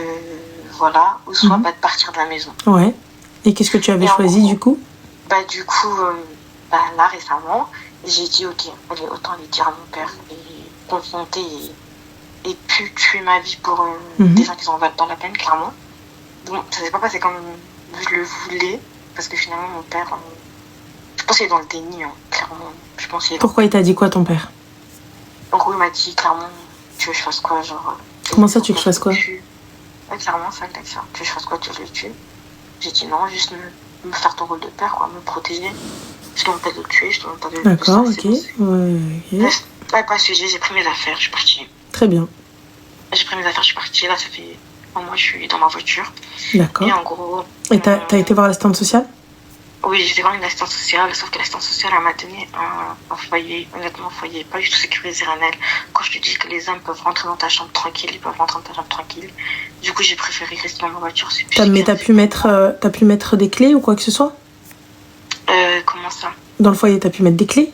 voilà, ou soit de partir de la maison. Ouais. Et qu'est-ce que tu avais choisi du coup? Du coup, là récemment, j'ai dit ok, allez, autant aller dire à mon père et confronter et puis tuer ma vie pour des gens qui sont dans la peine, clairement. Bon, ça s'est pas passé comme je le voulais, parce que finalement, mon père, je pense qu'il est dans le déni, hein, clairement. Je pense qu'il est Pourquoi il t'a dit quoi, ton père? En gros, il m'a dit clairement, tu veux que je fasse quoi, genre... Comment ça, tu veux que je fasse quoi? Ouais, clairement, ça, il a dit ça. Tu veux que je fasse quoi, tu veux que je le tue? J'ai dit non, juste me faire ton rôle de père, quoi, me protéger. Je te demande pas de le tuer, je te demande pas de le tuer. D'accord, ok. Ouais, ok. Pas sujet, j'ai pris mes affaires, je suis partie. Très bien. J'ai pris mes affaires, je suis partie. Là, ça fait un mois, je suis dans ma voiture. D'accord. Et en gros... Et t'as été voir l'assistante sociale? Oui, j'étais voir une assistante sociale, sauf que l'assistante sociale, elle m'a donné un foyer, honnêtement, un foyer pas du tout sécurisé, Ranel. Quand je te dis que les hommes peuvent rentrer dans ta chambre tranquille, ils peuvent rentrer dans ta chambre tranquille. Du coup, j'ai préféré rester dans ma voiture. Mais t'as pu mettre des clés ou quoi que ce soit? Comment ça? Dans le foyer, t'as pu mettre des clés?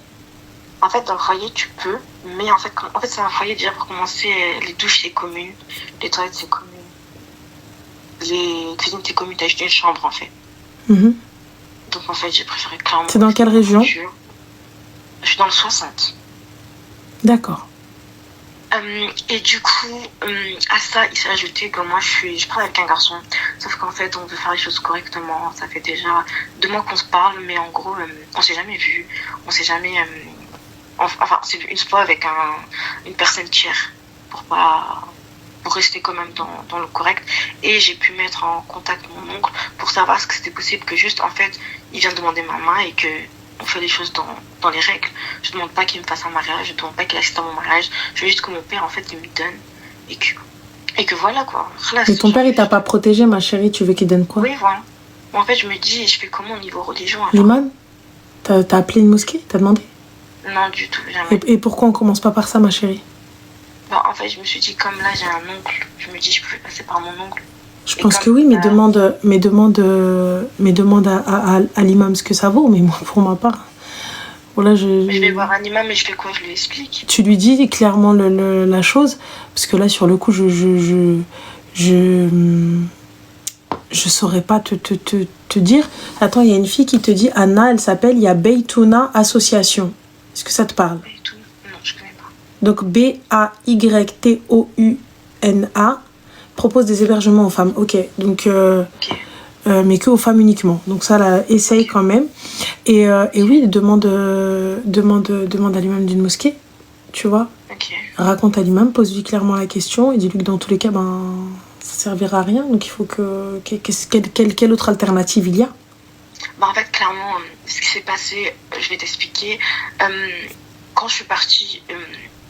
En fait, dans le foyer, tu peux, mais en fait c'est un foyer déjà pour commencer. Les douches, c'est commun, les toilettes, c'est commun, les cuisines, c'est commun. T'as juste une chambre, en fait. Donc, en fait, j'ai préféré clairement... C'est dans quelle région? Je suis dans le 60. D'accord. Et du coup, à ça, il s'est ajouté que moi, je parle avec un garçon. Sauf qu'en fait, on veut faire les choses correctement. Ça fait déjà 2 mois qu'on se parle, mais en gros, on s'est jamais vu. On s'est jamais... Enfin, c'est une fois avec une personne tiers pour rester quand même dans le correct. Et j'ai pu mettre en contact mon oncle pour savoir ce que c'était possible, que juste, en fait, il vient demander ma main et que on fait les choses dans les règles. Je ne demande pas qu'il me fasse un mariage, je ne demande pas qu'il assiste à mon mariage. Je veux juste que mon père, en fait, il me donne et que voilà, quoi. Mais ton père, il t'a pas protégé, ma chérie, tu veux qu'il donne quoi? Oui, voilà. En fait, je me dis, je fais comment au niveau religion? L'imam? T'as appelé une mosquée? T'as demandé? Non, du tout, jamais. Et pourquoi on commence pas par ça, ma chérie? En fait, je me suis dit, comme là, j'ai un oncle, je me dis, je pouvais passer par mon oncle. Je pense que oui, mais demande à l'imam ce que ça vaut, mais moi, pour ma part... Voilà, je vais voir un imam, mais je fais quoi? Je lui explique. Tu lui dis clairement la chose, parce que là, sur le coup, je saurais pas te dire. Attends, il y a une fille qui te dit, Anna, elle s'appelle, il y a Beytouna Association. Est-ce que ça te parle? Beytouna? Non, je connais pas. Donc BAYTOUNA propose des hébergements aux femmes. Ok, donc mais que aux femmes uniquement. Donc ça, là, essaye quand même. Et oui, demande à l'imam d'une mosquée, tu vois. Raconte à l'imam, pose-lui clairement la question et dis-lui que dans tous les cas, ça servira à rien. Donc il faut quelle autre alternative il y a? En fait, clairement, ce qui s'est passé, je vais t'expliquer. Quand je suis partie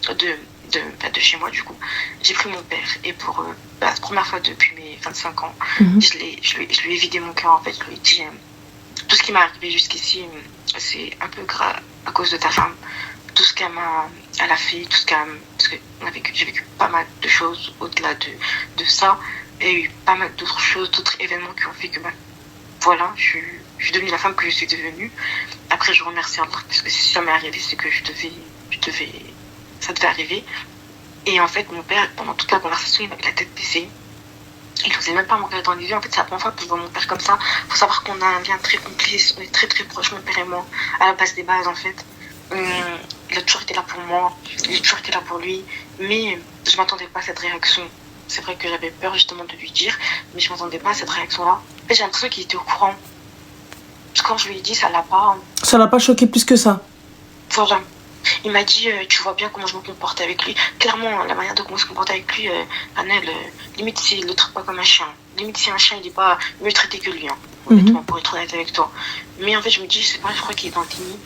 de chez moi, du coup, j'ai pris mon père. Et pour la première fois depuis mes 25 ans, je lui ai vidé mon cœur, en fait. Je lui ai dit, tout ce qui m'est arrivé jusqu'ici, c'est un peu grave à cause de ta femme. Tout ce qu'elle a fait, tout ce qu'elle... Parce que j'ai vécu pas mal de choses au-delà de ça. Et il y a eu pas mal d'autres choses, d'autres événements qui ont fait que, voilà, je suis devenue la femme que je suis devenue. Après, je remercie Allah, parce que si ça m'est arrivé, c'est que ça devait arriver. Et en fait, mon père, pendant toute la conversation, il avait la tête baissée. Il n'osait même pas me regarder dans les yeux. En fait, c'est la première fois que je vois mon père comme ça. Il faut savoir qu'on a un lien très complice. On est très très proches, mon père et moi, à la base des bases, en fait. Il a toujours été là pour moi. J'ai toujours été là pour lui. Mais je ne m'attendais pas à cette réaction. C'est vrai que j'avais peur justement de lui dire, mais je ne m'attendais pas à cette réaction-là. En fait, j'ai l'impression qu'il était au courant. Parce que quand je lui ai dit, ça l'a pas choqué plus que ça. Voilà. Il m'a dit, tu vois bien comment je me comporte avec lui. Clairement, la manière de comment se comporter avec lui, Anel, limite, il le traite pas comme un chien. Limite, si un chien, il n'est pas mieux traité que lui, honnêtement, pour être honnête avec toi. Mais en fait, je me dis, je sais pas, je crois qu'il est dans le déni.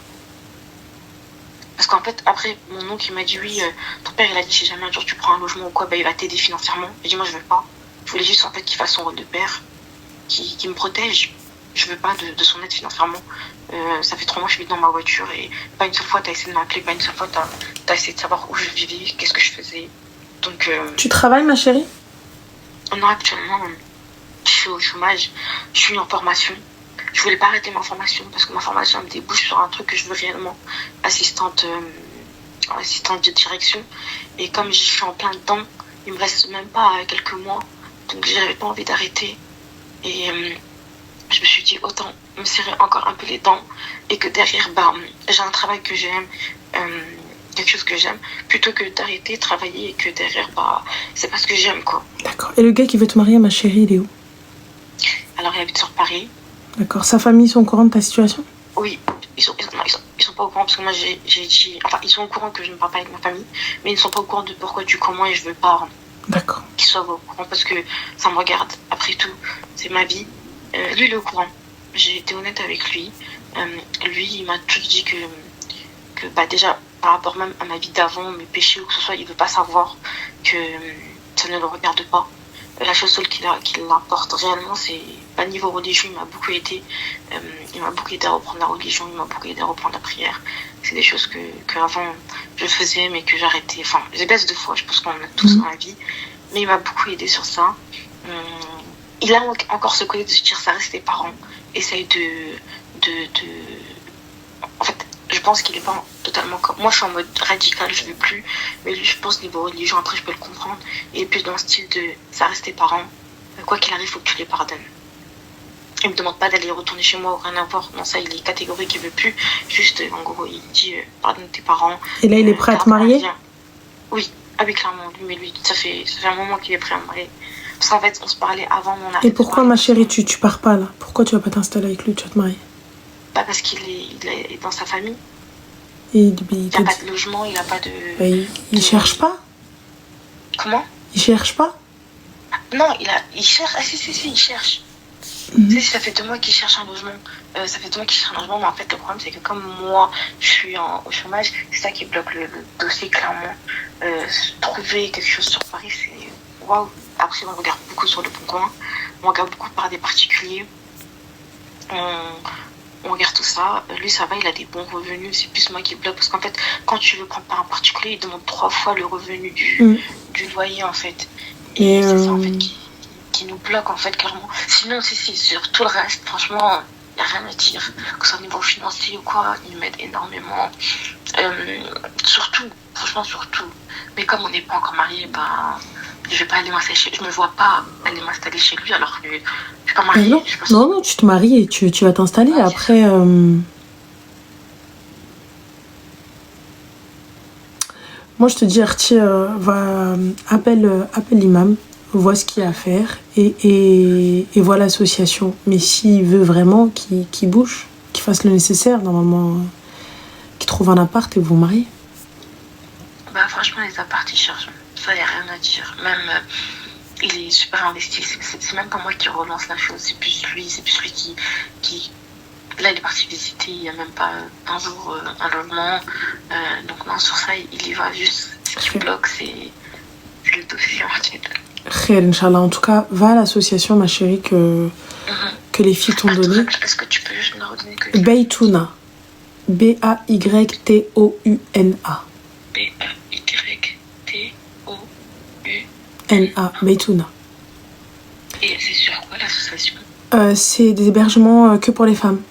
Parce qu'en fait, après, mon oncle, il m'a dit, oui, ton père, il a dit, si jamais un jour tu prends un logement ou quoi, il va t'aider financièrement. J'ai dit, moi, je veux pas. Je voulais juste, en fait, qu'il fasse son rôle de père, qui me protège. Je veux pas de son aide financièrement. Ça fait 3 mois que je suis dans ma voiture et pas une seule fois t'as essayé de m'appeler, pas une seule fois t'as essayé de savoir où je vivais, qu'est-ce que je faisais. Donc, tu travailles, ma chérie? Non, actuellement, je suis au chômage, je suis en formation. Je voulais pas arrêter ma formation parce que ma formation me débouche sur un truc que je veux réellement, assistante de direction. Et comme je suis en plein dedans, il me reste même pas quelques mois, donc j'avais pas envie d'arrêter. Et je me suis dit autant me serrer encore un peu les dents et que derrière j'ai un travail que j'aime, quelque chose que j'aime, plutôt que d'arrêter de travailler et que derrière c'est pas ce que j'aime, quoi. D'accord. Et le gars qui veut te marier, ma chérie, il est où? Alors il habite sur Paris. D'accord. Sa famille, ils sont au courant de ta situation? Oui, ils sont pas au courant parce que moi j'ai dit, enfin ils sont au courant que je ne parle pas avec ma famille, mais ils ne sont pas au courant de pourquoi, du comment, et je veux pas qu'ils soient au courant parce que ça me regarde. Après tout, c'est ma vie. Lui, il est au courant. J'ai été honnête avec lui. Lui, il m'a toujours dit que déjà, par rapport même à ma vie d'avant, mes péchés ou que ce soit, il veut pas savoir que ça ne le regarde pas. La chose seule qui l'importe réellement, c'est pas niveau religion. Il m'a beaucoup aidé. Il m'a beaucoup aidé à reprendre la religion. Il m'a beaucoup aidé à reprendre la prière. C'est des choses que avant je faisais, mais que j'arrêtais. Enfin, j'ai baisse de foi. Je pense qu'on a tous dans la vie. Mais il m'a beaucoup aidé sur ça. Il a encore ce côté de se dire, ça reste tes parents. Essaye En fait, je pense qu'il est pas totalement comme... Moi, je suis en mode radical, je veux plus. Mais lui, je pense, niveau religion, après, je peux le comprendre. Et plus dans le style de, ça reste tes parents. Quoi qu'il arrive, il faut que tu les pardonnes. Il me demande pas d'aller retourner chez moi ou rien à voir. Non, ça, il est catégorique, il veut plus. Juste, en gros, il dit, pardonne tes parents. Et là, il est prêt à te marier? Oui, clairement. Lui, ça fait un moment qu'il est prêt à me marier. Parce qu'en fait, on se parlait avant mon arrêt. Et pourquoi, ma chérie, tu pars pas là? Pourquoi tu vas pas t'installer avec lui, tu vas te marier? Parce qu'il est dans sa famille. Il n'a pas de logement, il n'a pas de... il cherche pas? Comment? Il cherche pas? Non, il cherche. Ah si, il cherche. Ça fait 2 mois qu'il cherche un logement. Mais en fait, le problème, c'est que comme moi, je suis au chômage, c'est ça qui bloque le dossier, clairement. Trouver quelque chose sur Paris, c'est... Waouh! Après, on regarde beaucoup sur le Bon Coin, on regarde beaucoup par des particuliers, on regarde tout ça. Lui, ça va, il a des bons revenus, c'est plus moi qui bloque, parce qu'en fait, quand tu veux prendre par un particulier, il demande 3 fois le revenu du loyer, en fait. Et c'est ça, en fait, qui nous bloque, en fait, clairement. Sinon, sur tout le reste, franchement, il n'y a rien à dire. Que ce soit au niveau financier ou quoi, il m'aide énormément. Surtout, franchement, surtout. Mais comme on n'est pas encore mariés, je vais pas aller m'installer chez lui. Je me vois pas aller m'installer chez lui alors que je suis pas mariée. Non, tu te maries et tu vas t'installer. Ouais, après, Moi, je te dis, Arti, appelle l'imam, vois ce qu'il y a à faire et vois l'association. Mais s'il veut vraiment qu'il bouge, qu'il fasse le nécessaire, normalement, qu'il trouve un appart et vous mariez. Bah, franchement, les apparts, ils cherchent. Ça, il n'y a rien à dire. Même, il est super investi. C'est même pas moi qui relance la chose. C'est plus lui qui... Là, il est parti visiter il n'y a même pas un jour un logement. Donc, non, sur ça, il y va juste. Ce qui bloque, c'est le dossier en fait. Khair, Inch'Allah. En tout cas, va à l'association, ma chérie, que les filles t'ont donné. Est-ce que tu peux juste me la redonner que Baytouna. Baytouna. Baytouna. Baytouna. Et c'est sur quoi l'association? C'est des hébergements que pour les femmes.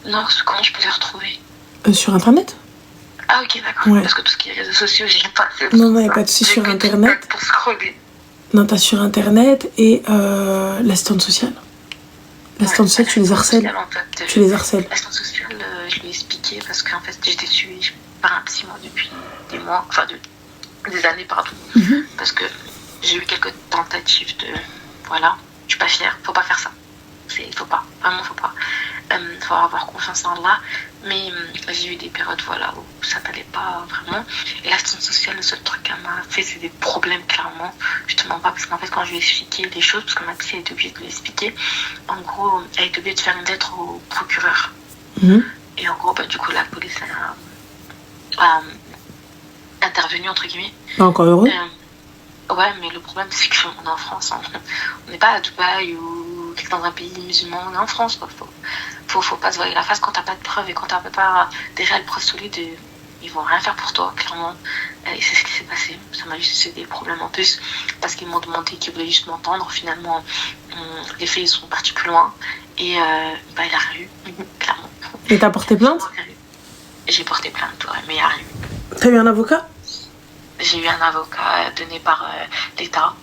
Non, comment je peux les retrouver? Sur internet? Ah ok, d'accord. Ouais. Parce que tout ce qui est réseaux sociaux, j'ai pas. Non, il n'y a pas de souci sur internet. Pour scroller. Non, t'as sur internet et l'assistante sociale. L'assistante sociale, tu les harcèles. Tu les harcèles. L'assistante sociale, je lui ai expliqué parce qu'en fait, j'étais suivie par un psy moi depuis des mois, enfin des années, pardon. Parce que j'ai eu quelques tentatives de. Voilà, je suis pas fière, faut pas faire ça. Faut pas, vraiment faut pas. Faut avoir confiance en Allah. Mais j'ai eu des périodes voilà, où ça n'allait pas vraiment. Et l'assistante sociale, le seul truc qu'elle m'a fait, c'est des problèmes, clairement. Justement pas, parce qu'en fait, quand je lui ai expliqué les choses, parce que ma psy a été obligée de lui expliquer, en gros, elle a été obligée de faire une lettre au procureur. Et en gros, bah, du coup, la police a intervenu, entre guillemets. Encore heureux. Ouais, mais le problème, c'est qu'on est en France. Hein. On n'est pas à Dubaï ou dans un pays musulman. On est en France, quoi. Faut pas se voir la face quand t'as pas de preuves et quand t'as pas des réelles preuves solides. Ils vont rien faire pour toi, clairement. Et c'est ce qui s'est passé. Ça m'a juste fait des problèmes en plus. Parce qu'ils m'ont demandé qu'ils voulaient juste m'entendre. Finalement, les faits, ils sont partis plus loin. Et il a rien eu, clairement. Et t'as porté plainte? J'ai porté plainte, ouais, mais il n'y a rien eu. T'as eu un avocat? J'ai eu un avocat donné par l'État,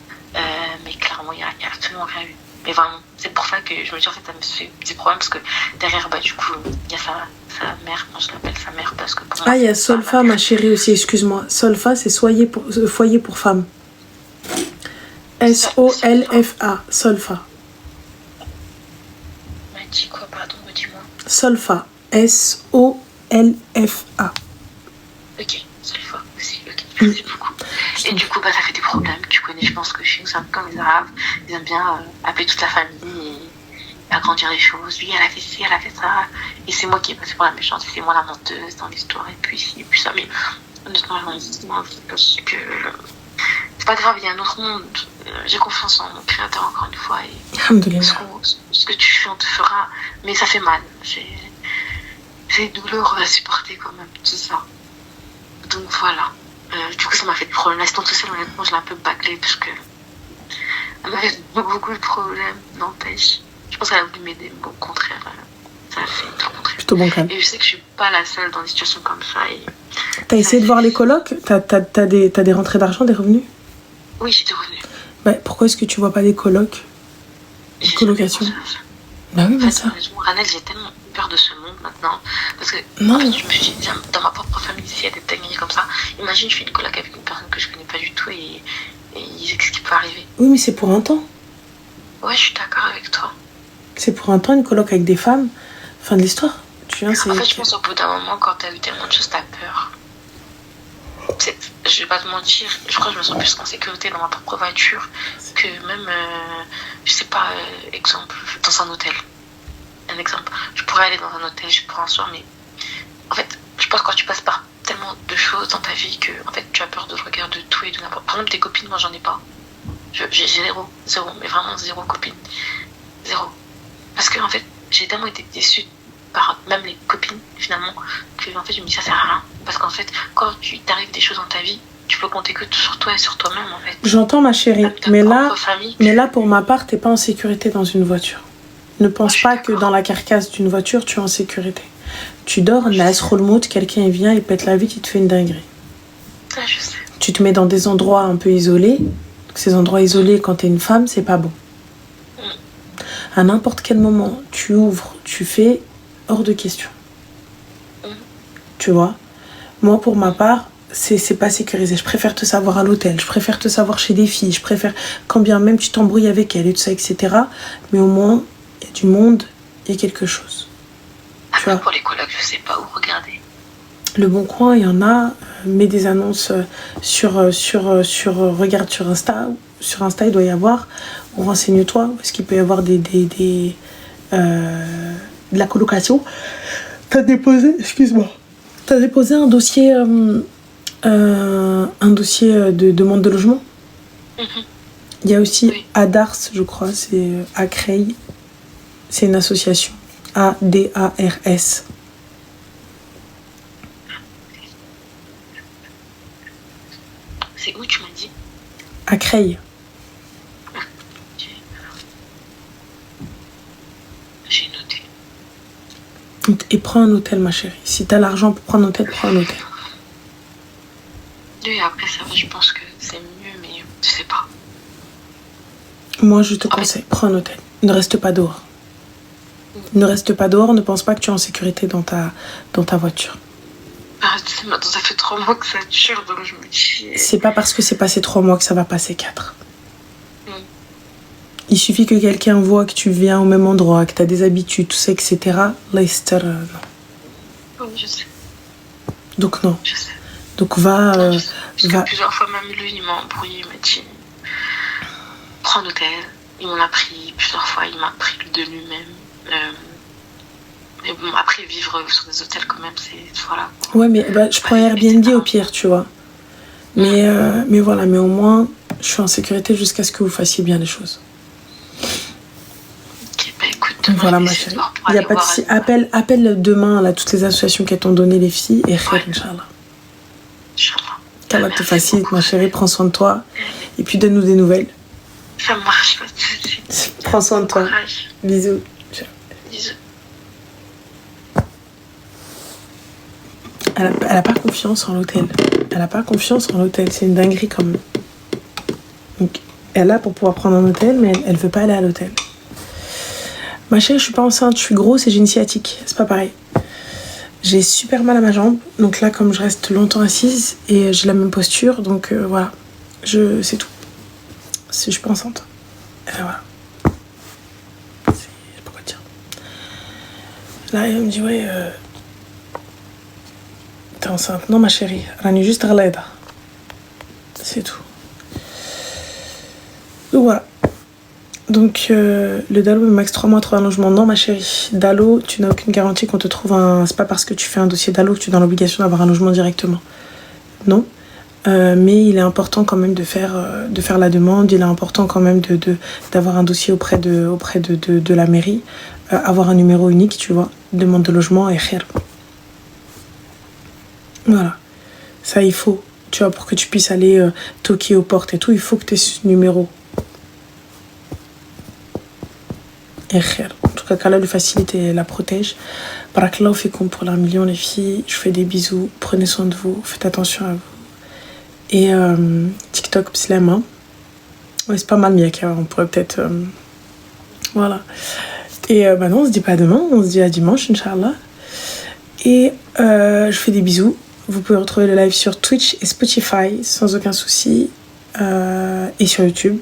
mais clairement, il n'y a absolument rien eu. Mais vraiment, c'est pour ça que je me dis, en fait, ça me fait des problèmes, parce que derrière, bah, du coup, il y a sa mère, moi je l'appelle sa mère, parce que pour moi... Ah, il y a Solfa, ma chérie, aussi, excuse-moi. Solfa, c'est foyer pour femmes. S-O-L-F-A, Solfa. m'a dit quoi, pardon, dis-moi. Solfa, S-O-L-F-A. Ok, Solfa aussi, ok, merci beaucoup. Et du coup, bah, ça fait des problèmes, tu connais, je pense que chez nous, c'est un peu comme les Arabes, ils aiment bien appeler toute la famille et agrandir les choses. Lui, elle a fait ci, elle a fait ça, et c'est moi qui ai passé pour la méchante, c'est moi la menteuse dans l'histoire, et puis ci, et puis ça, mais honnêtement, parce que c'est pas grave, il y a un autre monde, j'ai confiance en mon créateur encore une fois, et ce que tu fais, on te fera, mais ça fait mal, c'est douloureux à supporter quand même, tout ça. Donc voilà. Du coup, ça m'a fait des problèmes. L'assistante sociale, honnêtement, je l'ai un peu bâclée parce que elle m'avait beaucoup de problèmes, n'empêche. Je pense qu'elle a voulu m'aider, mais au contraire, ça a fait tout le contraire. Plutôt bon calme. Et je sais que je suis pas la seule dans des situations comme ça. T'as essayé de voir les colocs? T'as des rentrées d'argent, des revenus? Oui, j'ai des revenus. Bah, pourquoi est-ce que tu vois pas des colocs? Des colocations? Bah oui, mais ça. Ranel, j'ai tellement peur de ce monde maintenant. Parce que non. En fait, je me suis dit, dans ma propre famille, s'il y a des dingueries comme ça, imagine, je fais une coloc avec une personne que je connais pas du tout et qu'est-ce qui peut arriver? Oui, mais c'est pour un temps. Ouais, je suis d'accord avec toi. C'est pour un temps, une coloc avec des femmes. Fin de l'histoire. Tu vois, en fait, je pense au bout d'un moment, quand t'as eu tellement de choses, t'as peur. Je vais pas te mentir, je crois que je me sens plus en sécurité dans ma propre voiture que même, je sais pas, exemple, dans un hôtel. Un exemple, je pourrais aller dans un hôtel, je pourrais en soir, mais en fait, je pense que quand tu passes par tellement de choses dans ta vie que en fait, tu as peur de regard de tout et de n'importe. Par exemple, tes copines, moi j'en ai pas. J'ai zéro, mais vraiment zéro copine. Zéro. Parce que en fait, j'ai tellement été déçue par même les copines finalement que en fait je me dis ça sert à rien. Parce qu'en fait, quand tu t'arrives des choses dans ta vie, tu peux compter que sur toi et sur toi-même en fait. J'entends ma chérie, mais là pour ma part, t'es pas en sécurité dans une voiture. Ne pense pas que dans la carcasse d'une voiture, tu es en sécurité. Tu dors, quelqu'un vient, il pète la vitre, il te fait une dinguerie. Ça, je sais. Tu te mets dans des endroits un peu isolés. Ces endroits isolés, quand t'es une femme, c'est pas bon. À n'importe quel moment, tu ouvres, tu fais hors de question. Tu vois? Moi, pour ma part, c'est pas sécurisé. Je préfère te savoir à l'hôtel, je préfère te savoir chez des filles, je préfère quand bien même tu t'embrouilles avec elle et tout ça, etc. Mais au moins, il y a du monde, il y a quelque chose. Tu vois, pour les colocs, je sais pas où regarder. Le Bon Coin, il y en a, mets des annonces regarde sur Insta. Sur Insta, il doit y avoir, ou renseigne-toi, parce qu'il peut y avoir de la colocation. T'as déposé un dossier de demande de logement. Il y a aussi Adars, je crois, c'est à Creil. C'est une association. ADARS. C'est où tu m'as dit? À Creil. J'ai noté. Et prends un hôtel, ma chérie. Si t'as l'argent pour prendre un hôtel, prends un hôtel. Oui, après ça va, je pense que c'est mieux, mais je sais pas. Moi, je te conseille, prends un hôtel. Ne reste pas dehors. Ne reste pas dehors, ne pense pas que tu es en sécurité dans ta voiture. Ça fait 3 mois que ça dure, donc je me dis... C'est pas parce que c'est passé 3 mois que ça va passer 4. Il suffit que quelqu'un voit que tu viens au même endroit, que tu as des habitudes, tout ça, etc. Leicester, non. Oui, je sais. Donc non. Je sais. Donc va... Parce que plusieurs fois, même lui, il m'a embrouillé, il m'a dit... Prends un hôtel. Il m'en a pris plusieurs fois, il m'a pris de lui-même. Mais bon, après, vivre sur des hôtels, quand même, c'est... Voilà. Ouais, mais je prends Airbnb au pire, tu vois. Mais voilà, mais au moins, je suis en sécurité jusqu'à ce que vous fassiez bien les choses. Ok, bah écoute, voilà, ma chérie. Il n'y a pas de souci. Appelle demain là, toutes les associations qui t'ont donné les filles et khair, Inch'Allah. Inch'Allah. Qu'Allah te facilite, ma chérie. Prends soin de toi. Et puis donne-nous des nouvelles. Ça marche pas tout de suite. Prends soin de toi. Courage. Bisous. Bisous. Elle a pas confiance en l'hôtel. Elle a pas confiance en l'hôtel. C'est une dinguerie quand même. Donc, elle est là pour pouvoir prendre un hôtel, mais elle veut pas aller à l'hôtel. Ma chérie, je suis pas enceinte, je suis grosse et j'ai une sciatique. C'est pas pareil. J'ai super mal à ma jambe. Donc là, comme je reste longtemps assise et j'ai la même posture, donc voilà. C'est tout. Je suis pas enceinte. Voilà. Je sais pas quoi dire. Là, elle me dit, ouais... T'es enceinte? Non, ma chérie. Rani juste Ralaida. C'est tout. Donc voilà. Donc le Dalo max 3 mois, 3 logements. Non, ma chérie. Dalo, tu n'as aucune garantie qu'on te trouve un... C'est pas parce que tu fais un dossier Dalo que tu es dans l'obligation d'avoir un logement directement. Non. Mais il est important quand même de faire la demande. Il est important quand même d'avoir un dossier auprès de la mairie. Avoir un numéro unique, tu vois. Demande de logement et khair. Voilà, ça il faut, tu vois, pour que tu puisses aller toquer aux portes et tout, il faut que tu aies ce numéro. Et khair. En tout cas, qu'Allah le facilite et la protège. Barakallahu fikum pour l'un million, les filles. Je fais des bisous, prenez soin de vous, faites attention à vous. Et TikTok, Pslam, hein. Ouais, c'est pas mal, Miyaka, on pourrait peut-être... Voilà. Et non, on se dit pas demain, on se dit à dimanche, Inch'Allah. Et je fais des bisous. Vous pouvez retrouver le live sur Twitch et Spotify sans aucun souci. Et sur YouTube.